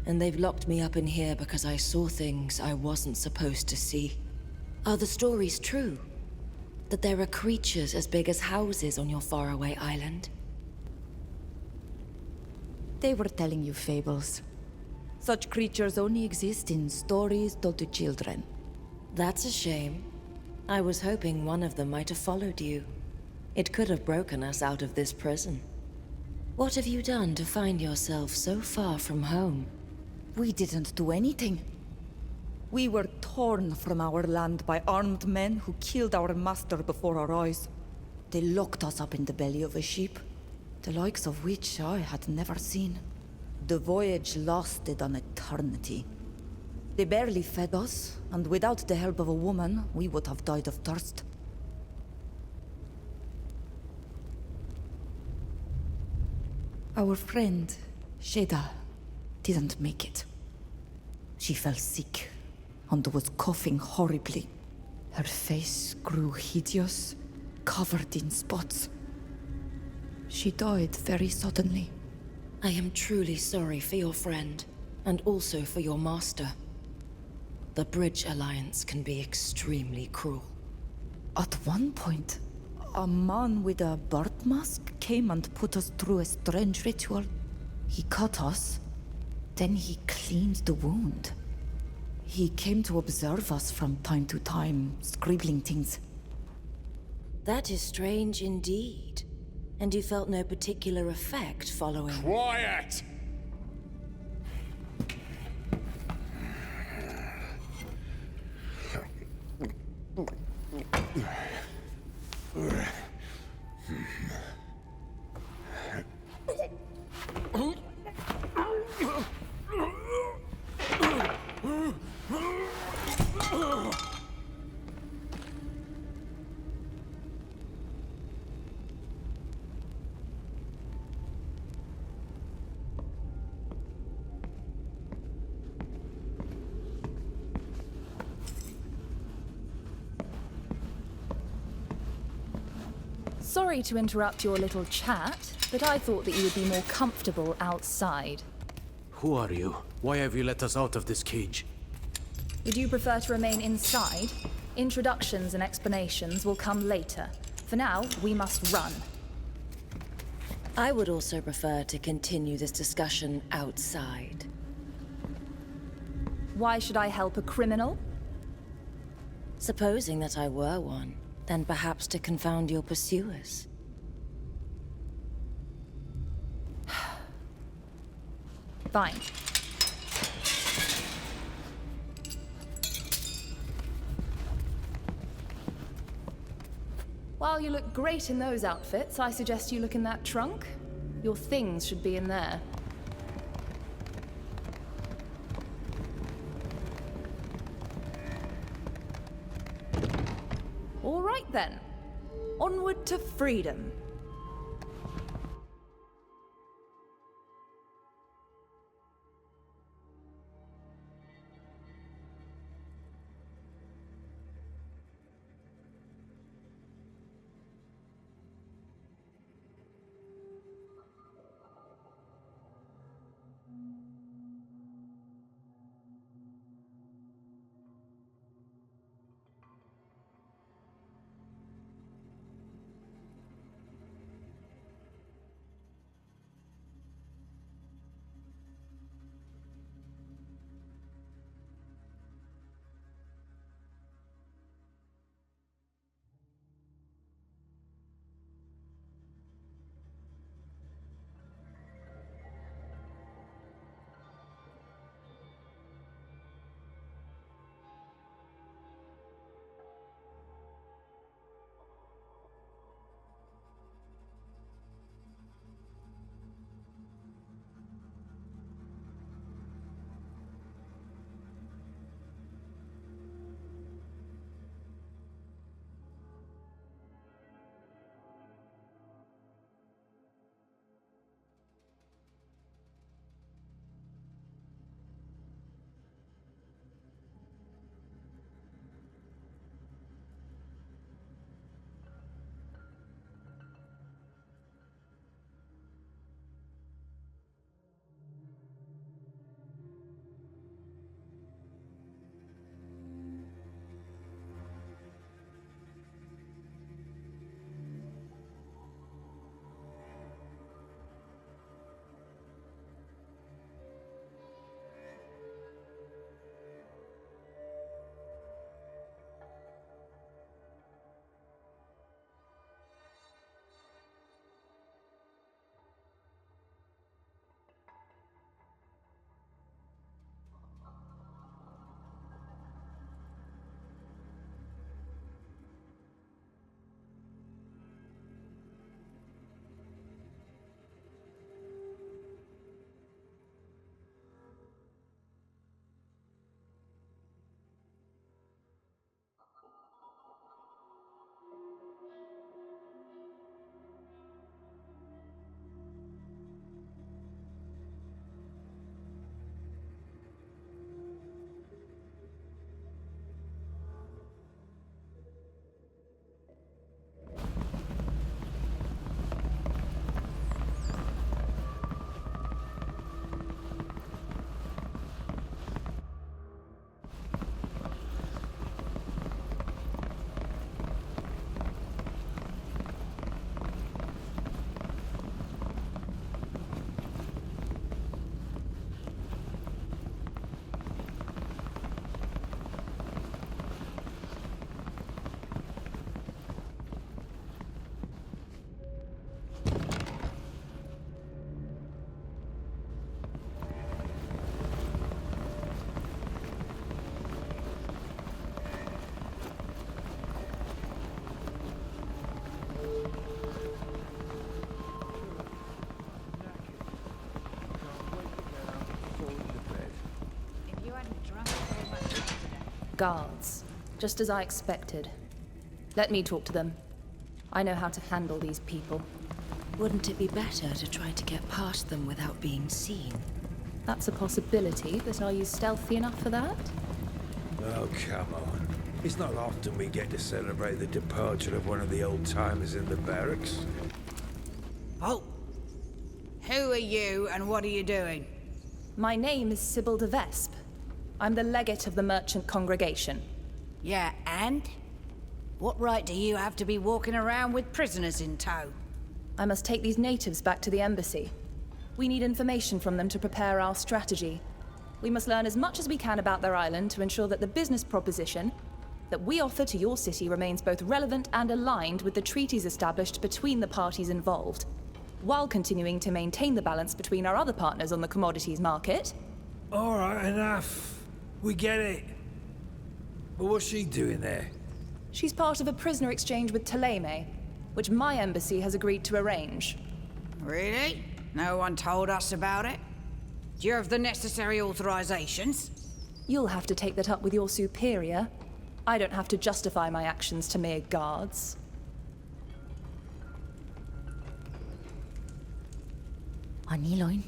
and they've locked me up in here because I saw things I wasn't supposed to see. Are the stories true? That there are creatures as big as houses on your faraway island? They were telling you fables. Such creatures only exist in stories told to children. That's a shame. I was hoping one of them might have followed you. It could have broken us out of this prison. What have you done to find yourself so far from home? We didn't do anything. We were torn from our land by armed men who killed our master before our eyes. They locked us up in the belly of a ship, the likes of which I had never seen. The voyage lasted an eternity. They barely fed us, and without the help of a woman, we would have died of thirst. Our friend, Sheda, didn't make it. She fell sick and was coughing horribly. Her face grew hideous, covered in spots. She died very suddenly. I am truly sorry for your friend, and also for your master. The Bridge Alliance can be extremely cruel. At one point, a man with a bird mask came and put us through a strange ritual. He cut us, then he cleaned the wound. He came to observe us from time to time, scribbling things. That is strange indeed. And you felt no particular effect following... Quiet! Sorry to interrupt your little chat, but I thought that you would be more comfortable outside. Who are you? Why have you let us out of this cage? Would you prefer to remain inside? Introductions and explanations will come later. For now, we must run. I would also prefer to continue this discussion outside. Why should I help a criminal? Supposing that I were one, then perhaps to confound your pursuers. Fine. While you look great in those outfits, I suggest you look in that trunk. Your things should be in there. All right then. Onward to freedom. Guards. Just as I expected. Let me talk to them. I know how to handle these people. Wouldn't it be better to try to get past them without being seen? That's a possibility, but are you stealthy enough for that? Oh, come on. It's not often we get to celebrate the departure of one of the old-timers in the barracks. Oh. Who are you and what are you doing? My name is Sybil de Vesp. I'm the legate of the merchant congregation. Yeah, and? What right do you have to be walking around with prisoners in tow? I must take these natives back to the embassy. We need information from them to prepare our strategy. We must learn as much as we can about their island to ensure that the business proposition that we offer to your city remains both relevant and aligned with the treaties established between the parties involved, while continuing to maintain the balance between our other partners on the commodities market. All right, enough. We get it. But what's she doing there? She's part of a prisoner exchange with Thélème, which my embassy has agreed to arrange. Really? No one told us about it? Do you have the necessary authorizations? You'll have to take that up with your superior. I don't have to justify my actions to mere guards. Aniloin,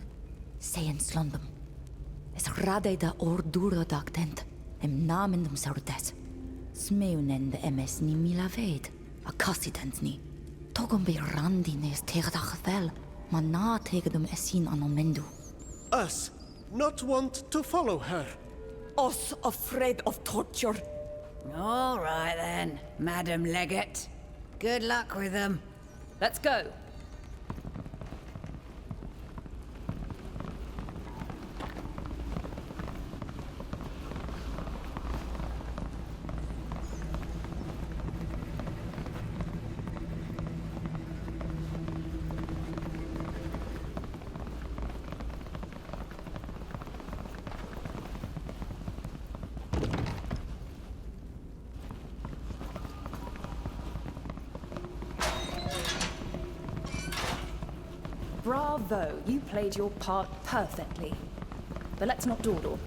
seien slondum. Es rade da orduro dagtent, namendum saurdes. Smeunen de MS ni milaveid, a cassitens ni. Togum be randi nes tegdachvel, man na tegdum esin anomendu. Us not want to follow her. Us afraid of torture. All right then, Madam Legate. Good luck with them. Let's go. Bravo, you played your part perfectly. But let's not dawdle.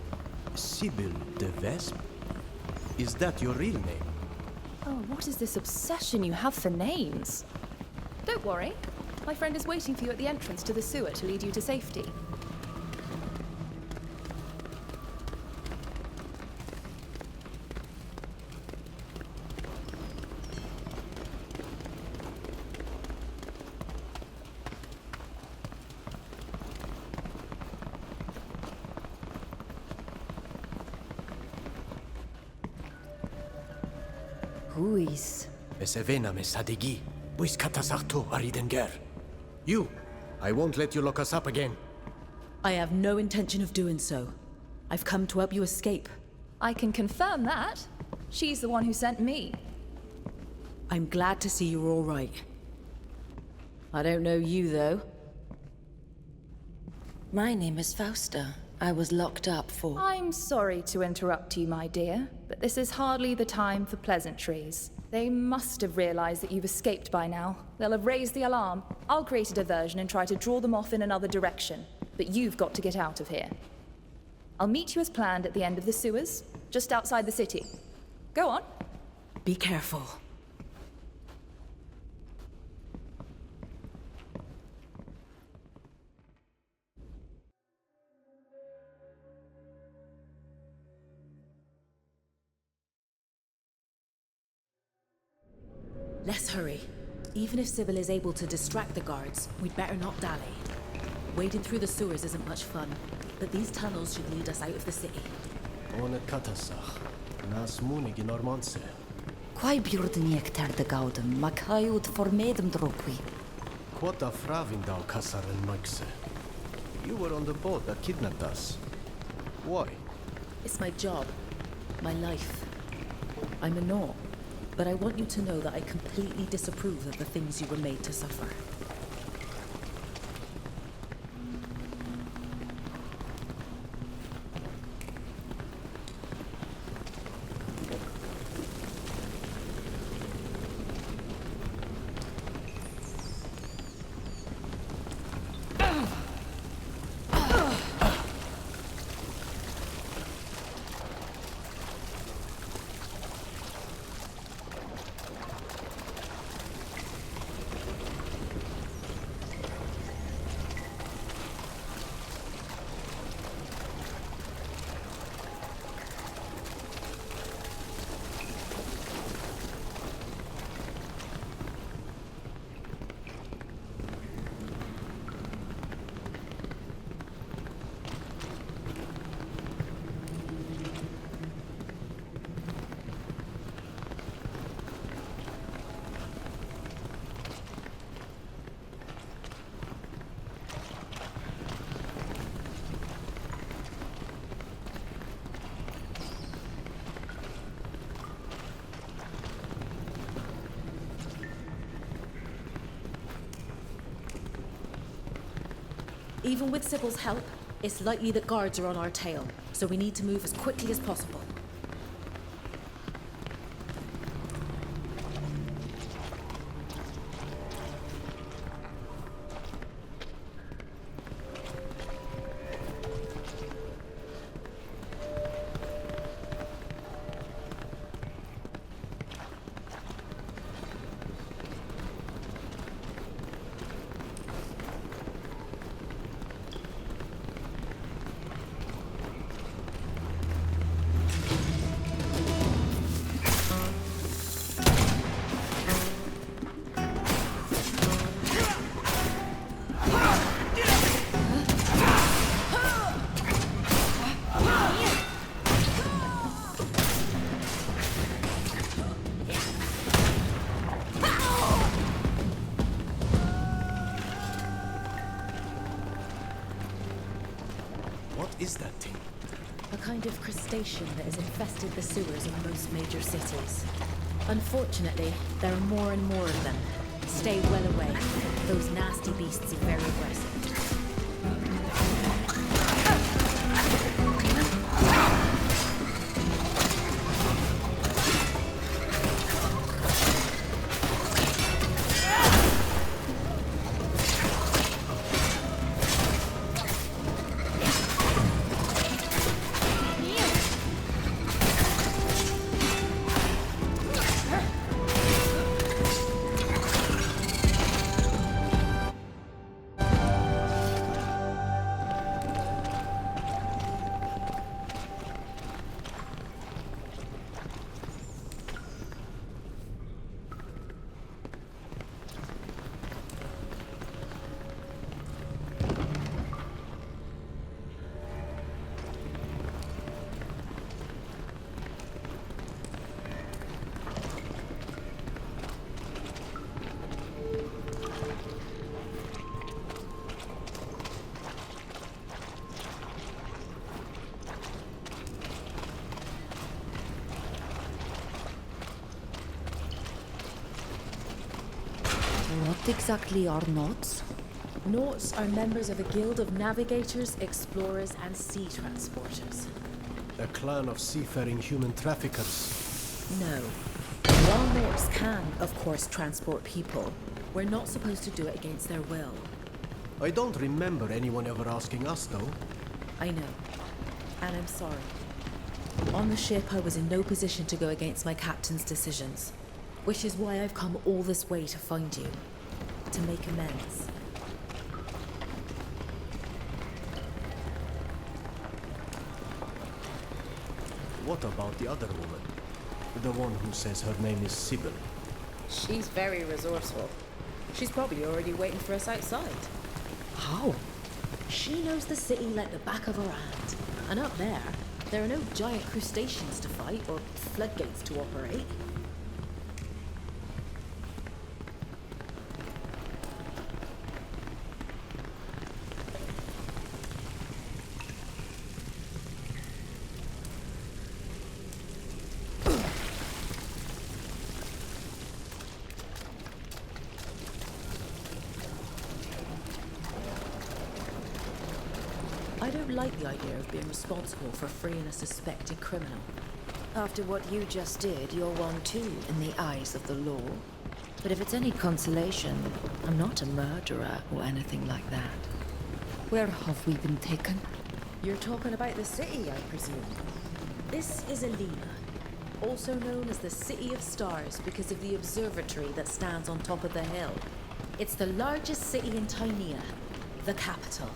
Sybil de Vesp? Is that your real name? Oh, what is this obsession you have for names? Don't worry. My friend is waiting for you at the entrance to the sewer to lead you to safety. Huis. Esevena me sadigi. Buis katasarto aridenger. You! I won't let you lock us up again. I have no intention of doing so. I've come to help you escape. I can confirm that. She's the one who sent me. I'm glad to see you're all right. I don't know you, though. My name is Fausta. I was locked up for... I'm sorry to interrupt you, my dear, but this is hardly the time for pleasantries. They must have realized that you've escaped by now. They'll have raised the alarm. I'll create a diversion and try to draw them off in another direction. But you've got to get out of here. I'll meet you as planned at the end of the sewers, just outside the city. Go on. Be careful. Let's hurry. Even if Sybil is able to distract the guards, we'd better not dally. Wading through the sewers isn't much fun, but these tunnels should lead us out of the city. Ona katasach. Nas munig in ormonse. Quai bjorden ekter de gaudem, makayud formedem drokwi. Quota fravindau kasaren noikse. You were on the boat that kidnapped us. Why? It's my job. My life. I'm a Nor. But I want you to know that I completely disapprove of the things you were made to suffer. Even with Sybil's help, it's likely that guards are on our tail, so we need to move as quickly as possible. Is that thing? A kind of crustacean that has infested the sewers of most major cities. Unfortunately, there are more and more of them. Stay well away. Those nasty beasts are very aggressive. What exactly are Nauts? Nauts are members of a guild of navigators, explorers, and sea transporters. A clan of seafaring human traffickers. No. While Nauts can, of course, transport people, we're not supposed to do it against their will. I don't remember anyone ever asking us, though. I know. And I'm sorry. On the ship, I was in no position to go against my captain's decisions. Which is why I've come all this way to find you. To make amends. What about the other woman? The one who says her name is Sybil. She's very resourceful. She's probably already waiting for us outside. How? She knows the city like the back of her hand. And up there are no giant crustaceans to fight or floodgates to operate. I don't like the idea of being responsible for freeing a suspected criminal. After what you just did, you're one too, in the eyes of the law. But if it's any consolation, I'm not a murderer or anything like that. Where have we been taken? You're talking about the city, I presume. This is Alina, also known as the City of Stars because of the observatory that stands on top of the hill. It's the largest city in Tynea, the capital.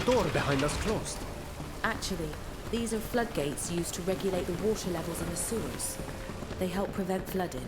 the door behind us closed? Actually, these are floodgates used to regulate the water levels in the sewers. They help prevent flooding.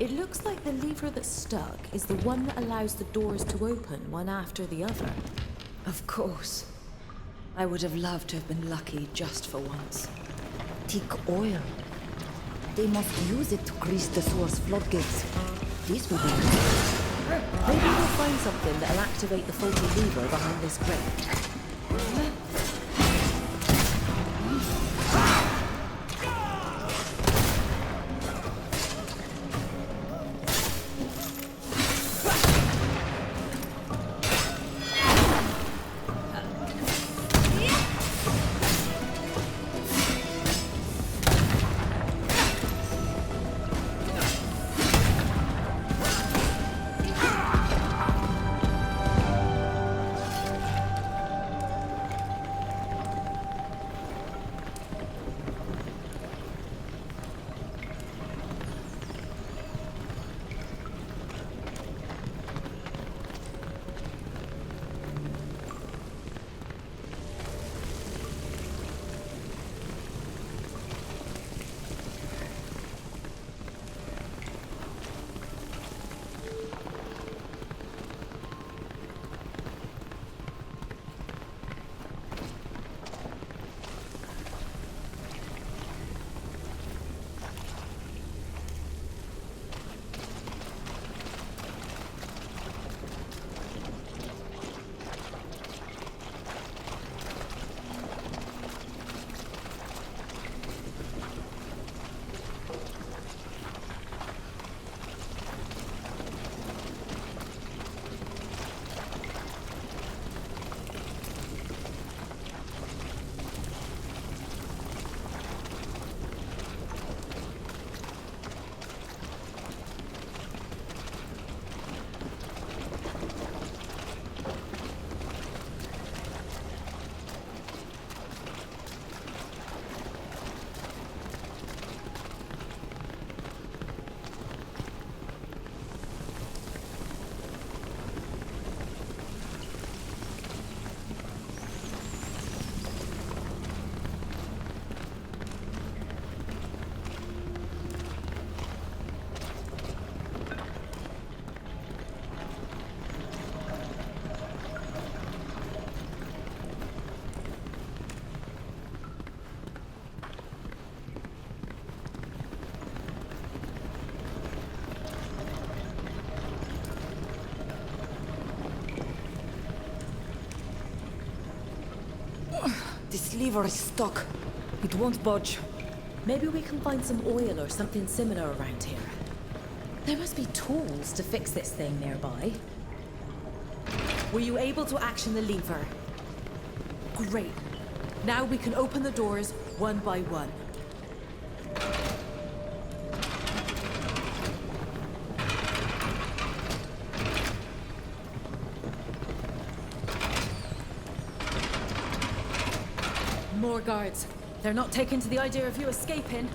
It looks like the lever that's stuck is the one that allows the doors to open one after the other. Of course. I would have loved to have been lucky just for once. Thick oil. They must use it to grease the source floodgates. This will be good. Maybe we'll find something that'll activate the faulty lever behind this crate. This lever is stuck. It won't budge. Maybe we can find some oil or something similar around here. There must be tools to fix this thing nearby. Were you able to action the lever? Great. Now we can open the doors one by one. More guards. They're not taken to the idea of you escaping.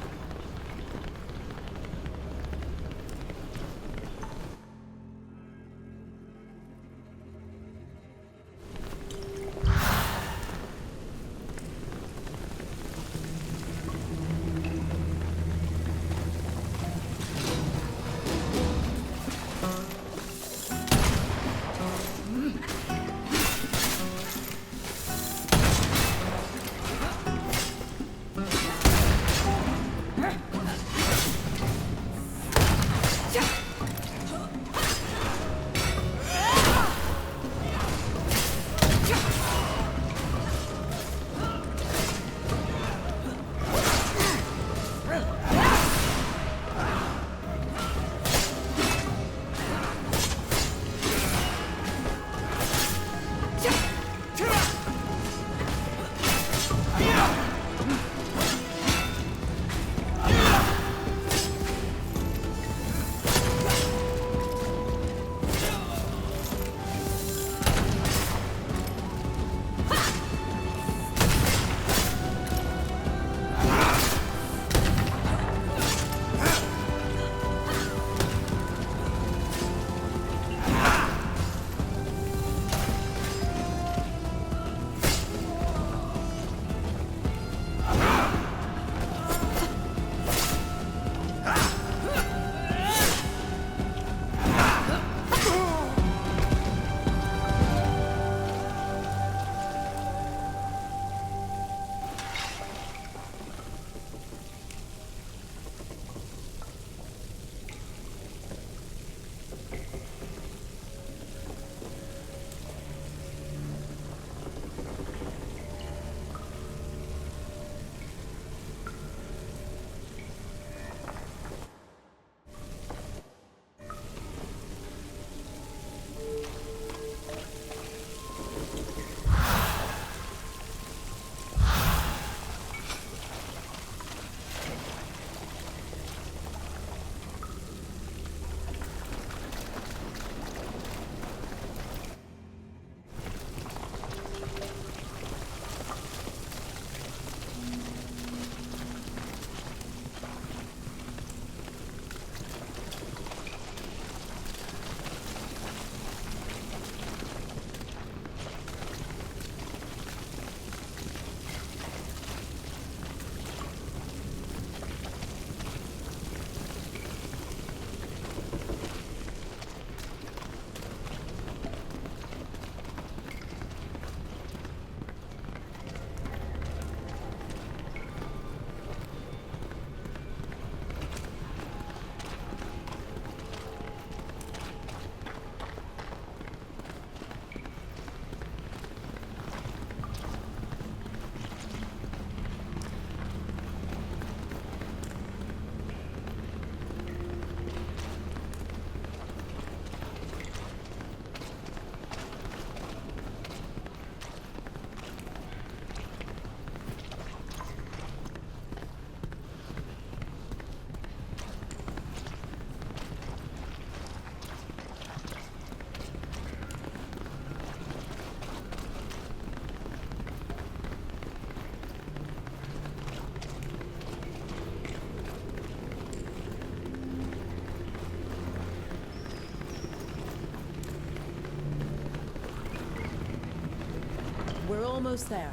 We're almost there.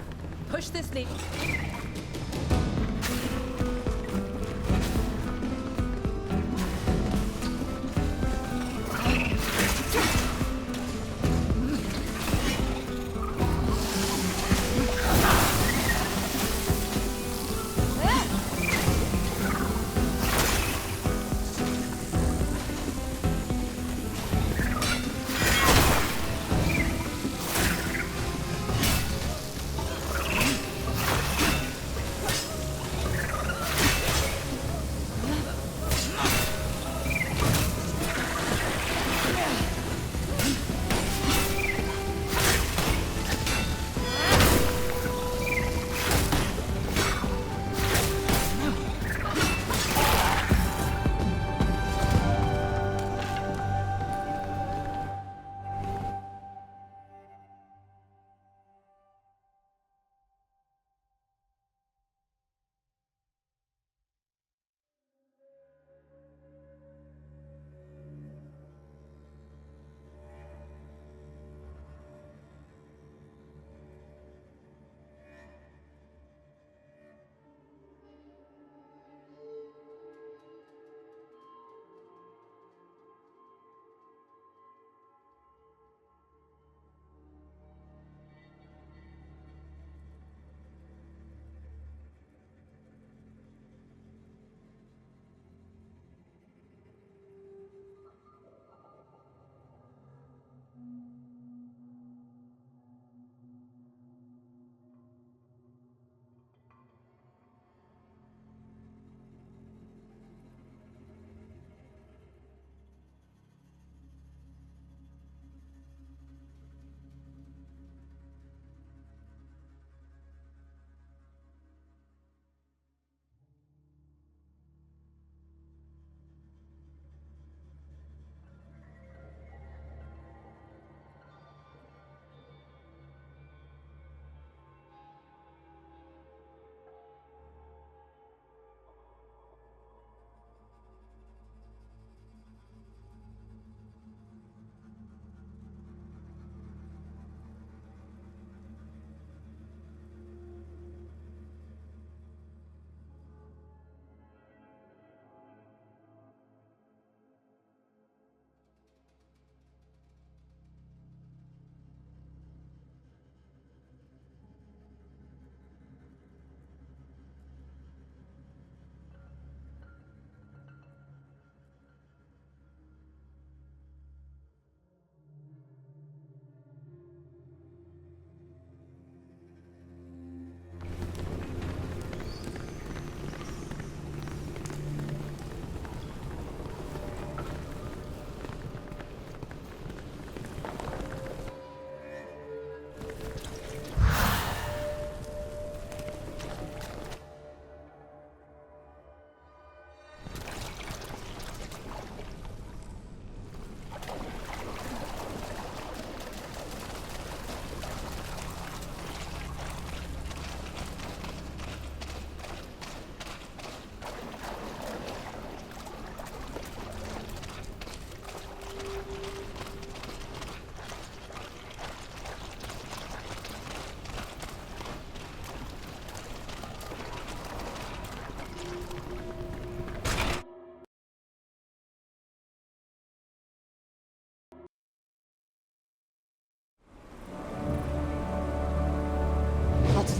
Push this lever.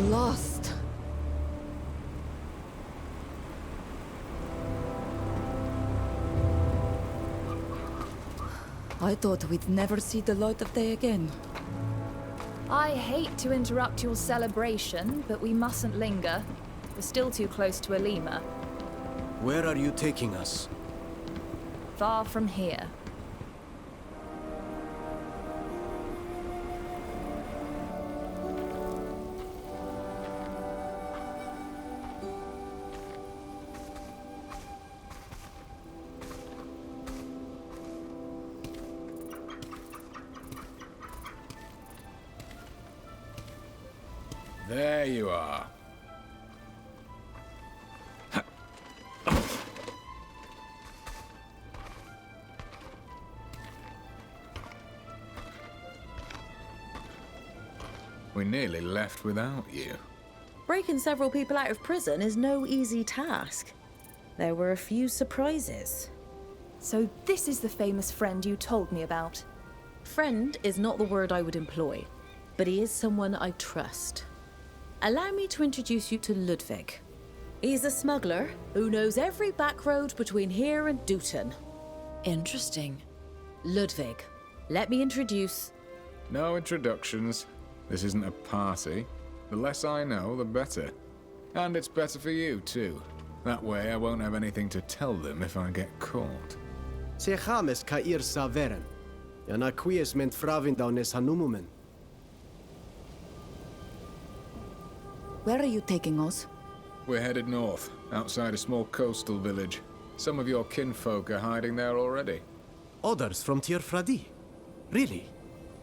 lost. I thought we'd never see the light of day again. I hate to interrupt your celebration, but we mustn't linger. We're still too close to Alima. Where are you taking us? Far from here. There you are. We nearly left without you. Breaking several people out of prison is no easy task. There were a few surprises. So this is the famous friend you told me about? Friend is not the word I would employ, but he is someone I trust. Allow me to introduce you to Ludwig. He's a smuggler who knows every back road between here and Dutton. Interesting. Ludwig, let me introduce... No introductions. This isn't a party. The less I know, the better. And it's better for you, too. That way I won't have anything to tell them if I get caught. Se chames cair saveren. Yana quies ment fravin daunes hanumumen. Where are you taking us? We're headed north, outside a small coastal village. Some of your kinfolk are hiding there already. Others from Tir Fradi? Really?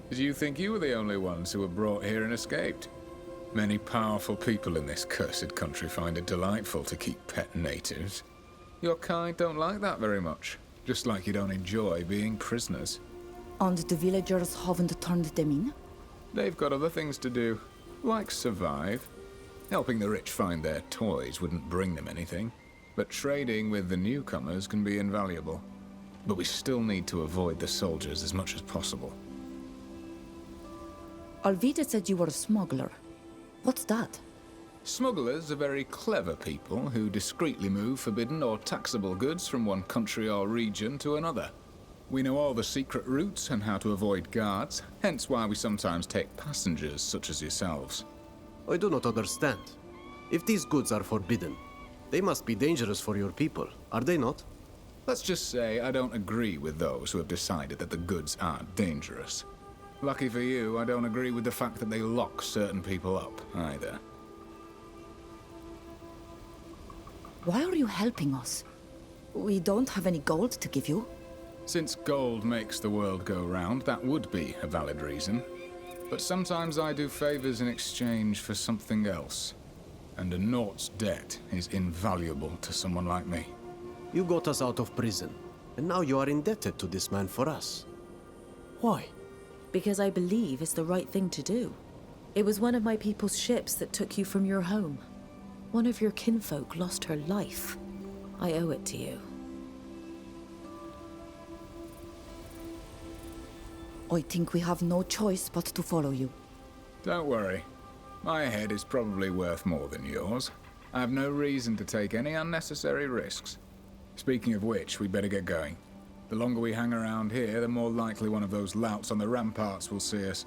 Did you think you were the only ones who were brought here and escaped? Many powerful people in this cursed country find it delightful to keep pet natives. Your kind don't like that very much, just like you don't enjoy being prisoners. And the villagers haven't turned them in? They've got other things to do, like survive. Helping the rich find their toys wouldn't bring them anything, but trading with the newcomers can be invaluable. But we still need to avoid the soldiers as much as possible. Alvida said you were a smuggler. What's that? Smugglers are very clever people who discreetly move forbidden or taxable goods from one country or region to another. We know all the secret routes and how to avoid guards, hence why we sometimes take passengers such as yourselves. I do not understand. If these goods are forbidden, they must be dangerous for your people, are they not? Let's just say I don't agree with those who have decided that the goods aren't dangerous. Lucky for you, I don't agree with the fact that they lock certain people up, either. Why are you helping us? We don't have any gold to give you. Since gold makes the world go round, that would be a valid reason. But sometimes I do favors in exchange for something else. And a Naut's debt is invaluable to someone like me. You got us out of prison, and now you are indebted to this man for us. Why? Because I believe it's the right thing to do. It was one of my people's ships that took you from your home. One of your kinfolk lost her life. I owe it to you. I think we have no choice but to follow you. Don't worry. My head is probably worth more than yours. I have no reason to take any unnecessary risks. Speaking of which, we'd better get going. The longer we hang around here, the more likely one of those louts on the ramparts will see us.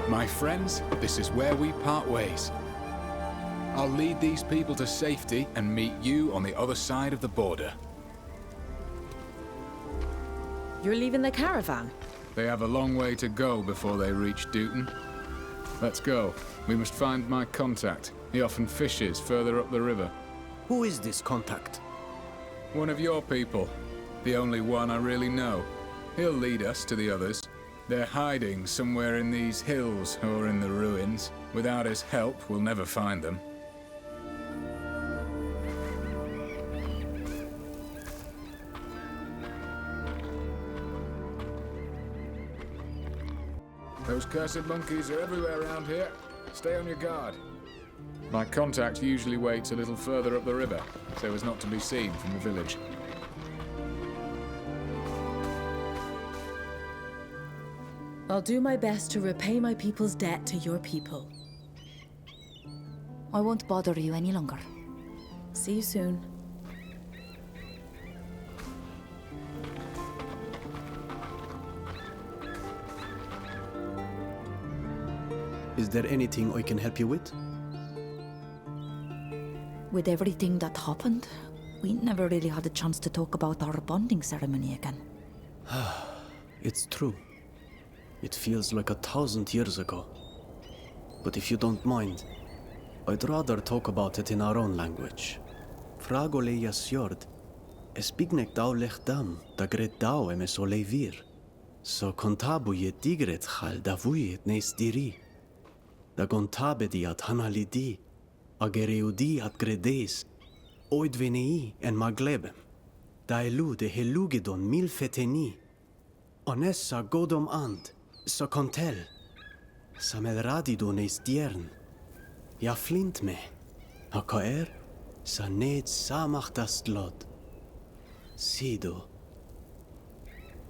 My friends, this is where we part ways. I'll lead these people to safety and meet you on the other side of the border. You're leaving the caravan? They have a long way to go before they reach Dutton. Let's go. We must find my contact. He often fishes further up the river. Who is this contact? One of your people. The only one I really know. He'll lead us to the others. They're hiding somewhere in these hills or in the ruins. Without his help, we'll never find them. Those cursed monkeys are everywhere around here. Stay on your guard. My contact usually waits a little further up the river, so as not to be seen from the village. I'll do my best to repay my people's debt to your people. I won't bother you any longer. See you soon. Is there anything I can help you with? With everything that happened, we never really had a chance to talk about our bonding ceremony again. It's true. It feels like 1,000 years ago. But if you don't mind, I'd rather talk about it in our own language. Fragole jasjord, espignek dau lech dam, da gret dau emes olevir. So kontabu je digret chal da vujet nes diri. Da gontabe di at hanalidi, agereudi at gredes, oid venei en maglebem. Da elu de helugedon mil feteni. Onessa godom and, so kontel. Samel radido nes diern. Ja flint me. Hakaer, sa ned samach das lod. Sido.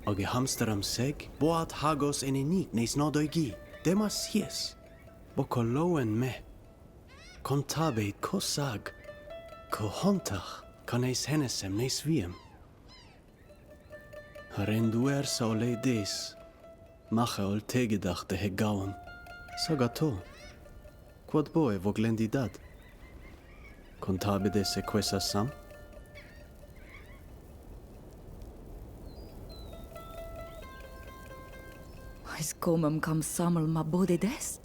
Age hamsteram seg, boat hagos enenik nes nodoigi. Demasies. Bokoloen me. Kontabeit kosag. Kohontach, kanes henesem nes wiem. Renduer sa ole des. Mache ol tegedachte hegaum. Sagato. Quod boe voglendidad. Contabide sequesa sam? Is comem kam samel ma bodedes?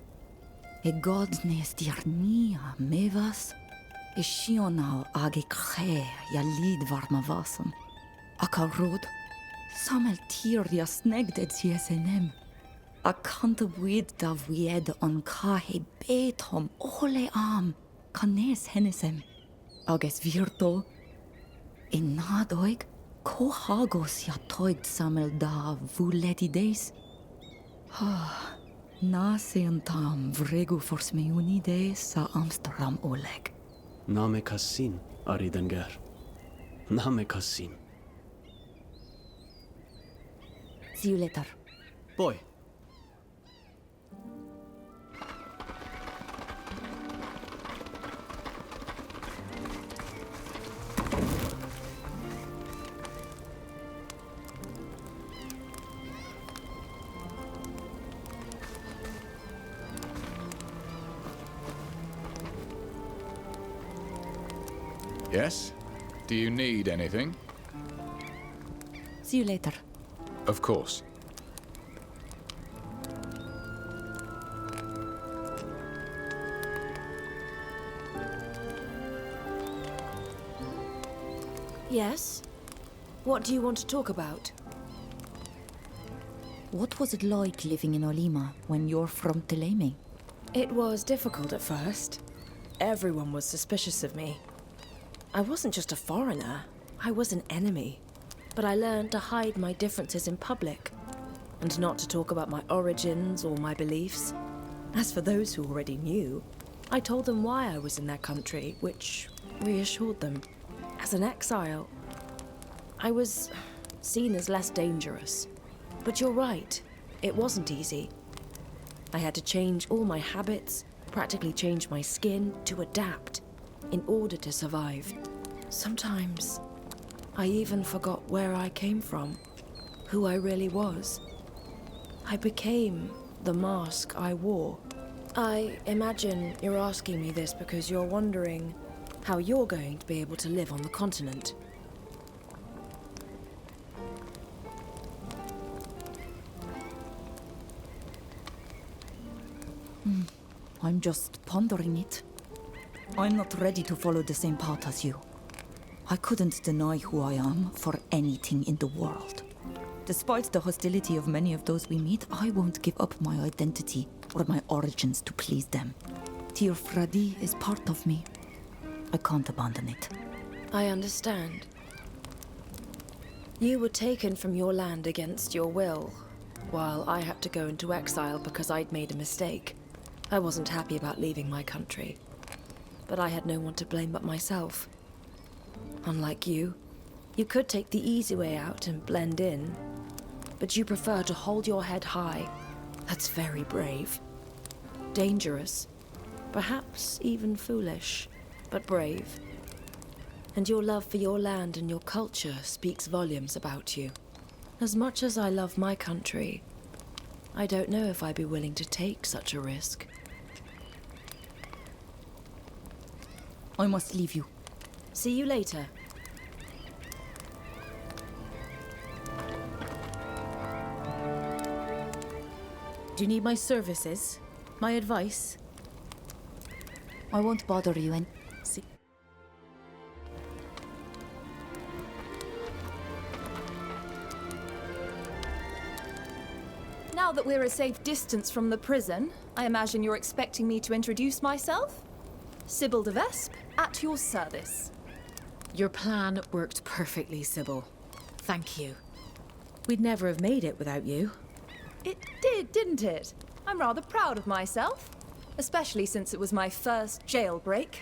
E god nes diarnia mevas? E shionau age khe ja lid varma vasen. Aka rod? Samel tier ja snegdet siesenem. A kante buid da vied on kahe betom ole am. Kanes henesem. Ages virto. In nadoig, ko hagos ja toigt samel da vuletides. Nasean tam vregu fors meunides sa Amsterdam oleg. Name kassin, Aridenger. Name kassin. See you later. Boy. Yes? Do you need anything? See you later. Of course. Yes? What do you want to talk about? What was it like living in Olima when you're from Teleme? It was difficult at first. Everyone was suspicious of me. I wasn't just a foreigner, I was an enemy. But I learned to hide my differences in public, and not to talk about my origins or my beliefs. As for those who already knew, I told them why I was in their country, which reassured them. As an exile, I was seen as less dangerous. But you're right, it wasn't easy. I had to change all my habits, practically change my skin to adapt in order to survive. Sometimes, I even forgot where I came from, who I really was. I became the mask I wore. I imagine you're asking me this because you're wondering how you're going to be able to live on the continent. I'm just pondering it. I'm not ready to follow the same path as you. I couldn't deny who I am for anything in the world. Despite the hostility of many of those we meet, I won't give up my identity or my origins to please them. Tir Fradi is part of me. I can't abandon it. I understand. You were taken from your land against your will, while I had to go into exile because I'd made a mistake. I wasn't happy about leaving my country. but I had no one to blame but myself. Unlike you, you could take the easy way out and blend in, but you prefer to hold your head high. That's very brave. Dangerous. Perhaps even foolish, but brave. And your love for your land and your culture speaks volumes about you. As much as I love my country, I don't know if I'd be willing to take such a risk. I must leave you. See you later. Do you need my services? My advice? I won't bother you and... See. Now that we're a safe distance from the prison, I imagine you're expecting me to introduce myself? Sybil de Vespe, at your service. Your plan worked perfectly, Sybil. Thank you. We'd never have made it without you. It did, didn't it? I'm rather proud of myself, especially since it was my first jailbreak.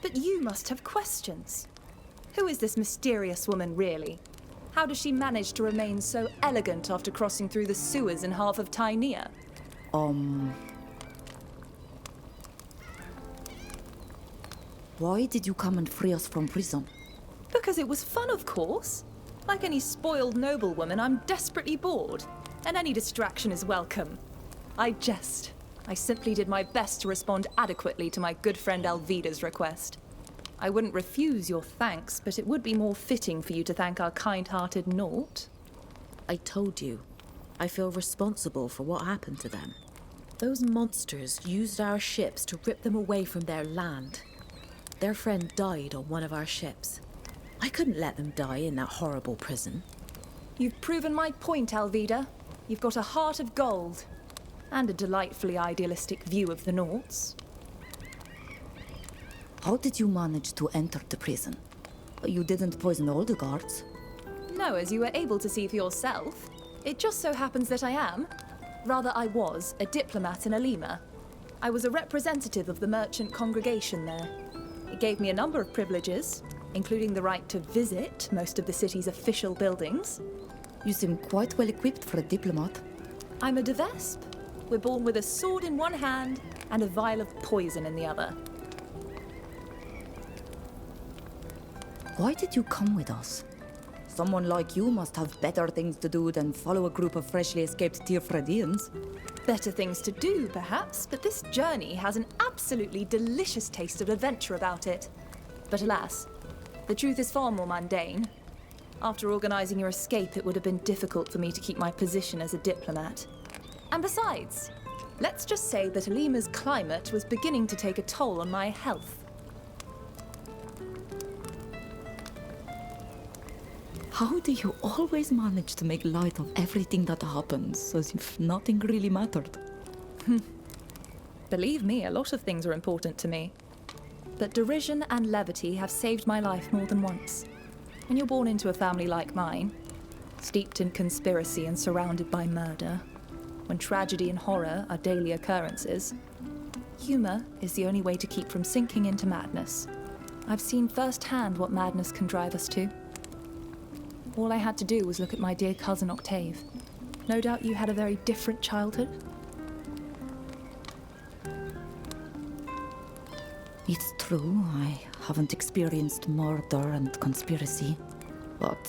But you must have questions. Who is this mysterious woman, really? How does she manage to remain so elegant after crossing through the sewers in half of Tainea? Why did you come and free us from prison? Because it was fun, of course. Like any spoiled noblewoman, I'm desperately bored, and any distraction is welcome. I jest. I simply did my best to respond adequately to my good friend Alvida's request. I wouldn't refuse your thanks, but it would be more fitting for you to thank our kind-hearted Nort. I told you. I feel responsible for what happened to them. Those monsters used our ships to rip them away from their land. Their friend died on one of our ships. I couldn't let them die in that horrible prison. You've proven my point, Alvida. You've got a heart of gold. And a delightfully idealistic view of the Norts. How did you manage to enter the prison? You didn't poison all the guards. No, as you were able to see for yourself. It just so happens that I am. Rather, I was a diplomat in Alima. I was a representative of the merchant congregation there. It gave me a number of privileges, including the right to visit most of the city's official buildings. You seem quite well equipped for a diplomat. I'm a de Vespe. We're born with a sword in one hand and a vial of poison in the other. Why did you come with us? Someone like you must have better things to do than follow a group of freshly escaped Tirfredians. Better things to do, perhaps, but this journey has an absolutely delicious taste of adventure about it. But alas, the truth is far more mundane. After organizing your escape, it would have been difficult for me to keep my position as a diplomat. And besides, let's just say that Alima's climate was beginning to take a toll on my health. How do you always manage to make light of everything that happens, as if nothing really mattered? Believe me, a lot of things are important to me. But derision and levity have saved my life more than once. When you're born into a family like mine, steeped in conspiracy and surrounded by murder, when tragedy and horror are daily occurrences, humor is the only way to keep from sinking into madness. I've seen firsthand what madness can drive us to. All I had to do was look at my dear cousin Octave. No doubt you had a very different childhood. It's true, I haven't experienced murder and conspiracy, but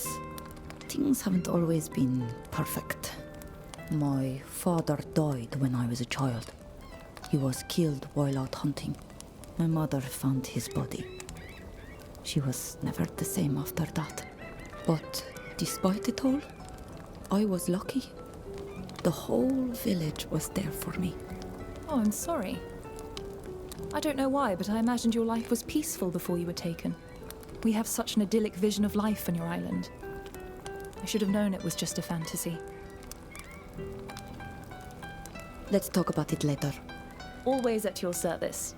things haven't always been perfect. My father died when I was a child. He was killed while out hunting. My mother found his body. She was never the same after that. But despite it all, I was lucky. The whole village was there for me. Oh, I'm sorry. I don't know why, but I imagined your life was peaceful before you were taken. We have such an idyllic vision of life on your island. I should have known it was just a fantasy. Let's talk about it later. Always at your service.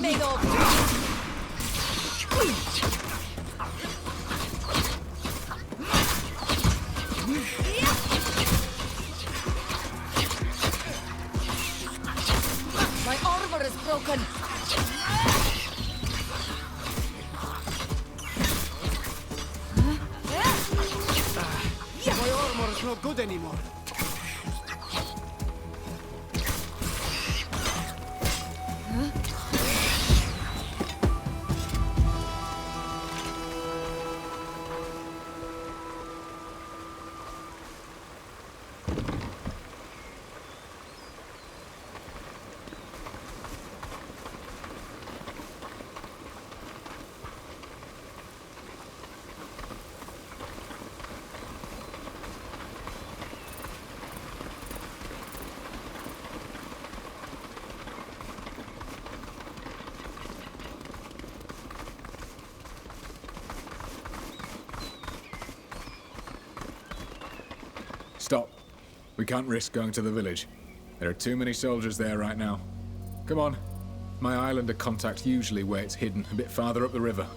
made of. My armor is broken. My armor is not good anymore. Stop. We can't risk going to the village. There are too many soldiers there right now. Come on. My islander contact usually where it's hidden, a bit farther up the river.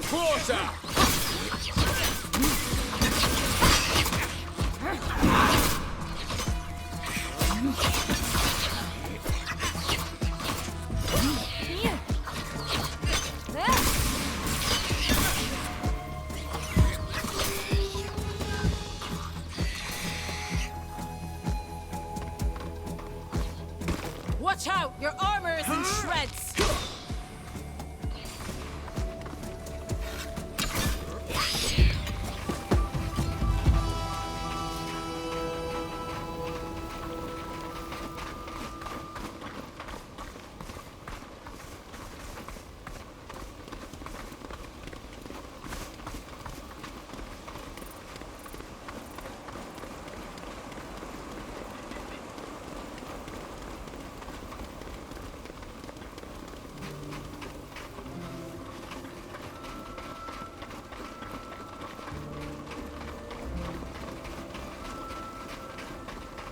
Quarter! Watch out! Your armor is in shreds!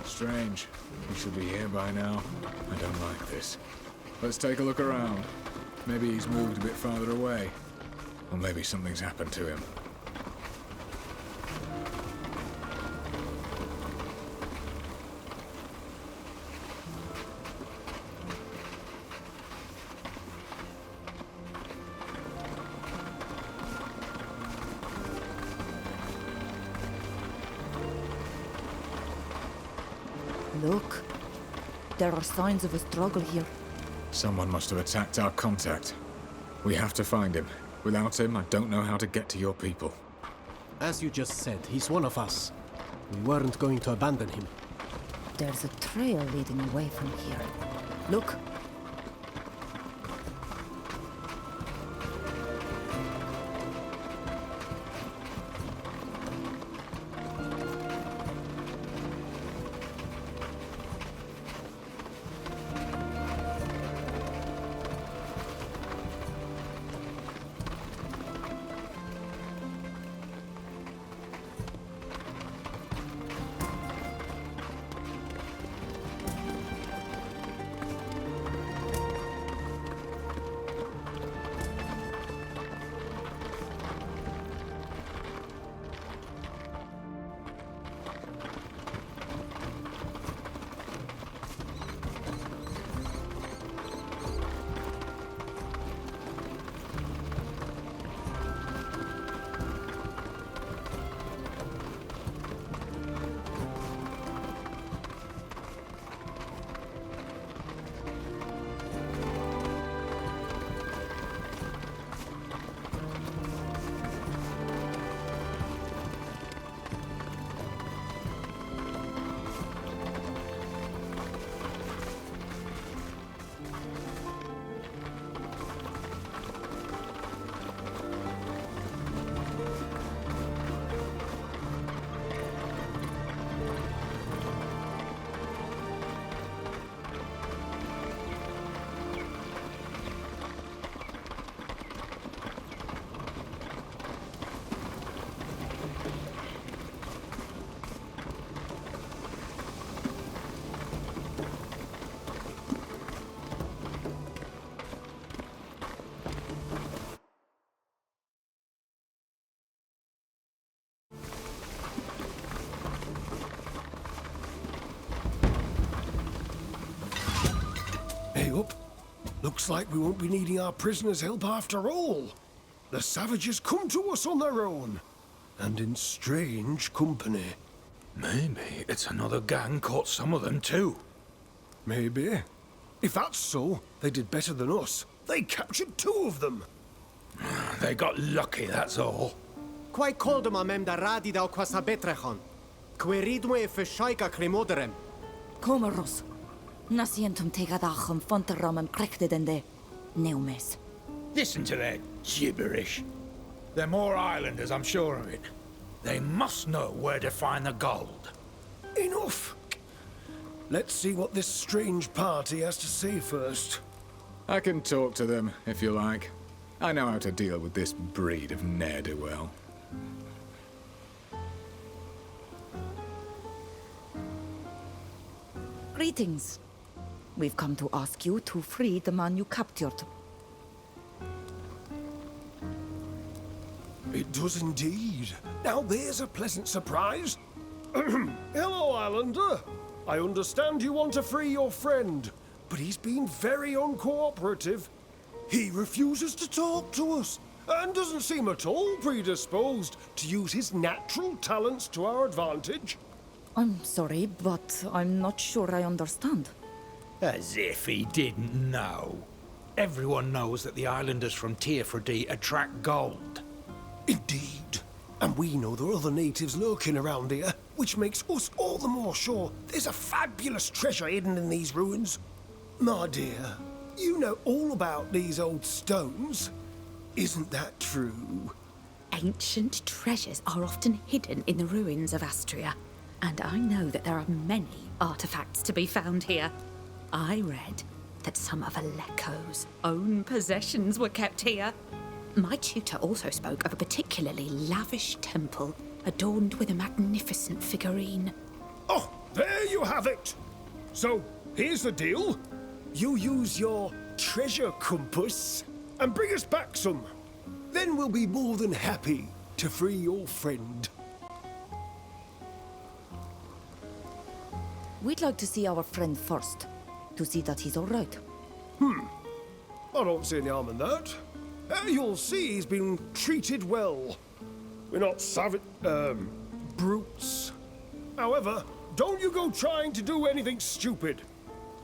Strange. He should be here by now. I don't like this. Let's take a look around. Maybe he's moved a bit farther away. Or maybe something's happened to him. Look. There are signs of a struggle here. Someone must have attacked our contact. We have to find him. Without him, I don't know how to get to your people. As you just said, he's one of us. We weren't going to abandon him. There's a trail leading away from here. Look. up. Looks like we won't be needing our prisoners' help after all. The savages come to us on their own, and in strange company. Maybe it's another gang caught some of them too. Maybe. If that's so, they did better than us. They captured 2 of them. They got lucky, that's all. Quai coldum amem da radida o quasa betrechon. Queridme fishaika cremoderem. Comeros. Nasientum tegadachum fonteram and prectedende. Neumes. Listen to their gibberish. They're more islanders, I'm sure of it. They must know where to find the gold. Enough! Let's see what this strange party has to say first. I can talk to them, if you like. I know how to deal with this breed of ne'er-do-well. Greetings. We've come to ask you to free the man you captured. It does indeed. Now there's a pleasant surprise. Hello, Islander. I understand you want to free your friend, but he's been very uncooperative. He refuses to talk to us, and doesn't seem at all predisposed to use his natural talents to our advantage. I'm sorry, but I'm not sure I understand. As if he didn't know. Everyone knows that the islanders from Tearfredy attract gold. Indeed. And we know there are other natives lurking around here, which makes us all the more sure there's a fabulous treasure hidden in these ruins. My dear, you know all about these old stones. Isn't that true? Ancient treasures are often hidden in the ruins of Astria, and I know that there are many artifacts to be found here. I read that some of Aleko's own possessions were kept here. My tutor also spoke of a particularly lavish temple adorned with a magnificent figurine. Oh, there you have it! So, here's the deal. You use your treasure compass and bring us back some. Then we'll be more than happy to free your friend. We'd like to see our friend first, to see that he's all right. I don't see any harm in that. You'll see he's been treated well. We're not brutes. However, don't you go trying to do anything stupid.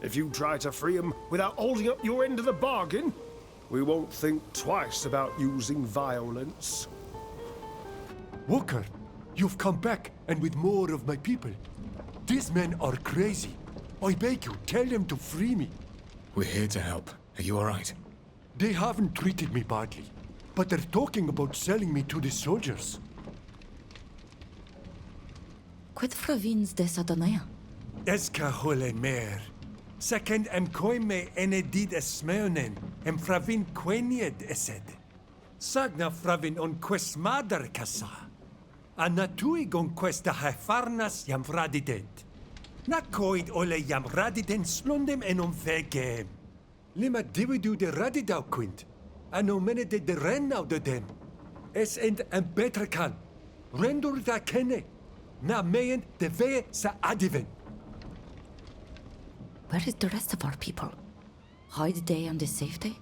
If you try to free him without holding up your end of the bargain, we won't think twice about using violence. Walker, you've come back, and with more of my people. These men are crazy. I beg you, tell them to free me. We're here to help. Are you all right? They haven't treated me badly, but they're talking about selling me to the soldiers. Quid fravins de Sadanaya? Eska hole mer. Second koime enedid esmeonen, fravin quenied esed. Sagna fravin on quest madar kasa. Anatui gon questa hefarnas jam radident. Na coid ole jam radident slundem on vegem. Lima dividu de radidau quint. Ano mene de rennau de dem. Es end better kan. Rendur da kenne. Na meien de vee sa adiven. Where is the rest of our people? Hide they on the safety?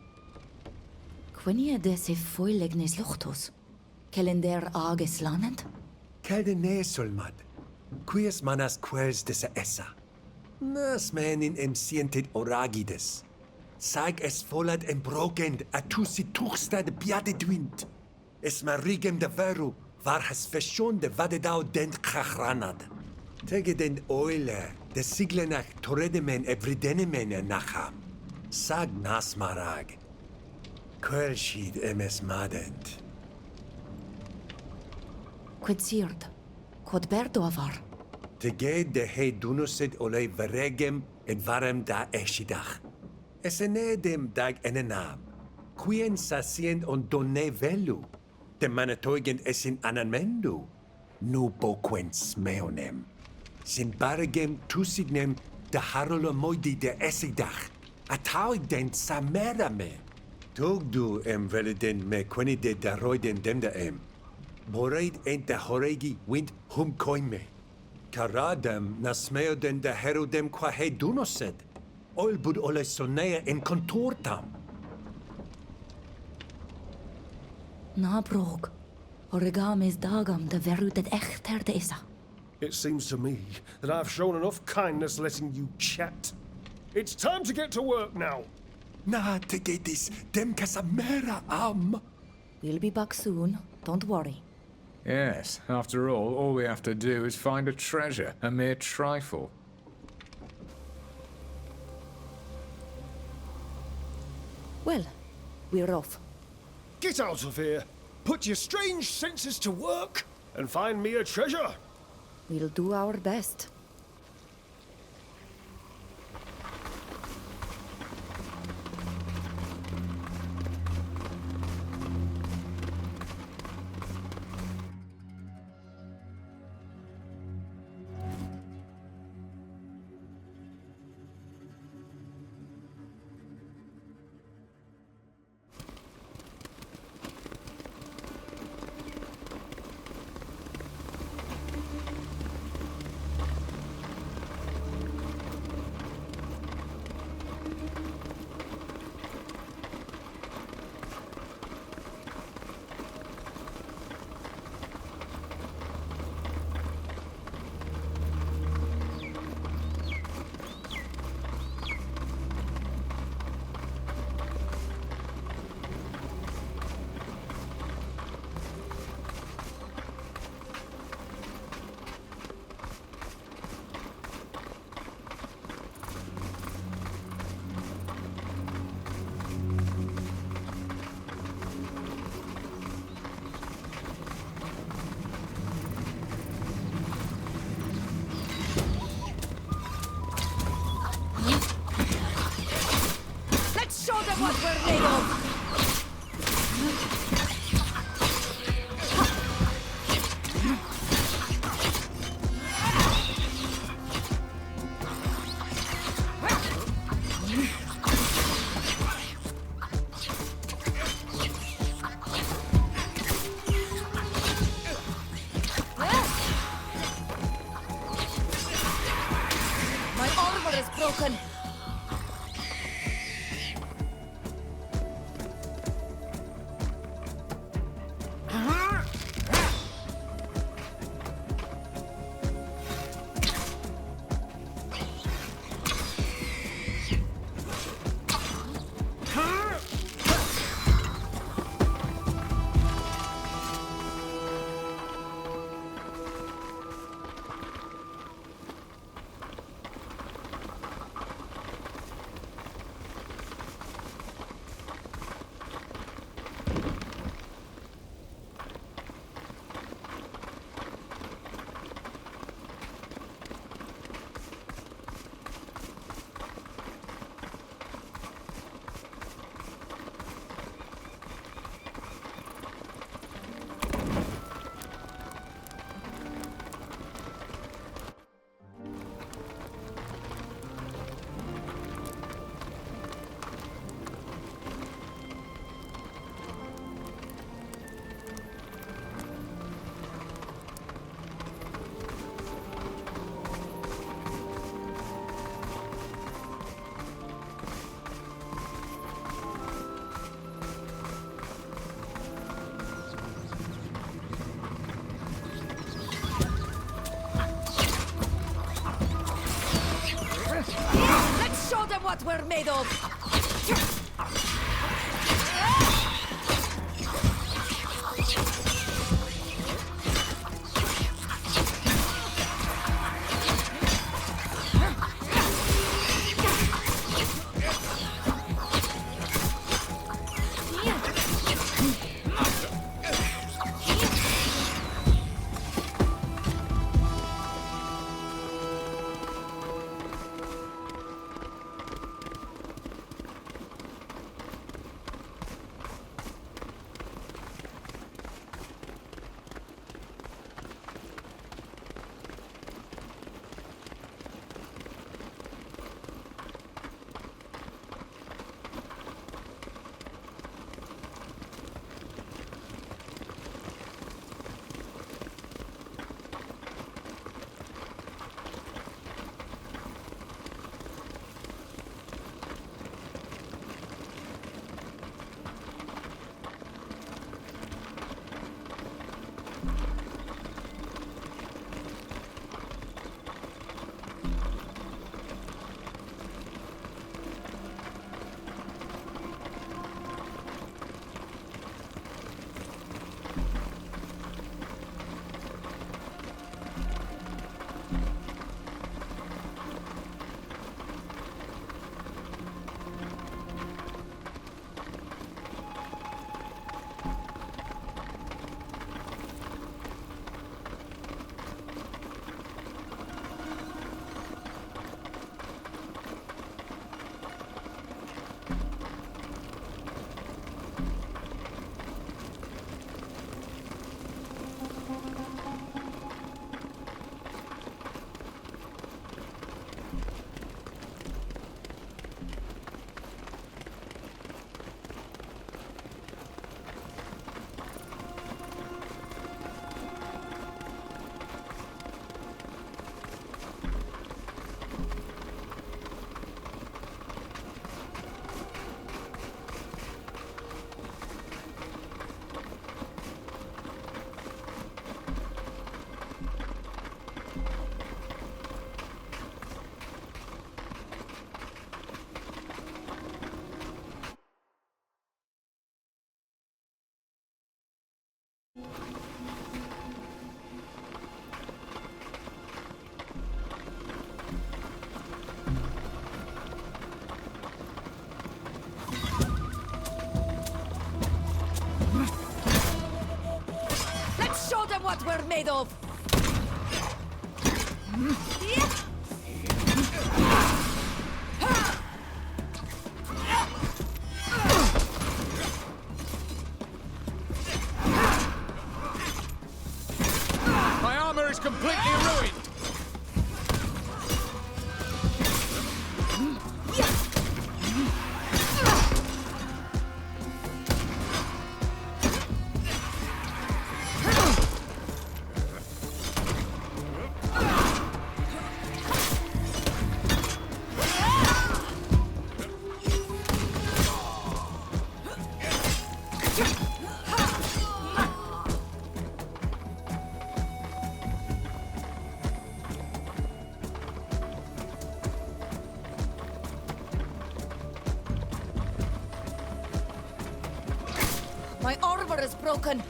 Quenia de se foilegnes luchtos. Kelender ages lanent? Kelde ne solmad. Quies manas quels de sa essa. Nas menin sientit oragides. Sag es volad brokend a tusi tuchsta de piade dwint. Es marigem de veru, var has feshon de vadedau dent chachranad. Tege den oile, de siglenach toredemen evridenemen nacham. Sag nas marag. Quelshid emes madent. Quid sirt? Quod berdo avar? Tege de he dunusid ole veregem et varem da eshidach. Esenedem dag enenam. Quien sasient on donne velu. De manetoigent esin anamendu. Nu boquent smeonem. Sin bargem tusignem de harolo moidi de esidach. Atauigdent samerame. Togdu veliden me quenide da roiden dem da Boreid ent de horegi wind koime. Karadem nasmeoden de herodem qua he dunosed. oilbud ole sonea in contortam. Na brog. Origamis dagam de veruted echter de isa. It seems to me that I've shown enough kindness letting you chat. It's time to get to work now. Na tegedis dem casamera am. We'll be back soon, don't worry. Yes, after all we have to do is find a treasure, a mere trifle. Well, we're off. Get out of here. Put your strange senses to work and find me a treasure. We'll do our best. What we're made of! My armor is broken! Let's show them what we're made of! made of? My armor is completely ruined! My armor is broken.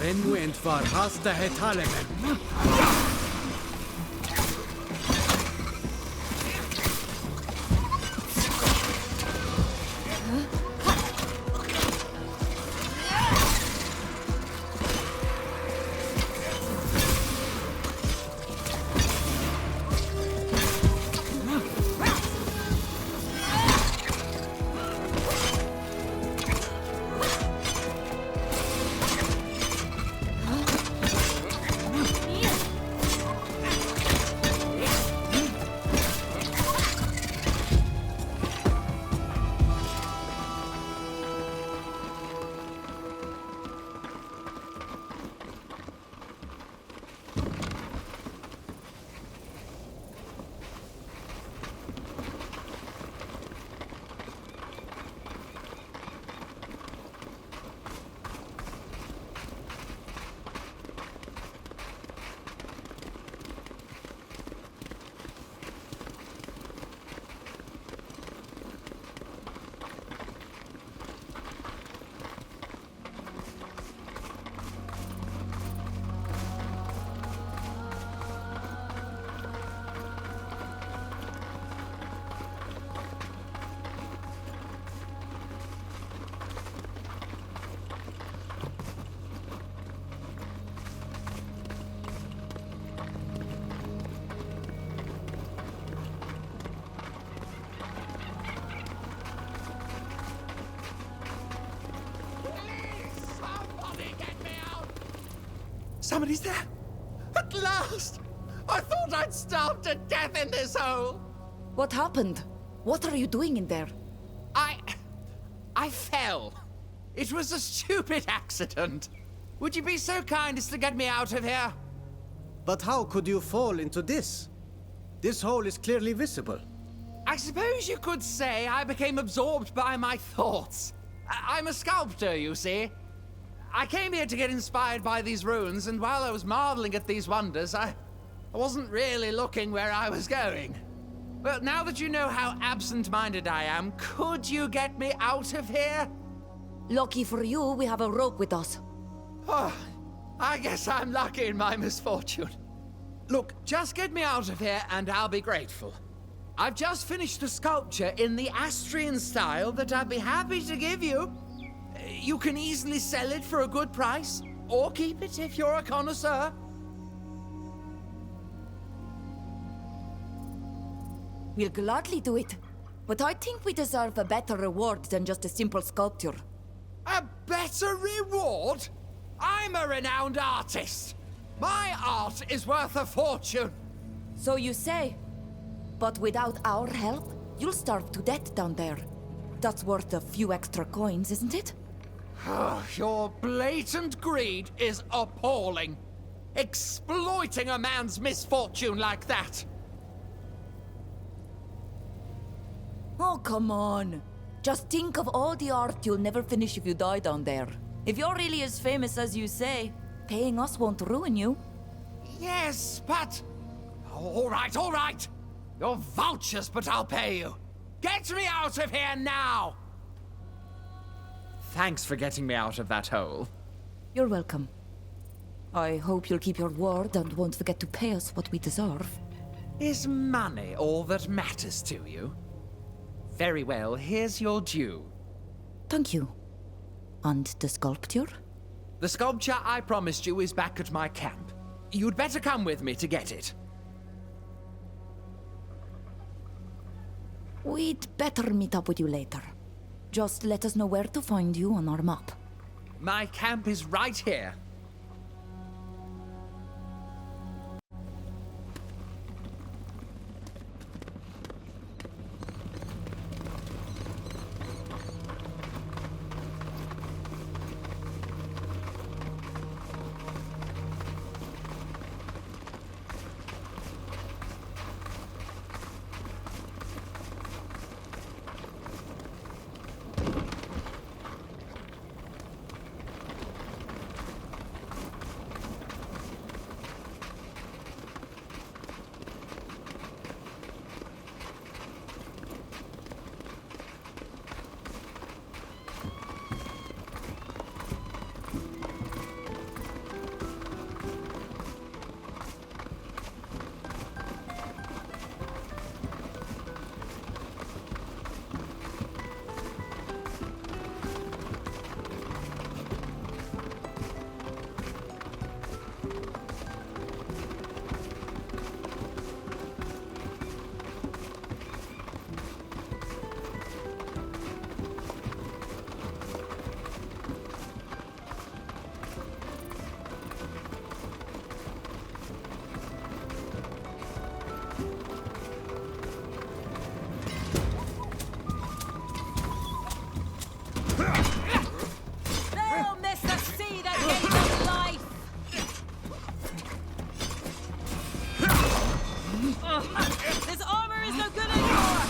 Renwent var hasta hetalemen. Somebody's there! At last! I thought I'd starve to death in this hole! What happened? What are you doing in there? I fell. It was a stupid accident. Would you be so kind as to get me out of here? But how could you fall into this? This hole is clearly visible. I suppose you could say I became absorbed by my thoughts. I'm a sculptor, you see. I came here to get inspired by these ruins, and while I was marveling at these wonders, I I wasn't really looking where I was going. Well, now that you know how absent-minded I am, could you get me out of here? Lucky for you, we have a rope with us. Oh, I guess I'm lucky in my misfortune. Look, just get me out of here and I'll be grateful. I've just finished a sculpture in the Astrian style that I'd be happy to give you. You can easily sell it for a good price, or keep it if you're a connoisseur. We'll gladly do it. But I think we deserve a better reward than just a simple sculpture. A better reward? I'm a renowned artist. My art is worth a fortune. So you say. But without our help, you'll starve to death down there. That's worth a few extra coins, isn't it? Your blatant greed is appalling. Exploiting a man's misfortune like that. Oh, come on. Just think of all the art you'll never finish if you die down there. If you're really as famous as you say, paying us won't ruin you. Yes, but... All right. You're vultures, but I'll pay you. Get me out of here now! Thanks for getting me out of that hole. You're welcome. I hope you'll keep your word and won't forget to pay us what we deserve. Is money all that matters to you? Very well, here's your due. Thank you. And the sculpture? The sculpture I promised you is back at my camp. You'd better come with me to get it. We'd better meet up with you later. Just let us know where to find you on our map. My camp is right here. This armor is no good anymore!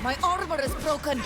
My armor is broken!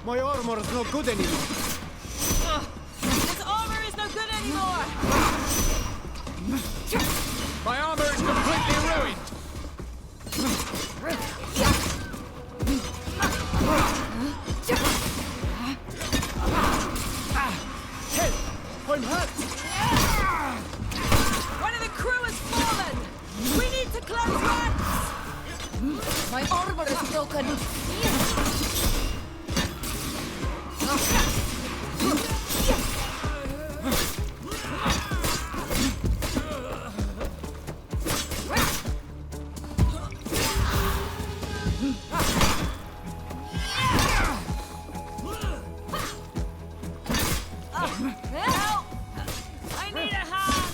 My armor is no good anymore. This armor is no good anymore! My armor is completely ruined! Help! I'm hurt! One of the crew has fallen! We need to close ranks! My armor is broken. Help! I need a hand!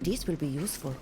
This will be useful.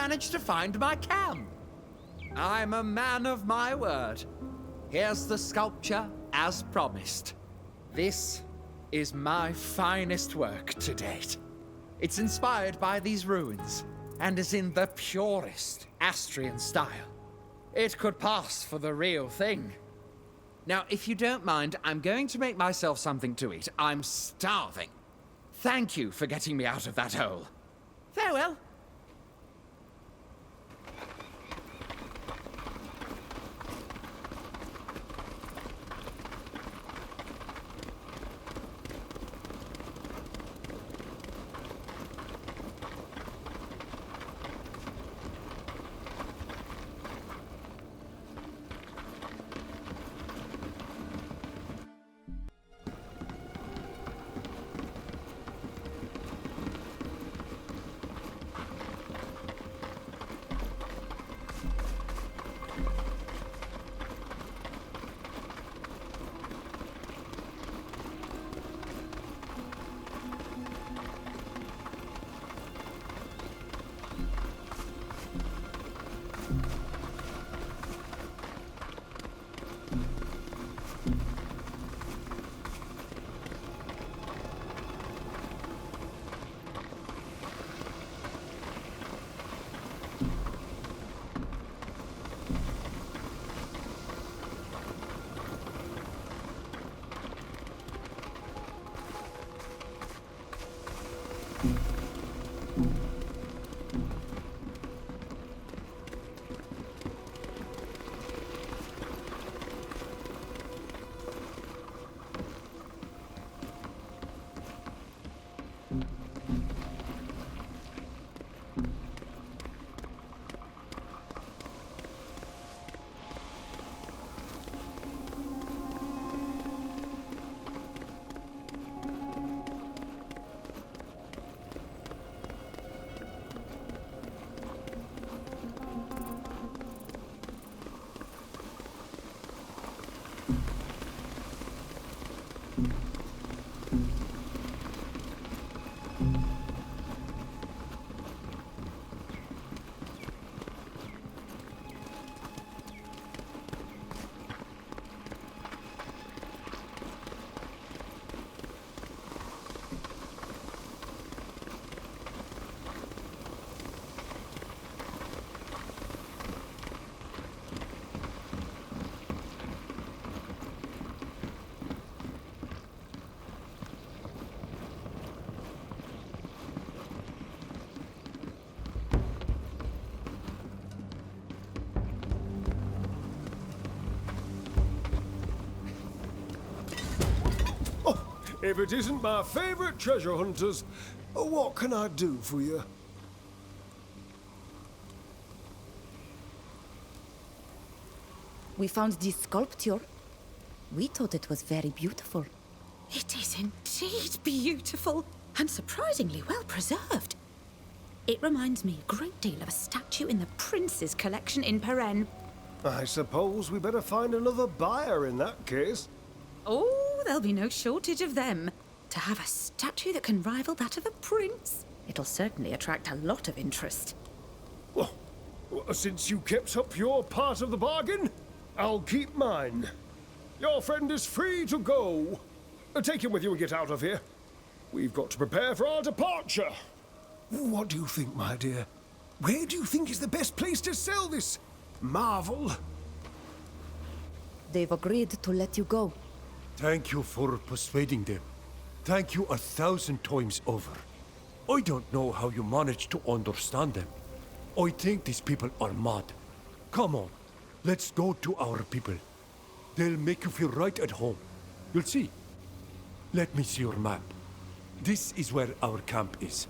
managed to find my cam. I'm a man of my word. Here's the sculpture as promised. This is my finest work to date. It's inspired by these ruins and is in the purest Astrian style. It could pass for the real thing. Now, if you don't mind, I'm going to make myself something to eat. I'm starving. Thank you for getting me out of that hole. Farewell. If it isn't my favorite treasure hunters, what can I do for you? We found this sculpture. We thought it was very beautiful. It is indeed beautiful and surprisingly well preserved. It reminds me a great deal of a statue in the Prince's collection in Peren. I suppose we better find another buyer in that case. Oh, there'll be no shortage of them. To have a statue that can rival that of a prince, it'll certainly attract a lot of interest. Well, since you kept up your part of the bargain, I'll keep mine. Your friend is free to go. Take him with you and get out of here. We've got to prepare for our departure. What do you think, my dear? Where do you think is the best place to sell this marvel? They've agreed to let you go. Thank you for persuading them. Thank you 1,000 times over. I don't know how you managed to understand them. I think these people are mad. Come on, let's go to our people. They'll make you feel right at home. You'll see. Let me see your map. This is where our camp is.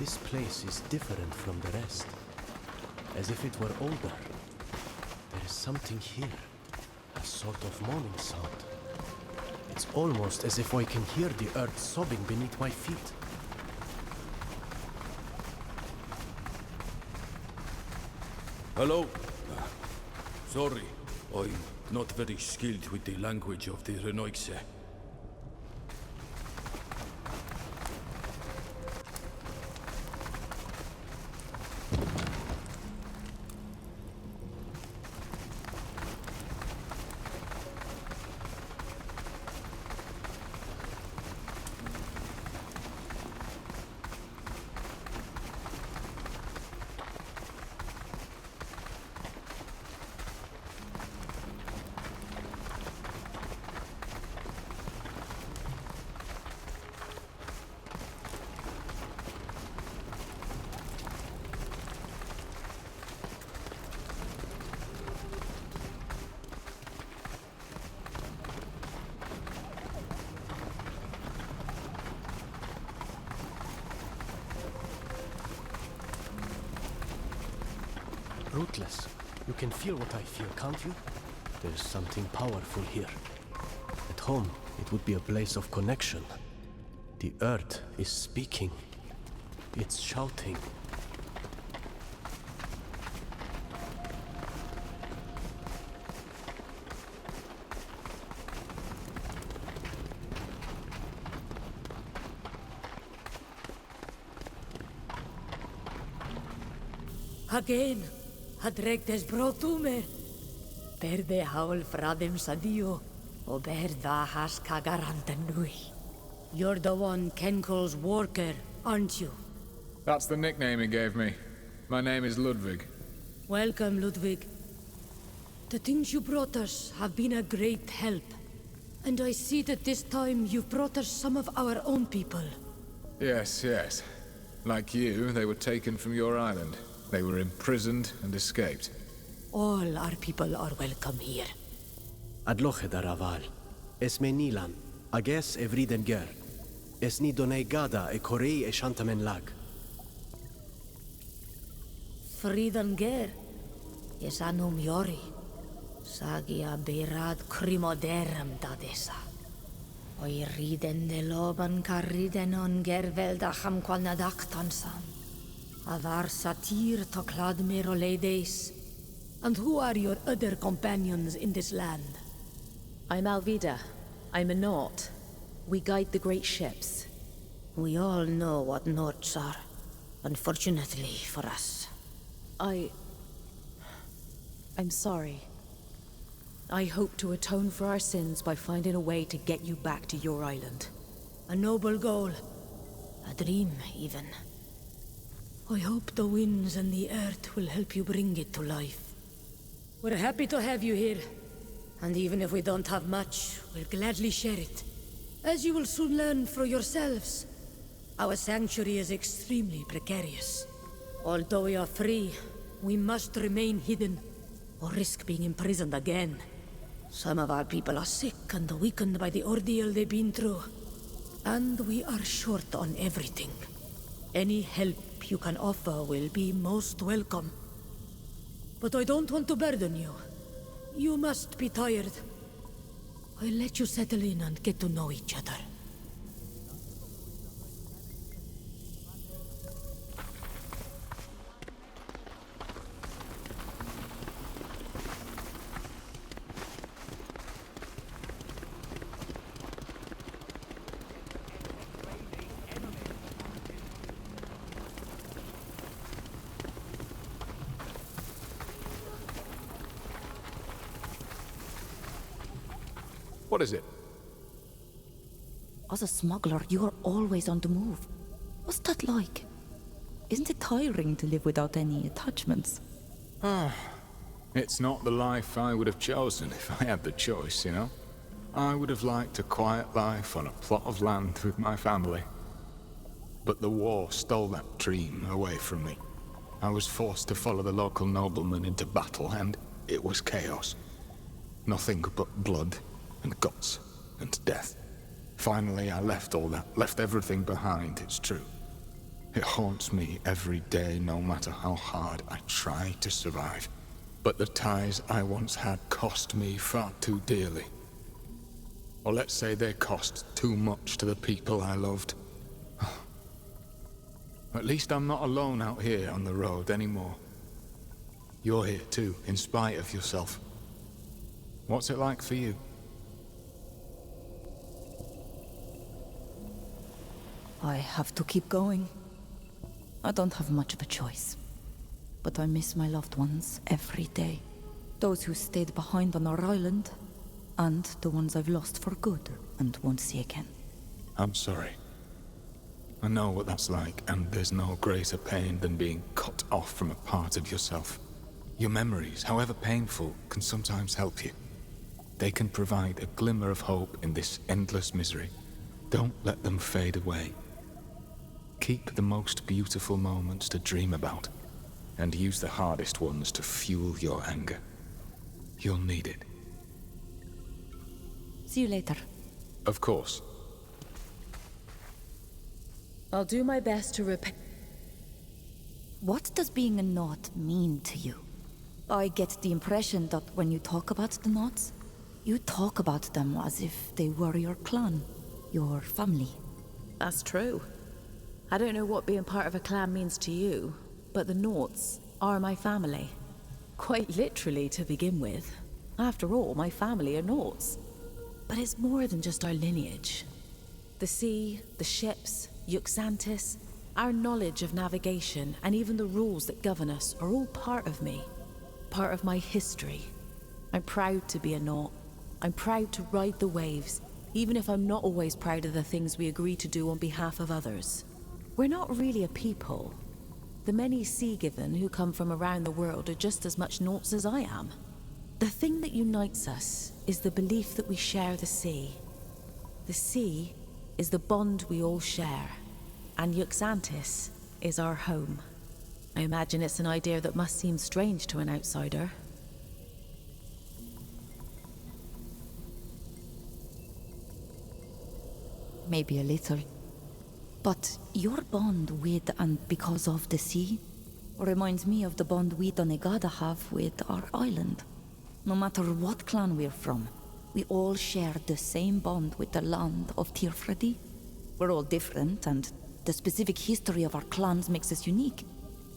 This place is different from the rest. As if it were older. There is something here. A sort of moaning sound. It's almost as if I can hear the earth sobbing beneath my feet. Hello. Sorry, I'm not very skilled with the language of the Renoixe. Rootless. You can feel what I feel, can't you? There's something powerful here. At home, it would be a place of connection. The earth is speaking. It's shouting. Again, hadregtes brotumer. Perde haul fradem sadio, ober da has kagarantanui. You're the one Ken calls Worker, aren't you? That's the nickname he gave me. My name is Ludwig. Welcome, Ludwig. The things you brought us have been a great help. And I see that this time you've brought us some of our own people. Yes, yes. Like you, they were taken from your island. They were imprisoned and escaped. All our people are welcome here. Adloche daraval. Es me nilan. Ages evriden ger. Es ni donei gada e korei e shantamen lag. Fridan ger. Es anum yori. Sagia berad crimoderum dadesa. Oi riden de loban carriden on gervelda chamquanadaktansan. Avar satir to Cladmir Oledes. And who are your other companions in this land? I'm Alvida. I'm a Naut. We guide the great ships. We all know what Nauts are. Unfortunately for us. I'm sorry. I hope to atone for our sins by finding a way to get you back to your island. A noble goal. A dream, even. I hope the winds and the earth will help you bring it to life. We're happy to have you here. And even if we don't have much, we'll gladly share it. As you will soon learn for yourselves, our sanctuary is extremely precarious. Although we are free, we must remain hidden, or risk being imprisoned again. Some of our people are sick and weakened by the ordeal they've been through. And we are short on everything. Any help you can offer will be most welcome. But I don't want to burden you. You must be tired. I'll let you settle in and get to know each other. What is it? As a smuggler, you're always on the move. What's that like? Isn't it tiring to live without any attachments? It's not the life I would have chosen if I had the choice, you know? I would have liked a quiet life on a plot of land with my family. But the war stole that dream away from me. I was forced to follow the local noblemen into battle, and it was chaos. Nothing but blood, and guts, and death. Finally, I left all that, left everything behind, it's true. It haunts me every day, no matter how hard I try to survive. But the ties I once had cost me far too dearly. Or let's say they cost too much to the people I loved. At least I'm not alone out here on the road anymore. You're here too, in spite of yourself. What's it like for you? I have to keep going. I don't have much of a choice. But I miss my loved ones every day. Those who stayed behind on our island, and the ones I've lost for good and won't see again. I'm sorry. I know what that's like, and there's no greater pain than being cut off from a part of yourself. Your memories, however painful, can sometimes help you. They can provide a glimmer of hope in this endless misery. Don't let them fade away. Keep the most beautiful moments to dream about, and use the hardest ones to fuel your anger. You'll need it. See you later. Of course. I'll do my best to repay. What does being a Knot mean to you? I get the impression that when you talk about the Knots, you talk about them as if they were your clan, your family. That's true. I don't know what being part of a clan means to you, but the Knots are my family. Quite literally to begin with. After all, my family are Knots. But it's more than just our lineage. The sea, the ships, Uxantis, our knowledge of navigation, and even the rules that govern us are all part of me. Part of my history. I'm proud to be a Knot. I'm proud to ride the waves, even if I'm not always proud of the things we agree to do on behalf of others. We're not really a people. The many Sea-Given who come from around the world are just as much Knots as I am. The thing that unites us is the belief that we share the sea. The sea is the bond we all share, and Uxantis is our home. I imagine it's an idea that must seem strange to an outsider. Maybe a little. But your bond with and because of the sea reminds me of the bond we Donegada have with our island. No matter what clan we're from, we all share the same bond with the land of Tirfredi. We're all different, and the specific history of our clans makes us unique.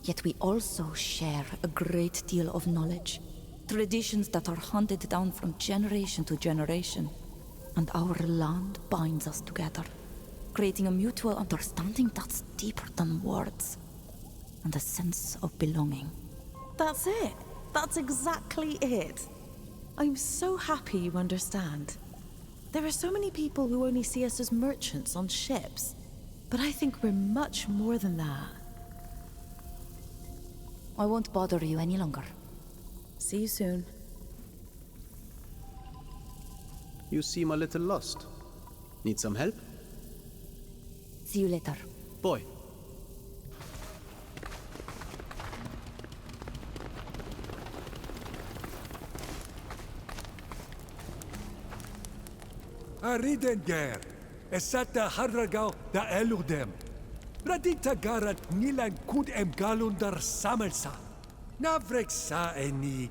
Yet we also share a great deal of knowledge. Traditions that are handed down from generation to generation. And our land binds us together, creating a mutual understanding that's deeper than words. And a sense of belonging. That's it. That's exactly it. I'm so happy you understand. There are so many people who only see us as merchants on ships, but I think we're much more than that. I won't bother you any longer. See you soon. You seem a little lost. Need some help? See you later. Boy. Aridenger, esata harragau da eludem. Radita garat nilan kud galundar samelsa. Navrek sa enig.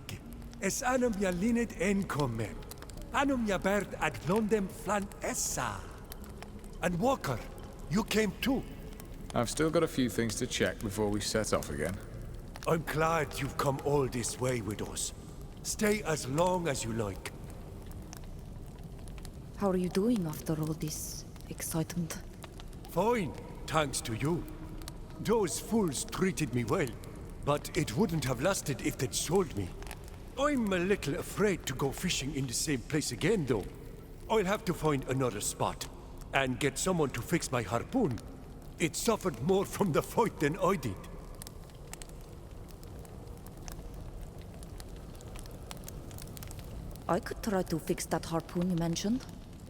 Es anum ya linet en komem. Anum ya bert ad londem flan essa. And Walker, you came too. I've still got a few things to check before we set off again. I'm glad you've come all this way with us. Stay as long as you like. How are you doing after all this excitement? Fine, thanks to you. Those fools treated me well, but it wouldn't have lasted if they'd sold me. I'm a little afraid to go fishing in the same place again, though. I'll have to find another spot, and get someone to fix my harpoon. It suffered more from the fight than I did. I could try to fix that harpoon you mentioned,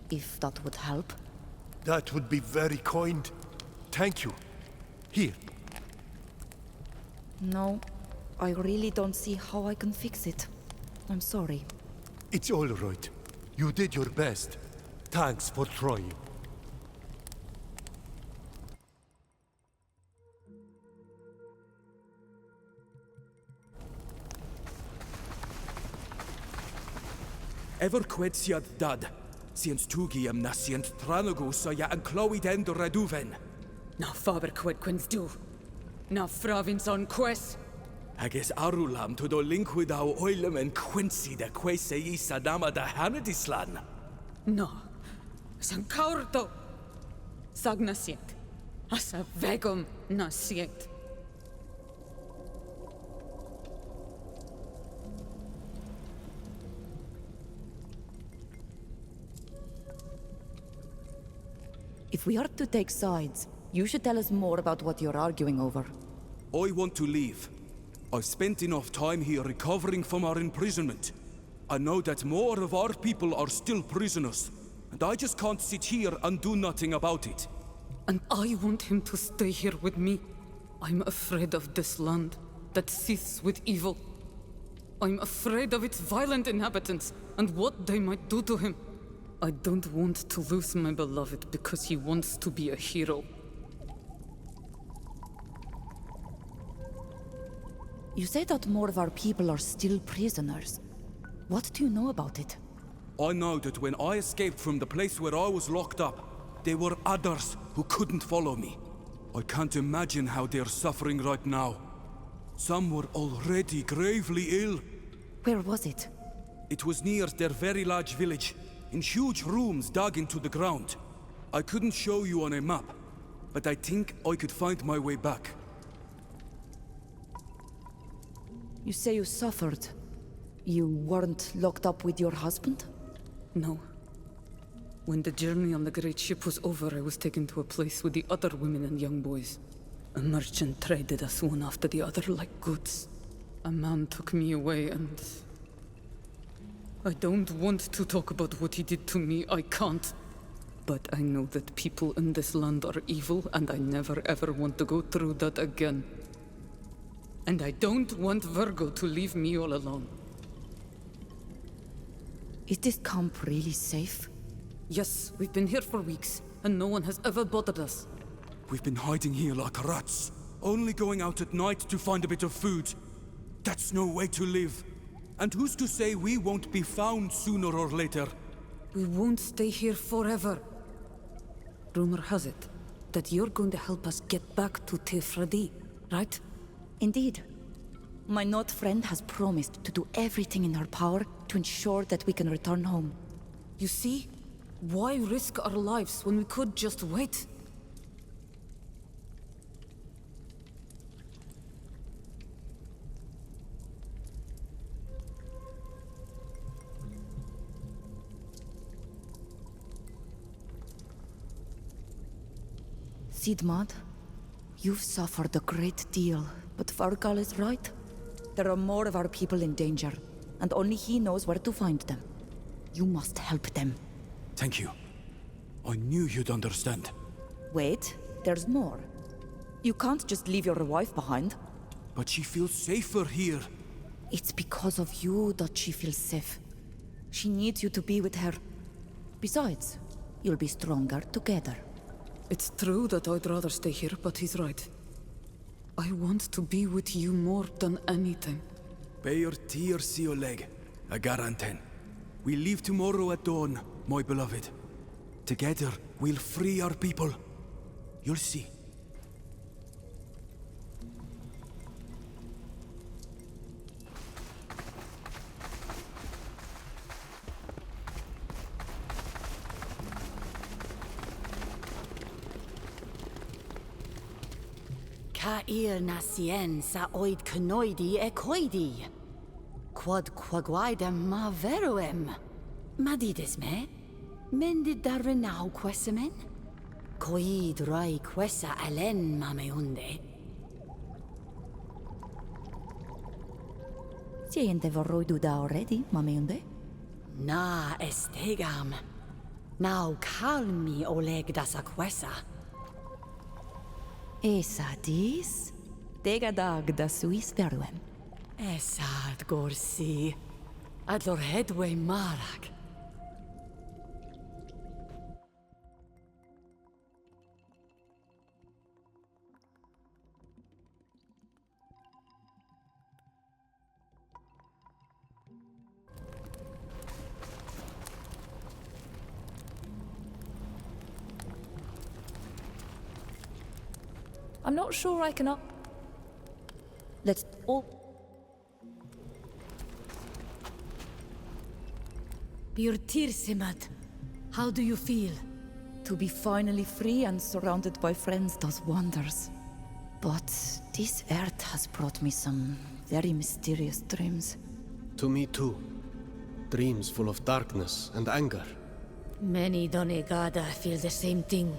if that would help. That would be very kind. Thank you. Here. No, I really don't see how I can fix it. I'm sorry. It's all right. You did your best. Thanks for trying. ever quetsiad dad. Siens tugiam na sient tranagu so ya an clywed end o redufen. Na faber quid quins du. Na fravins on quest. Hages arulam to do linkwyd au oilem en quincy da quese I sadama da hanadislan. No. San caurdo. Sag na sient. Asa vegum na sient. If we are to take sides, you should tell us more about what you're arguing over. I want to leave. I've spent enough time here recovering from our imprisonment. I know that more of our people are still prisoners, and I just can't sit here and do nothing about it. And I want him to stay here with me. I'm afraid of this land that seethes with evil. I'm afraid of its violent inhabitants and what they might do to him. I don't want to lose my beloved because he wants to be a hero. You say that more of our people are still prisoners. What do you know about it? I know that when I escaped from the place where I was locked up, there were others who couldn't follow me. I can't imagine how they're suffering right now. Some were already gravely ill. Where was it? It was near their very large village, in huge rooms dug into the ground. I couldn't show you on a map, but I think I could find my way back. You say you suffered. You weren't locked up with your husband? No. When the journey on the great ship was over, I was taken to a place with the other women and young boys. A merchant traded us one after the other like goods. A man took me away and... I don't want to talk about what he did to me, I can't. But I know that people in this land are evil, and I never ever want to go through that again. And I don't want Virgo to leave me all alone. Is this camp really safe? Yes, we've been here for weeks, and no one has ever bothered us. We've been hiding here like rats, only going out at night to find a bit of food. That's no way to live. And who's to say we won't be found sooner or later? We won't stay here forever. Rumor has it that you're going to help us get back to Tifradi, right? Indeed. My Nod friend has promised to do everything in her power to ensure that we can return home. You see? Why risk our lives when we could just wait? Sidmad, you've suffered a great deal, but Vargal is right. There are more of our people in danger, and only he knows where to find them. You must help them. Thank you. I knew you'd understand. Wait, there's more. You can't just leave your wife behind. But she feels safer here. It's because of you that she feels safe. She needs you to be with her. Besides, you'll be stronger together. It's true that I'd rather stay here, but he's right. I want to be with you more than anything. Beir tir sioleg, a garanten. We leave tomorrow at dawn, my beloved. Together, we'll free our people. You'll see. Cair nasien sa oid cnoidi e coidi. Quod quaguidem ma veruem. Madidis me? Mendid darrenau quesamen? Coid rai quesa alen mameunde. Siente vorroidu da already, mameunde? Na estegam. Now calmi oleg dasa quesa. Esa dis? Degadag da suis veruem. Esad gorsi. Adlor headway marag. I'm not sure I can. Let's all. Birtirsimat, how do you feel? To be finally free and surrounded by friends does wonders. But this earth has brought me some very mysterious dreams. To me too. Dreams full of darkness and anger. Many Donegada feel the same thing.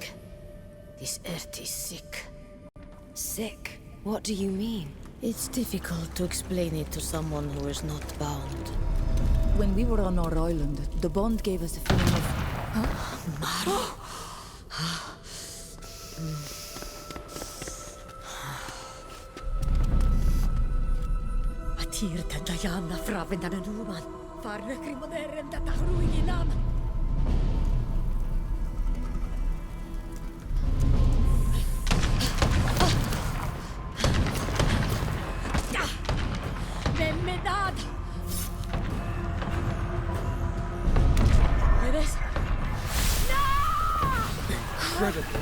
This earth is sick. Sick? What do you mean? It's difficult to explain it to someone who is not bound. When we were on our island, the bond gave us a feeling of... Maro! Atirta dayana fravendan anuman. Farne krimoneren data ruinam. Memedad! ¿Puedes? Incredible.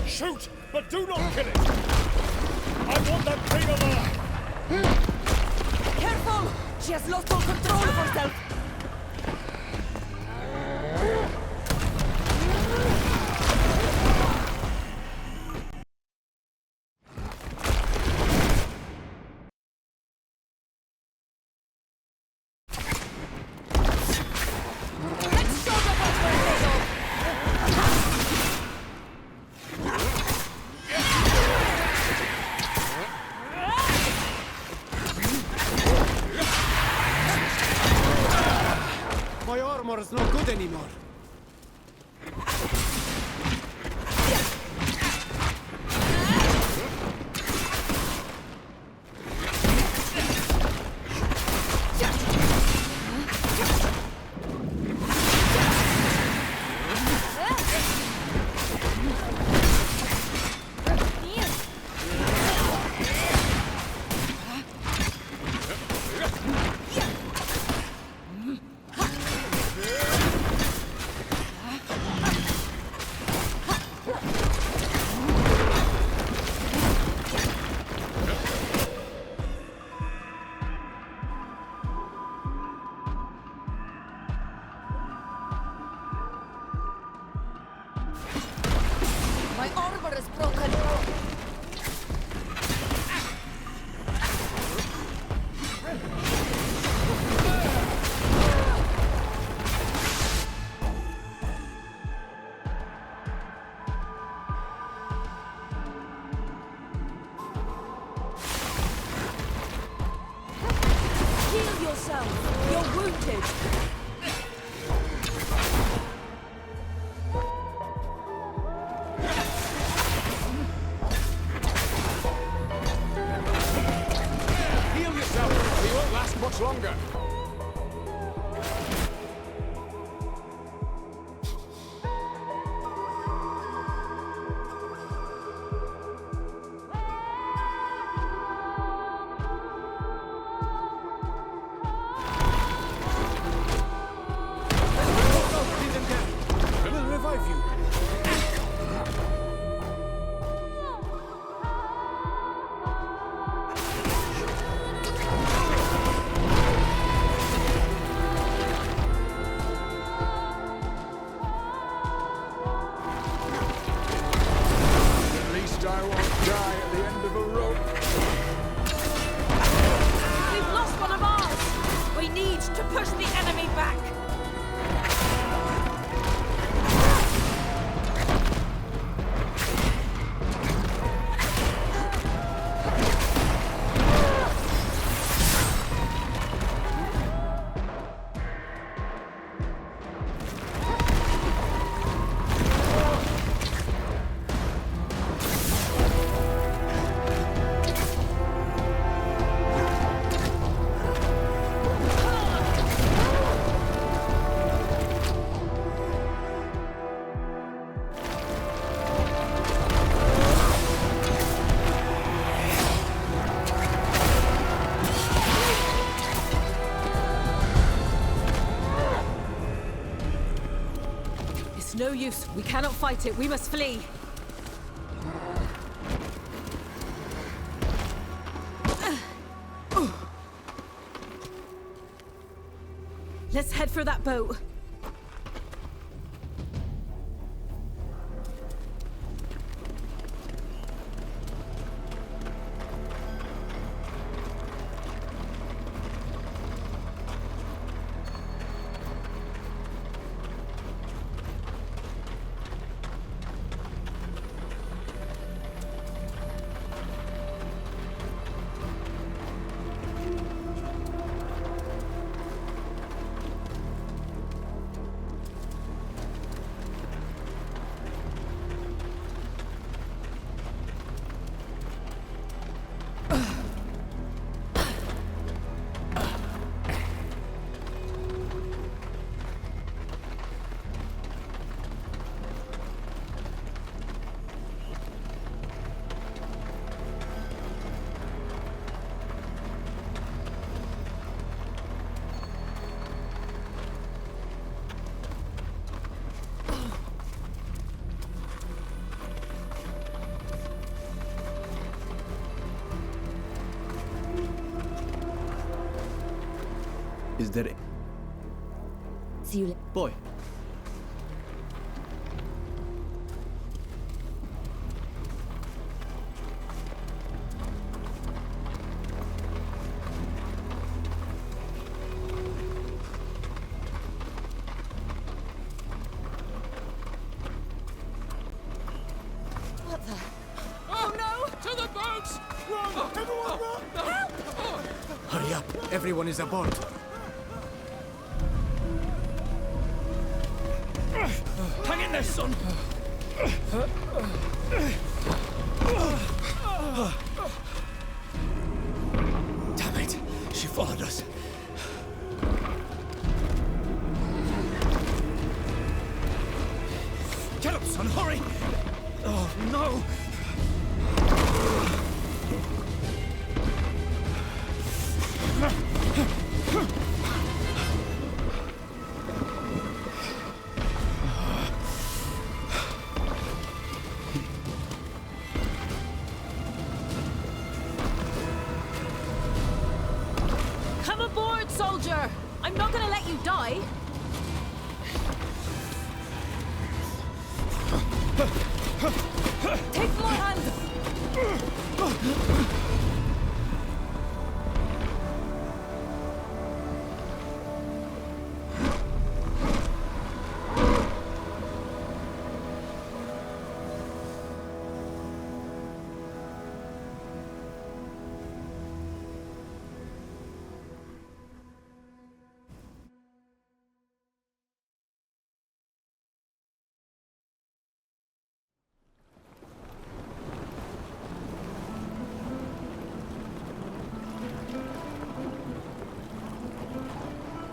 Shoot, but do not kill it! I want that thing alive! Careful! She has lost all control of herself! My armor is not good anymore. My armor is broken! Heal yourself! You're wounded! It's no use. We cannot fight it. We must flee. Let's head for that boat. Is there... See you later. Boy. What the? Oh no! To the boats! Run! Everyone run! Help! Hurry up! Everyone is aboard. Hang in there, son! Damn it! She followed us. Get up, son! Hurry! Oh, no! Come aboard, soldier! I'm not gonna let you die! Take my hand!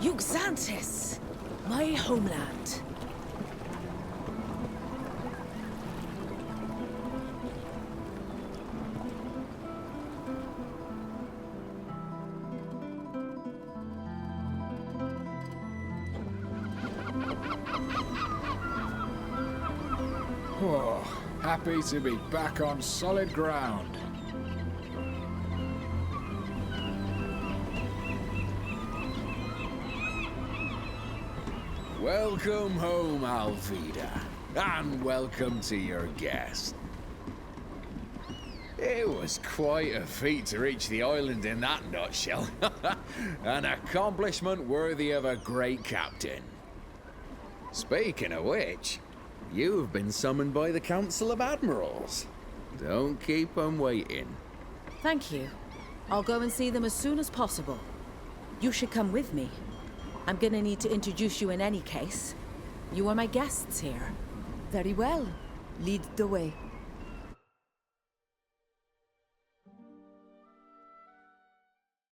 Uxantis, my homeland. Oh, happy to be back on solid ground. Welcome home, Alvida, and welcome to your guest. It was quite a feat to reach the island in that nutshell. An accomplishment worthy of a great captain. Speaking of which, you've been summoned by the Council of Admirals. Don't keep them waiting. Thank you. I'll go and see them as soon as possible. You should come with me. I'm gonna need to introduce you in any case. You are my guests here. Very well. Lead the way.